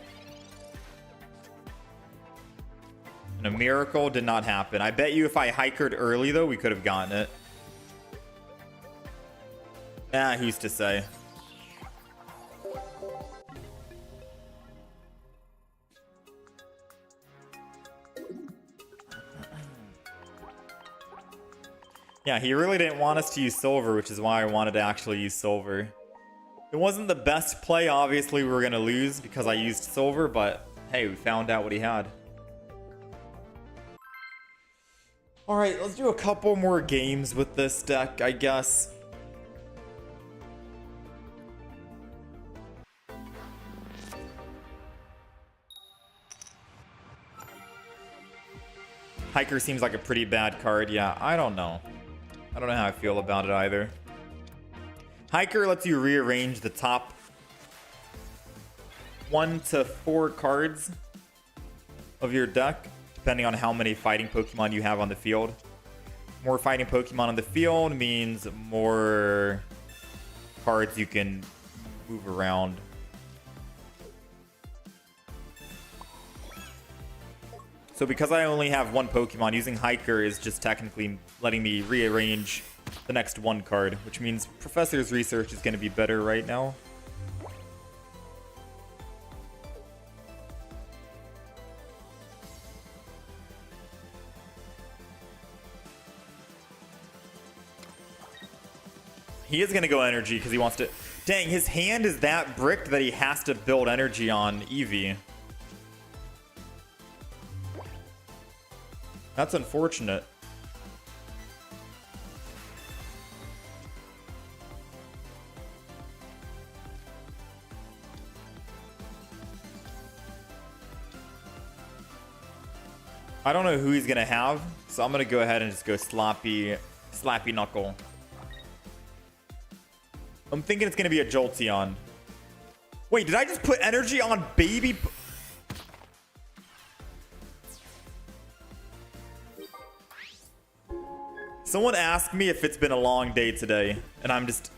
And a miracle did not happen. I bet you if I hikered early, though, we could have gotten it. Who's to say? Yeah, he really didn't want us to use silver, which is why I wanted to actually use silver. It wasn't the best play. Obviously, we were going to lose because I used silver, but hey, we found out what he had. Alright, let's do a couple more games with this deck, I guess. Hiker seems like a pretty bad card. Yeah, I don't know. I don't know how I feel about it either. Hiker lets you rearrange the top 1 to 4 cards of your deck, depending on how many fighting Pokemon you have on the field. More fighting Pokemon on the field means more cards you can move around. So because I only have 1 Pokemon, using Hiker is just technically letting me rearrange the next 1 card, which means Professor's Research is going to be better right now. He is going to go energy because he wants to... Dang, his hand is that bricked that he has to build energy on Eevee. That's unfortunate. I don't know who he's going to have, so I'm going to go ahead and just go Slappy Knuckle. I'm thinking it's going to be a Jolteon. Wait, did I just put energy on baby? Someone asked me if it's been a long day today, and I'm just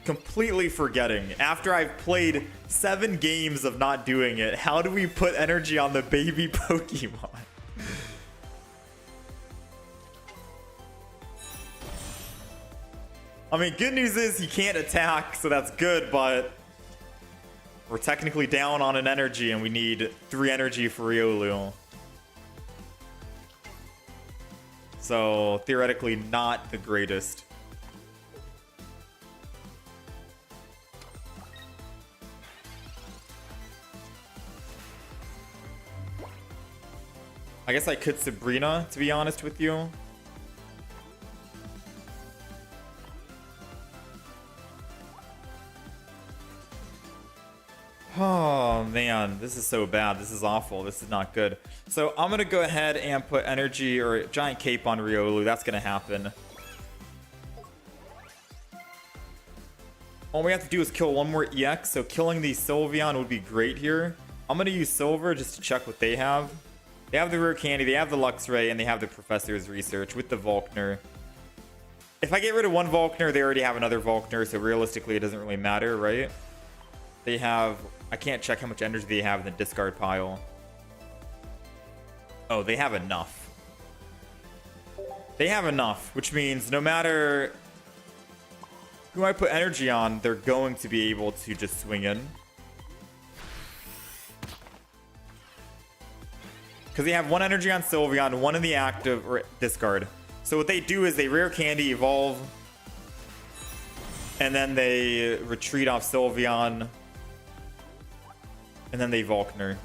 completely forgetting. After I've played 7 games of not doing it, how do we put energy on the baby Pokemon? I mean, good news is he can't attack, so that's good, but we're technically down on an energy, and we need 3 energy for Riolu. So, theoretically, not the greatest. I guess I could Sabrina, to be honest with you. Oh man, this is so bad. This is awful. This is not good. So I'm going to go ahead and put energy or giant cape on Riolu. That's going to happen. All we have to do is kill 1 more EX. So killing the Sylveon would be great here. I'm going to use Silver just to check what they have. They have the Rare Candy, they have the Luxray, and they have the Professor's Research with the Volkner. If I get rid of 1 Volkner, they already have another Volkner. So realistically, it doesn't really matter, right? They have... I can't check how much energy they have in the discard pile. Oh, they have enough. They have enough, which means no matter who I put energy on, they're going to be able to just swing in. Because they have 1 energy on Sylveon, 1 in the active or discard. So what they do is they Rare Candy, Evolve, and then they retreat off Sylveon. And then they Volkner.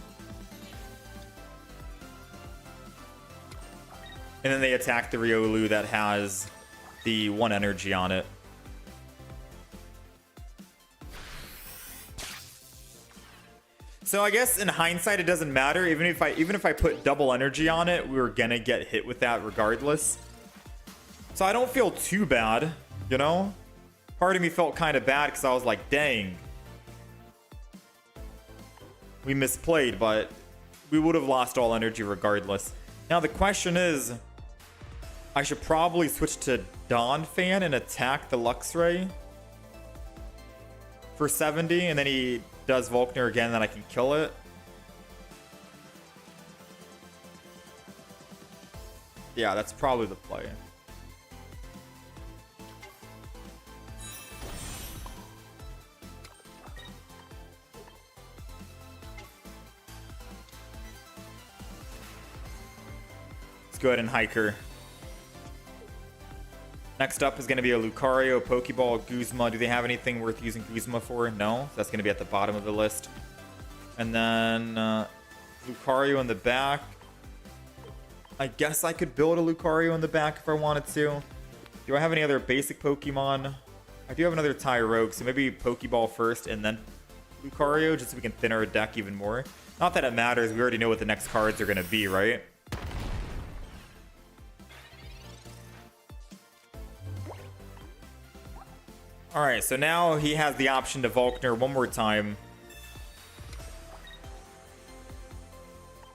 And then they attack the Riolu that has the 1 energy on it. So I guess in hindsight it doesn't matter. Even if I put double energy on it, we were gonna get hit with that regardless. So I don't feel too bad, you know? Part of me felt kind of bad because I was like, dang. We misplayed, but we would have lost all energy regardless. Now the question is, I should probably switch to Donphan and attack the Luxray for 70, and then he does Volkner again, then I can kill it. Yeah, that's probably the play. go ahead and Hiker. Next up is going to be a Lucario, Pokeball, Guzma. Do they have anything worth using Guzma for? No. So that's going to be at the bottom of the list. And then Lucario in the back. I guess I could build a Lucario in the back if I wanted to. Do I have any other basic Pokemon? I do have another Tyrogue, so maybe Pokeball first and then Lucario, just so we can thin our deck even more. Not that it matters. We already know what the next cards are going to be, right? Alright, so now he has the option to Volkner one more time.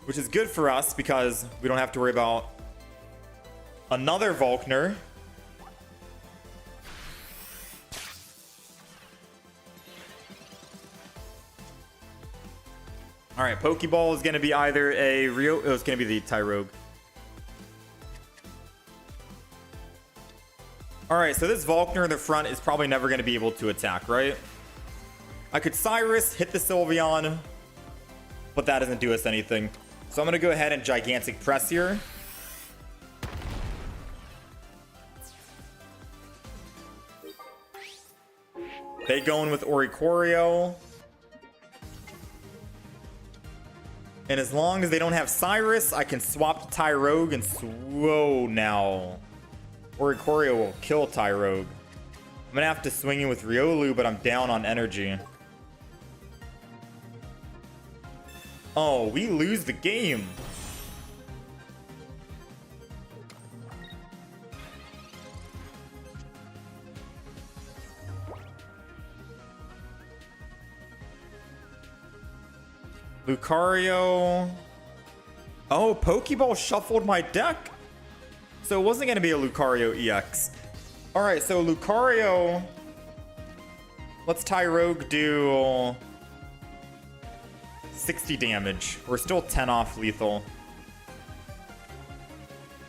Which is good for us because we don't have to worry about another Volkner. Alright, Pokeball is going to be either a Rio... Oh, it's going to be the Tyrogue. Alright, so this Volkner in the front is probably never going to be able to attack, right? I could Cyrus, hit the Sylveon, but that doesn't do us anything. So I'm going to go ahead and Gigantic Press here. They going with Oricorio. And as long as they don't have Cyrus, I can swap to Tyrogue and whoa now. Oricorio will kill Tyrogue. I'm gonna have to swing in with Riolu, but I'm down on energy. Oh, we lose the game. Lucario. Oh, Pokeball shuffled my deck. So it wasn't going to be a Lucario EX. Alright, so Lucario. Let's Tyrogue do 60 damage. We're still 10 off lethal.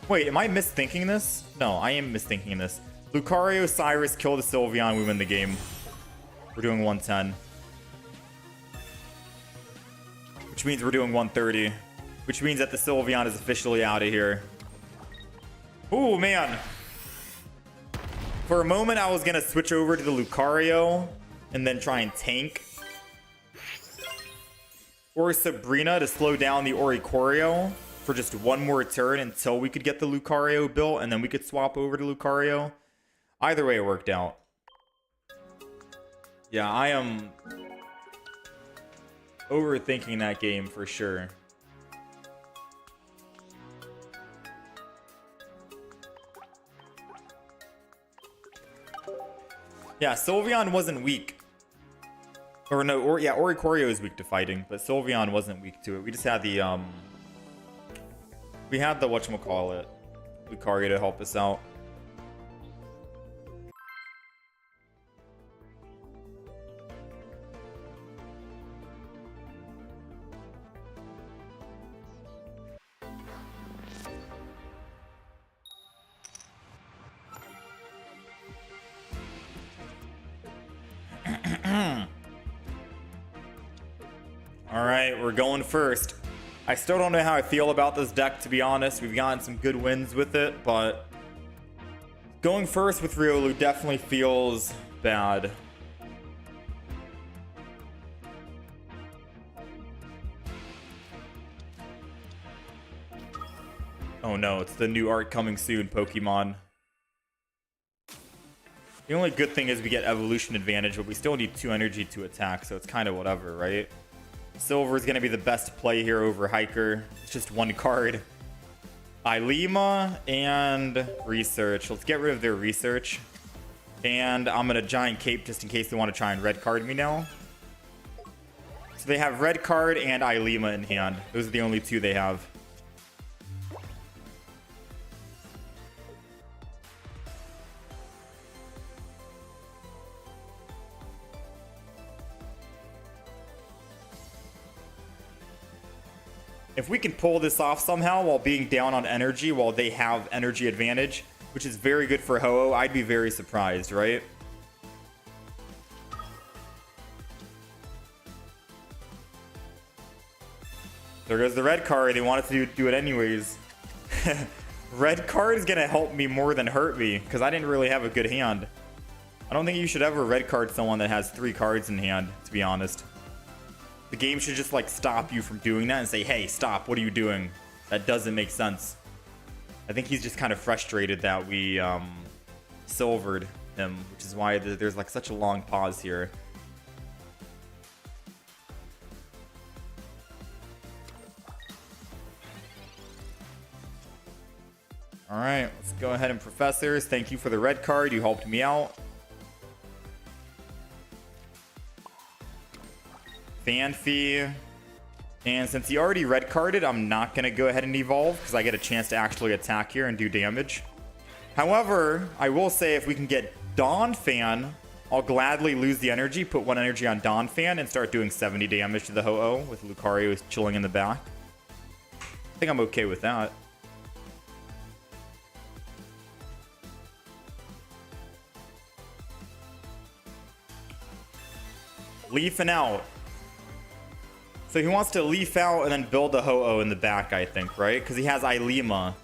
Wait, am I misthinking this? No, I am misthinking this. Lucario, Cyrus, kill the Sylveon, we win the game. We're doing 110. Which means we're doing 130. Which means that the Sylveon is officially out of here. Ooh, man. For a moment, I was going to switch over to the Lucario and then try and tank. Or Sabrina to slow down the Oricorio for just one more turn until we could get the Lucario built and then we could swap over to Lucario. Either way, it worked out. Yeah, I am overthinking that game for sure. Yeah, Sylveon wasn't weak. Or no, Oricorio is weak to fighting, but Sylveon wasn't weak to it. We just had the we had the whatchamacallit, Lucario to help us out. Alright, we're going first. I still don't know how I feel about this deck, to be honest. We've gotten some good wins with it, but going first with Riolu definitely feels bad. Oh no, it's the new art coming soon, Pokemon. The only good thing is we get evolution advantage, but we still need 2 energy to attack, so it's kind of whatever, right? Silver is going to be the best play here over Hiker. It's just one card. Ilima and Research. Let's get rid of their Research. And I'm going to Giant Cape just in case they want to try and red card me now. So they have red card and Ilima in hand. Those are the only 2 they have. If we can pull this off somehow while being down on energy while they have energy advantage, which is very good for Ho-Oh, I'd be very surprised, right? There goes the red card. They wanted to do it anyways. Red card is gonna help me more than hurt me because I didn't really have a good hand. I don't think you should ever red card someone that has 3 cards in hand, to be honest. The game should just like stop you from doing that and say, hey, stop, what are you doing? That doesn't make sense. I think he's just kind of frustrated that we silvered him, which is why there's like such a long pause here. All right, let's go ahead and Professors. Thank you for the red card. You helped me out. Fanfy. And since he already red carded, I'm not going to go ahead and evolve because I get a chance to actually attack here and do damage. However, I will say if we can get Donphan, I'll gladly lose the energy, put 1 energy on Donphan, and start doing 70 damage to the Ho-Oh with Lucario chilling in the back. I think I'm okay with that. Leafing out. So he wants to leaf out and then build the Ho-Oh in the back, I think, right? Because he has Ilima.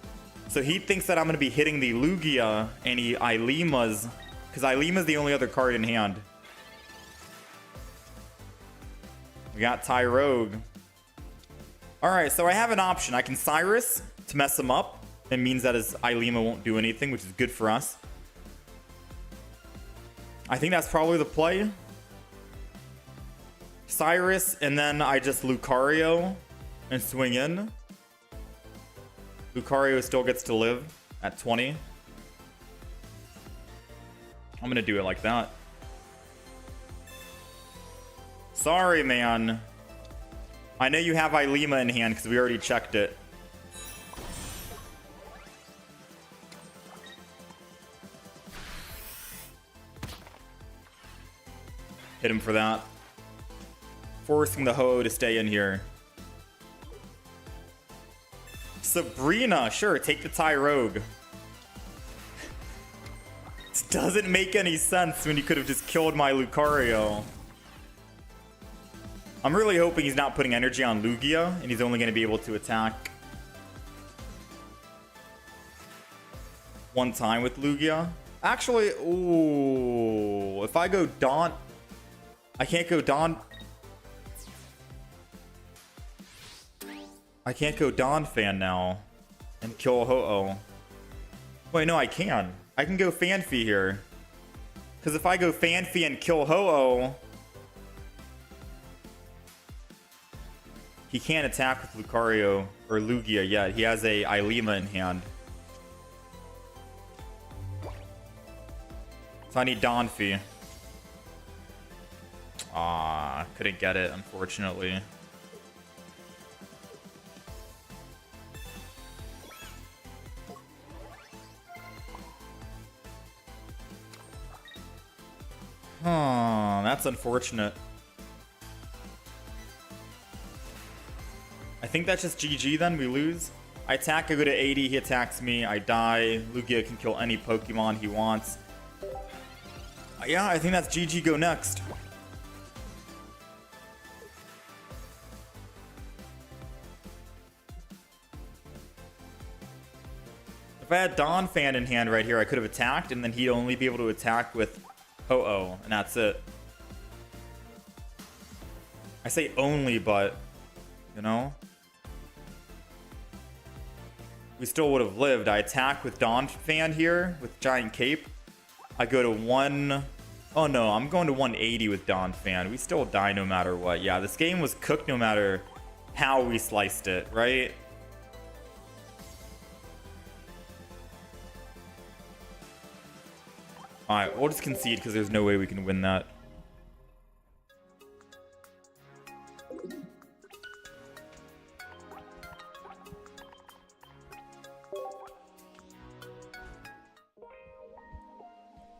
So he thinks that I'm going to be hitting the Lugia and he Ilima's, because Ilima's the only other card in hand. We got Tyrogue. Alright, so I have an option. I can Cyrus to mess him up. It means that his Ilima won't do anything, which is good for us. I think that's probably the play. Cyrus, and then I just Lucario and swing in. Lucario still gets to live at 20. I'm gonna do it like that. Sorry, man. I know you have Ilima in hand because we already checked it. Hit him for that. Forcing the Ho-Oh to stay in here. Sabrina, sure, take the Tyrogue. This doesn't make any sense when you could have just killed my Lucario. I'm really hoping he's not putting energy on Lugia and he's only going to be able to attack 1 time with Lugia. Actually, ooh, if I go Daunt, I can't go Daunt. I can't go Donphan now and kill Ho-Oh. Wait, no, I can. I can go Fanfy here. Because if I go Fanfy and kill Ho-Oh, he can't attack with Lucario or Lugia yet. He has a Ilima in hand. So I need Donphy. Ah, couldn't get it, unfortunately. Huh, that's unfortunate. I think that's just GG then, we lose. I attack, I go to 80, he attacks me, I die. Lugia can kill any Pokemon he wants. Yeah, I think that's GG, go next. If I had Donphan in hand right here, I could have attacked, and then he'd only be able to attack with Ho-Oh, and that's it. I say only, but, you know? We still would have lived. I attack with Donphan here, with Giant Cape. I go to 1... Oh no, I'm going to 180 with Donphan. We still die no matter what. Yeah, this game was cooked no matter how we sliced it, right? Alright, we'll just concede because there's no way we can win that.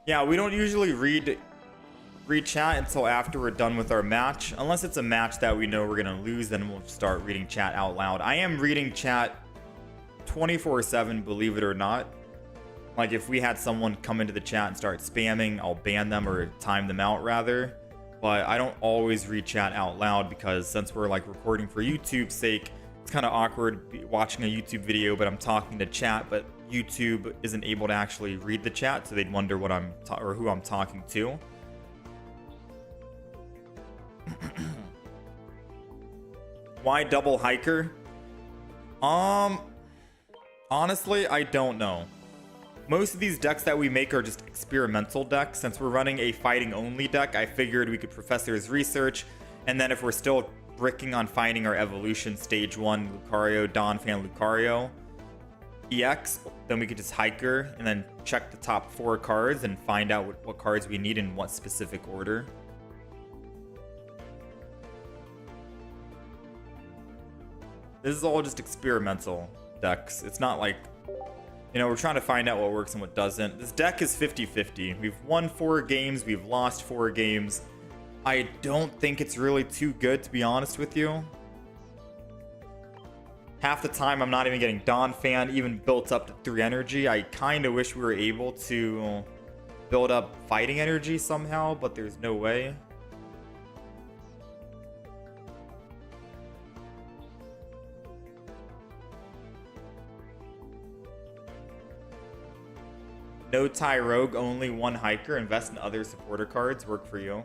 Yeah, we don't usually read chat until after we're done with our match. Unless it's a match that we know we're going to lose, then we'll start reading chat out loud. I am reading chat 24/7, believe it or not. Like, if we had someone come into the chat and start spamming, I'll ban them or time them out, rather. But I don't always read chat out loud because since we're, like, recording for YouTube's sake, it's kind of awkward watching a YouTube video, but I'm talking to chat. But YouTube isn't able to actually read the chat, so they'd wonder what or who I'm talking to. Why double hiker? Honestly, I don't know. Most of these decks that we make are just experimental decks. Since we're running a fighting only deck, I figured we could Professor's Research, and then if we're still bricking on finding our evolution stage 1 Lucario, Donphan Lucario EX, then we could just hiker and then check the top 4 cards and find out what cards we need in what specific order. This is all just experimental decks. It's not like, you know, we're trying to find out what works and what doesn't. This deck is 50-50. We've won 4 games, we've lost 4 games. I don't think it's really too good, to be honest with you. Half the time I'm not even getting Donphan even built up to 3 energy. I kind of wish we were able to build up fighting energy somehow, but there's no way. No Tyrogue, only 1 hiker. Invest in other supporter cards. Work for you.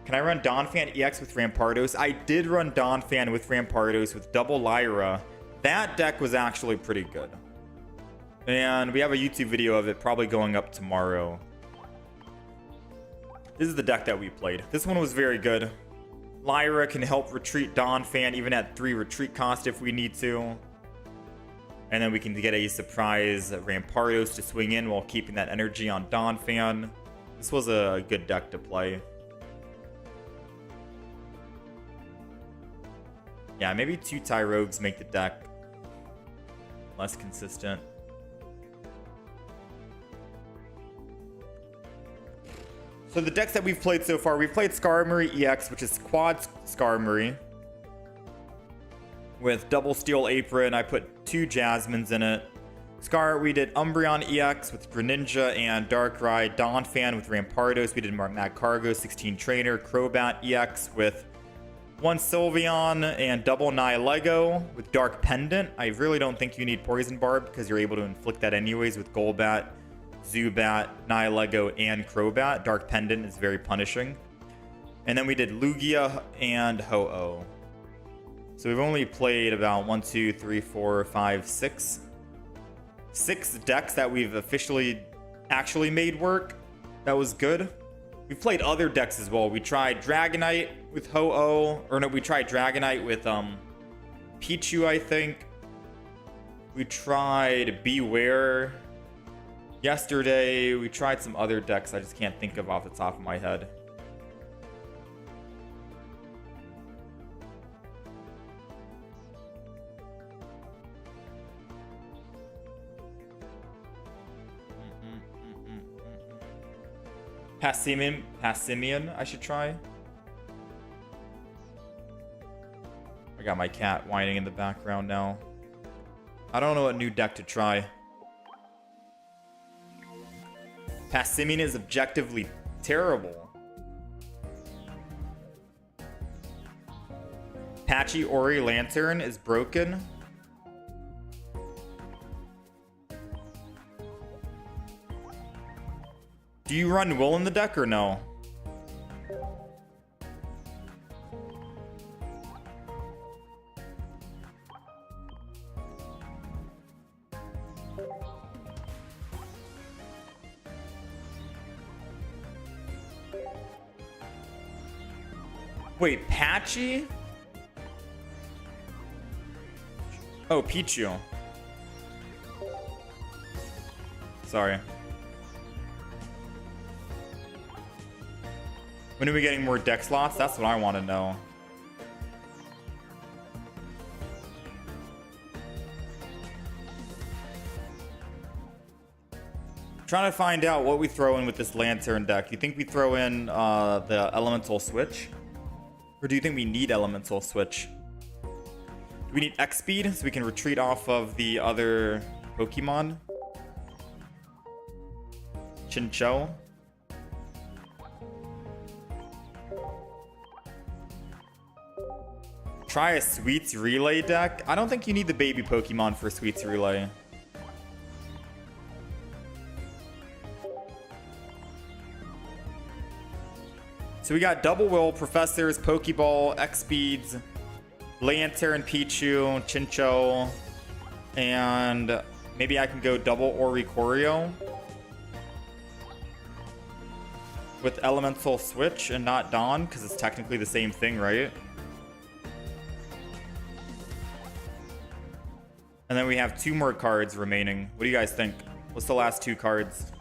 Can I run Donphan EX with Rampardos? I did run Donphan with Rampardos with double Lyra. That deck was actually pretty good. And we have a YouTube video of it probably going up tomorrow. This is the deck that we played. This one was very good. Lyra can help retreat Donphan even at 3 retreat cost if we need to. And then we can get a surprise Rampardos to swing in while keeping that energy on Donphan. This was a good deck to play. Yeah, maybe 2 Tyrogues make the deck less consistent. So the decks that we've played so far, we've played Skarmory EX, which is quad Skarmory with double Steel Apron. I put 2 Jasmines in it. We did Umbreon EX with Greninja and Darkrai. Donphan with Rampardos. We did Mad Cargo, 16 Trainer. Crobat EX with 1 Sylveon and double Nihilego with Dark Pendant. I really don't think you need Poison Barb because you're able to inflict that anyways with Golbat, Zubat, Nihilego, and Crobat. Dark Pendant is very punishing. And then we did Lugia and Ho-Oh. So we've only played about 1, 2, 3, 4, 5, 6 decks that we've actually made work. That was good. We've played other decks as well. We tried Dragonite with Ho-Oh. Or no, we tried Dragonite with Pichu, I think. We tried Beware yesterday. We tried some other decks I just can't think of off the top of my head. Passimian, I should try. I got my cat whining in the background now. I don't know what new deck to try. Passimian is objectively terrible. Patchy Ori Lantern is broken. Do you run Will in the deck or no? Wait, Patchy? Oh, Pichu. Sorry. When are we getting more deck slots? That's what I want to know. Trying to find out what we throw in with this Lantern deck. You think we throw in the Elemental Switch? Or do you think we need Elemental Switch? Do we need X speed so we can retreat off of the other Pokemon? Chinchou? Try a Sweets Relay deck. I don't think you need the baby Pokemon for Sweets Relay. So we got Double Will, Professors, Pokeball, X-Speeds, Lantern, Pichu, Chincho, and maybe I can go double Oricorio with Elemental Switch and not Dawn, because it's technically the same thing, right? And then we have 2 more cards remaining. What do you guys think? What's the last 2 cards?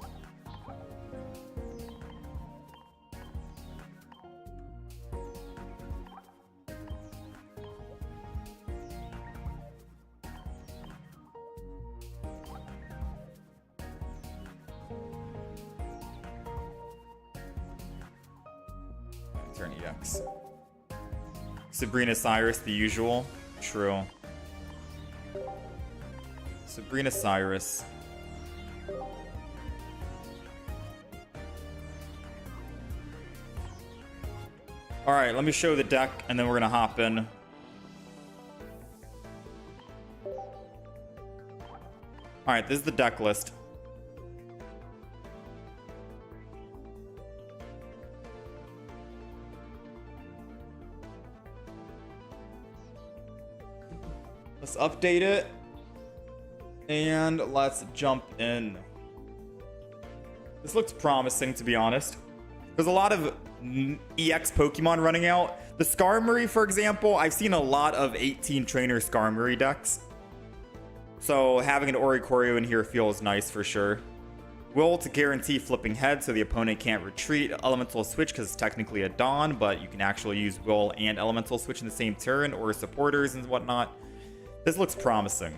Turn EX. Sabrina Cyrus, the usual. True. Sabrina Cyrus. Alright, let me show the deck and then we're gonna hop in. Alright, this is the deck list. Let's update it. And let's jump in. This looks promising, to be honest. There's a lot of EX Pokemon running out. The Skarmory, for example, I've seen a lot of 18 trainer Skarmory decks. So having an Oricorio in here feels nice for sure. Will to guarantee flipping head so the opponent can't retreat. Elemental Switch because it's technically a Dawn, but you can actually use Will and Elemental Switch in the same turn, or supporters and whatnot. This looks promising.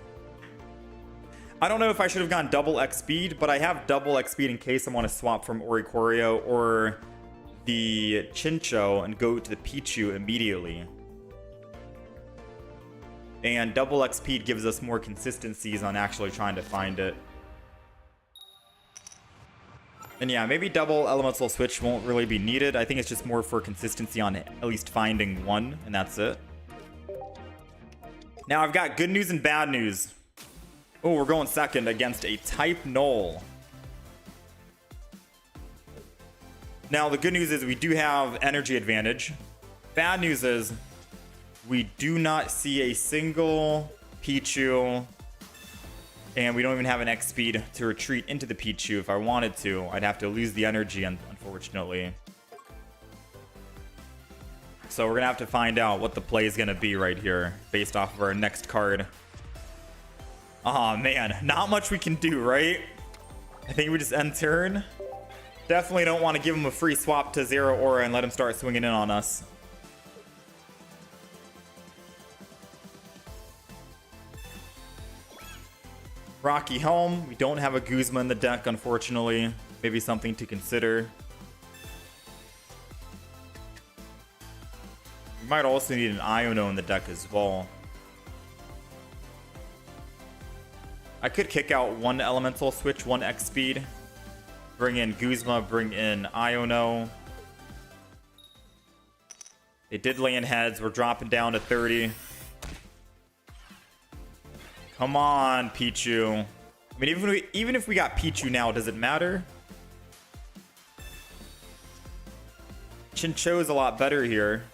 I don't know if I should have gone double X speed, but I have double X speed in case I want to swap from Oricorio or the Chincho and go to the Pichu immediately. And double X speed gives us more consistencies on actually trying to find it. And yeah, maybe double Elemental Switch won't really be needed. I think it's just more for consistency on at least finding one, and that's it. Now I've got good news and bad news. Oh, we're going second against a type null. Now, the good news is we do have energy advantage. Bad news is we do not see a single Pichu. And we don't even have an X speed to retreat into the Pichu. If I wanted to, I'd have to lose the energy, unfortunately. So we're going to have to find out what the play is going to be right here based off of our next card. Oh man, not much we can do, right? I think we just end turn. Definitely don't want to give him a free swap to Zero Aura and let him start swinging in on us. Rocky Helm. We don't have a Guzma in the deck, unfortunately. Maybe something to consider. We might also need an Iono in the deck as well. I could kick out one Elemental Switch, one X speed. Bring in Guzma, bring in Iono. They did land heads. We're dropping down to 30. Come on, Pichu. I mean, even if we got Pichu now, does it matter? Chincho is a lot better here.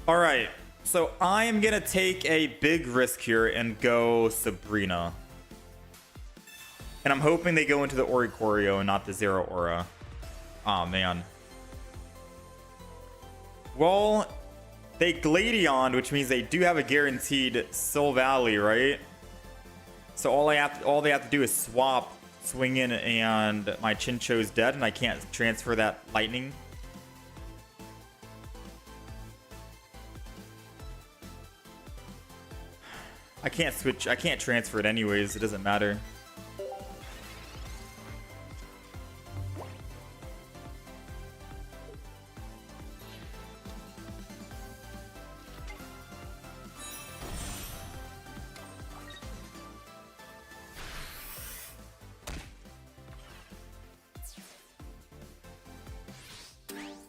All right. So I am going to take a big risk here and go Sabrina. And I'm hoping they go into the Oricorio and not the Zero Aura. Aw, man. Well, they Gladion, which means they do have a guaranteed Sil Valley, right? So all they have to do is swap, swing in, and my Chincho's dead, and I can't transfer that lightning. I can't switch. I can't transfer it anyways. It doesn't matter.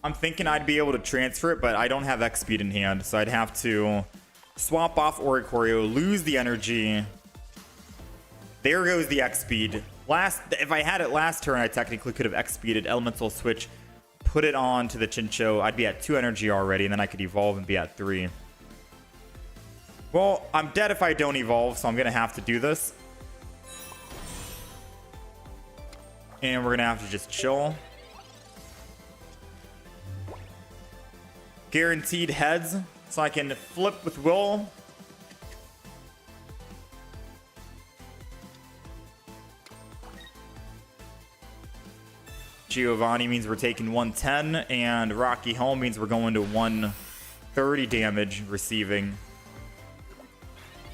I'm thinking I'd be able to transfer it, but I don't have X speed in hand, so I'd have to swap off Oricorio, lose the energy. There goes the X speed. If I had it last turn, I technically could have X-speeded Elemental Switch, put it on to the Chinchou. I'd be at 2 energy already, and then I could evolve and be at 3. Well, I'm dead if I don't evolve, so I'm going to have to do this. And we're going to have to just chill. Guaranteed heads, so I can flip with Will. Giovanni means we're taking 110, and Rocky Helm means we're going to 130 damage receiving.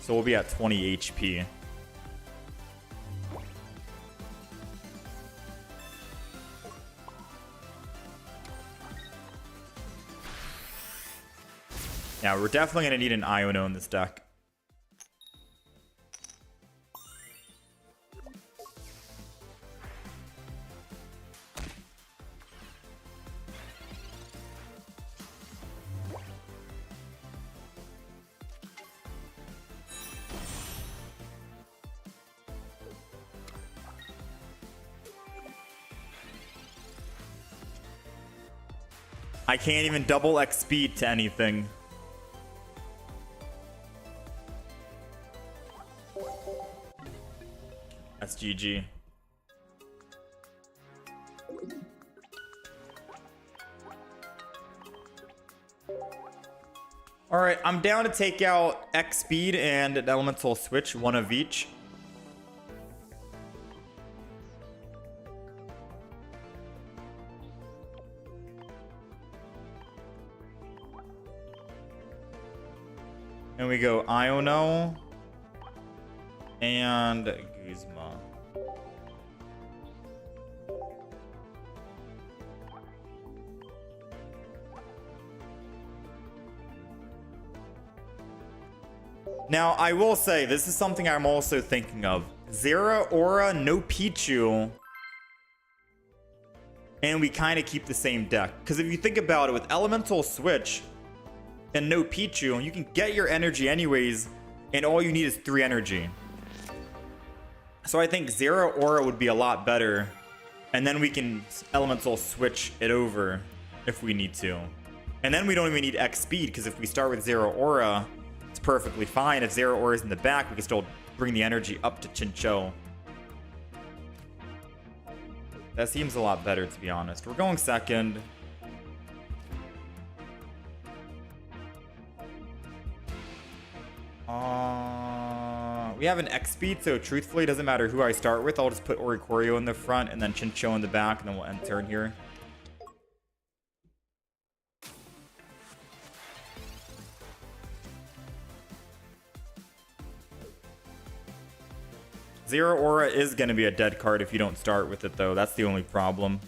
So we'll be at 20 HP. Yeah, we're definitely going to need an Iono in this deck. I can't even double X speed to anything. That's GG. Alright, I'm down to take out X speed and an elemental switch, one of each. And we go Iono and Guzma. Now, I will say, this is something I'm also thinking of. Zera, Aura, no Pichu. And we kind of keep the same deck. Because if you think about it, with Elemental Switch and no Pichu, you can get your energy anyways, and all you need is 3 energy. So I think Zera Aura would be a lot better, and then we can Elemental Switch it over if we need to. And then we don't even need X speed, because if we start with Zera Aura, it's perfectly fine. If Zera Aura is in the back, we can still bring the energy up to Chinchou. That seems a lot better, to be honest. We're going second. We have an X speed, so truthfully, it doesn't matter who I start with. I'll just put Oricorio in the front and then Chinchou in the back, and then we'll end turn here. Zero Aura is going to be a dead card if you don't start with it, though. That's the only problem.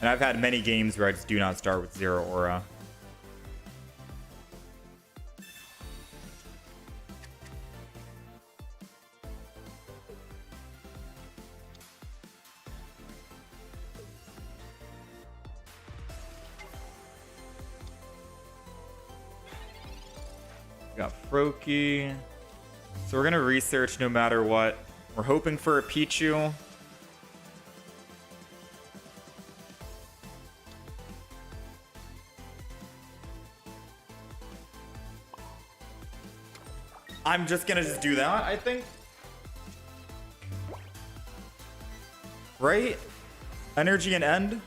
And I've had many games where I just do not start with Zero Aura. Got Froakie. So we're going to research no matter what. We're hoping for a Pichu. I'm just going to just do that, I think. Right? Energy and end.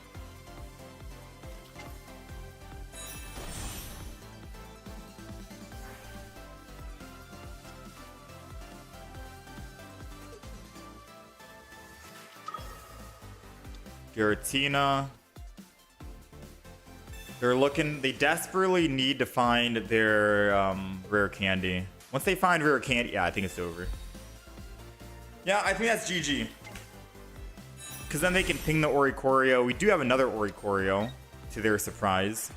Giratina. They desperately need to find their rare candy. Once they find rare candy, yeah, I think it's over. Yeah, I think that's GG. Because then they can ping the Oricorio. We do have another Oricorio, to their surprise.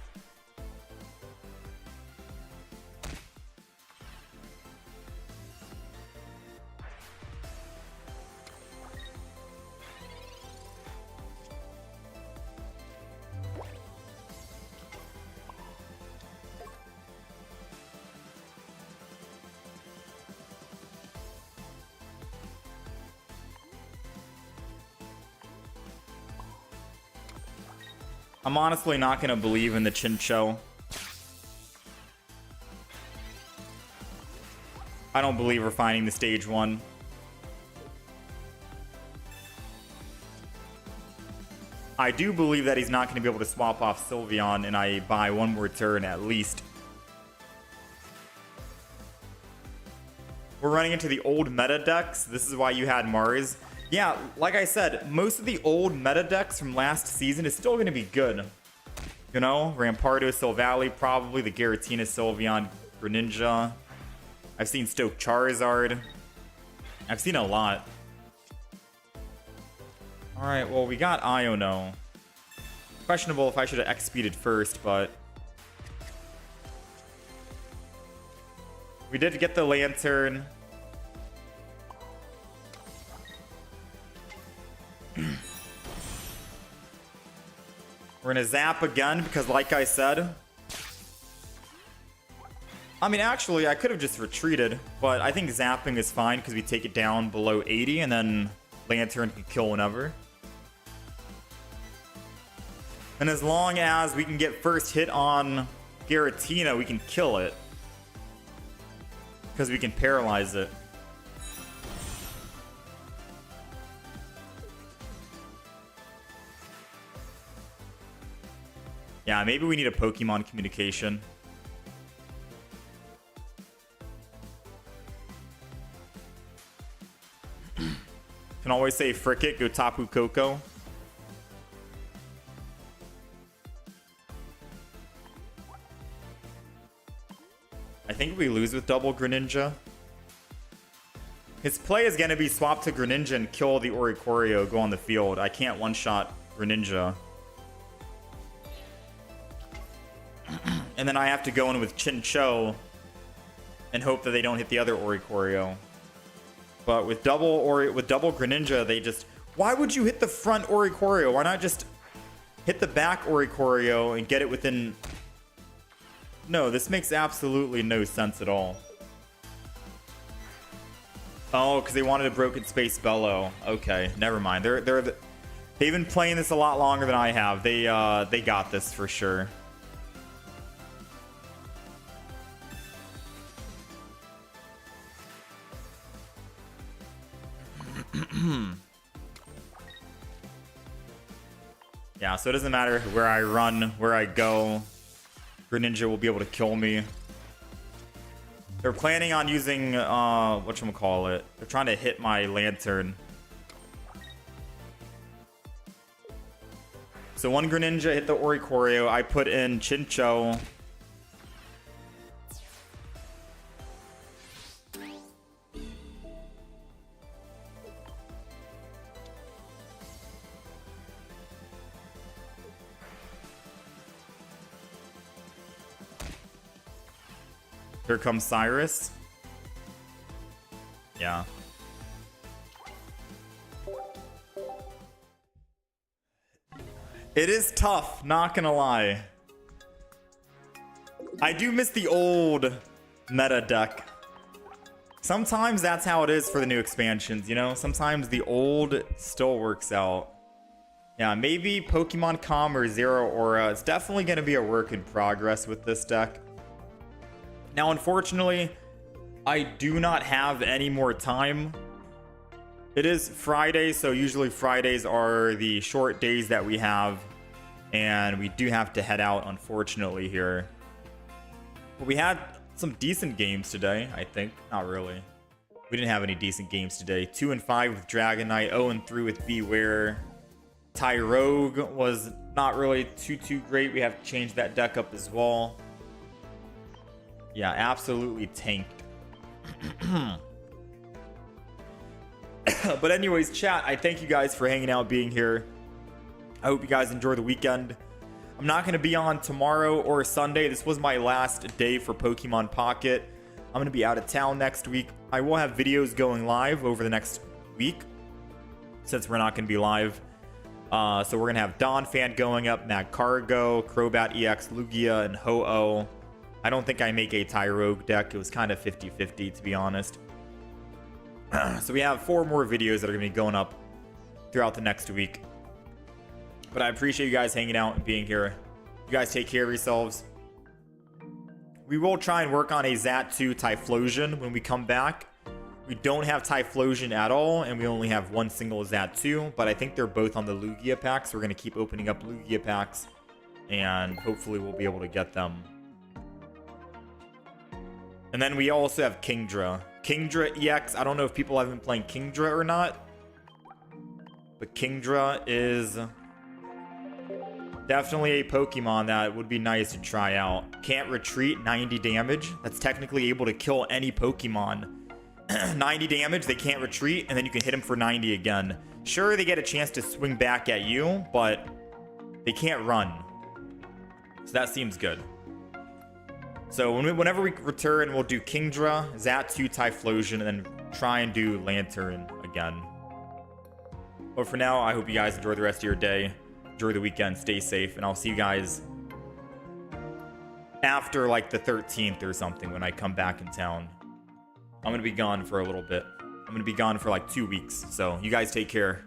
I'm honestly not going to believe in the Chinchou. I don't believe refining the stage 1. I do believe that he's not going to be able to swap off Sylveon and I buy one more turn at least. We're running into the old meta decks. This is why you had Mars. Yeah, like I said, most of the old meta decks from last season is still going to be good. You know, Rampardos, Silvally, probably the Giratina, Sylveon, Greninja. I've seen Stoke Charizard. I've seen a lot. Alright, well, we got Iono. Questionable if I should have X-speeded first, but... we did get the Lantern. We're gonna zap again because, like I said... I mean, actually, I could have just retreated, but I think zapping is fine because we take it down below 80 and then Lantern can kill whenever. And as long as we can get first hit on Giratina, we can kill it. Because we can paralyze it. Yeah, maybe we need a Pokemon communication. Can always say frick it, go Tapu Koko. I think we lose with double Greninja. His play is going to be swap to Greninja and kill the Oricorio, go on the field. I can't one-shot Greninja. And then I have to go in with Chinchou and hope that they don't hit the other Oricorio. But with double Greninja, they just... why would you hit the front Oricorio? Why not just hit the back Oricorio and get it within... no, this makes absolutely no sense at all. Oh, because they wanted a Broken Space Bellow. Okay, never mind. They've been playing this a lot longer than I have. They got this for sure. Yeah, so it doesn't matter where I run, where I go. Greninja will be able to kill me. They're planning on using, whatchamacallit. They're trying to hit my Lantern. So one Greninja hit the Oricorio. I put in Chinchou. Here comes Cyrus. Yeah. It is tough, not gonna lie. I do miss the old meta deck. Sometimes that's how it is for the new expansions, you know? Sometimes the old still works out. Yeah, maybe Pokemon Com or Zero Aura. It's definitely gonna be a work in progress with this deck. Now, unfortunately, I do not have any more time. It is Friday, so usually Fridays are the short days that we have. And we do have to head out, unfortunately, here. But we had some decent games today, I think. Not really. We didn't have any decent games today. 2-5 with Dragonite, 0-3 with Beware. Tyrogue was not really too great. We have to change that deck up as well. Yeah, absolutely tanked. But anyways, chat, I thank you guys for hanging out, being here. I hope you guys enjoy the weekend. I'm not going to be on tomorrow or Sunday. This was my last day for Pokemon Pocket. I'm going to be out of town next week. I will have videos going live over the next week, since we're not going to be live. So we're going to have Dawn Fan going up, Magcargo, Crobat EX, Lugia, and Ho-Oh. I don't think I make a Tyrogue deck. It was kind of 50-50, to be honest. So we have 4 more videos that are going to be going up throughout the next week. But I appreciate you guys hanging out and being here. You guys take care of yourselves. We will try and work on a Xatu Typhlosion when we come back. We don't have Typhlosion at all, and we only have one single Xatu, but I think they're both on the Lugia packs. So we're going to keep opening up Lugia packs, and hopefully we'll be able to get them. And then we also have Kingdra. Kingdra EX, I don't know if people have been playing Kingdra or not, but Kingdra is definitely a Pokemon that would be nice to try out. Can't retreat, 90 damage. That's technically able to kill any Pokemon. 90 damage, they can't retreat, and then you can hit them for 90 again. Sure, they get a chance to swing back at you, but they can't run. So that seems good. So whenever we return, we'll do Kingdra, Xatu, Typhlosion, and then try and do Lantern again. But for now, I hope you guys enjoy the rest of your day. Enjoy the weekend, stay safe, and I'll see you guys after like the 13th or something when I come back in town. I'm going to be gone for a little bit. I'm going to be gone for like 2 weeks. So you guys take care.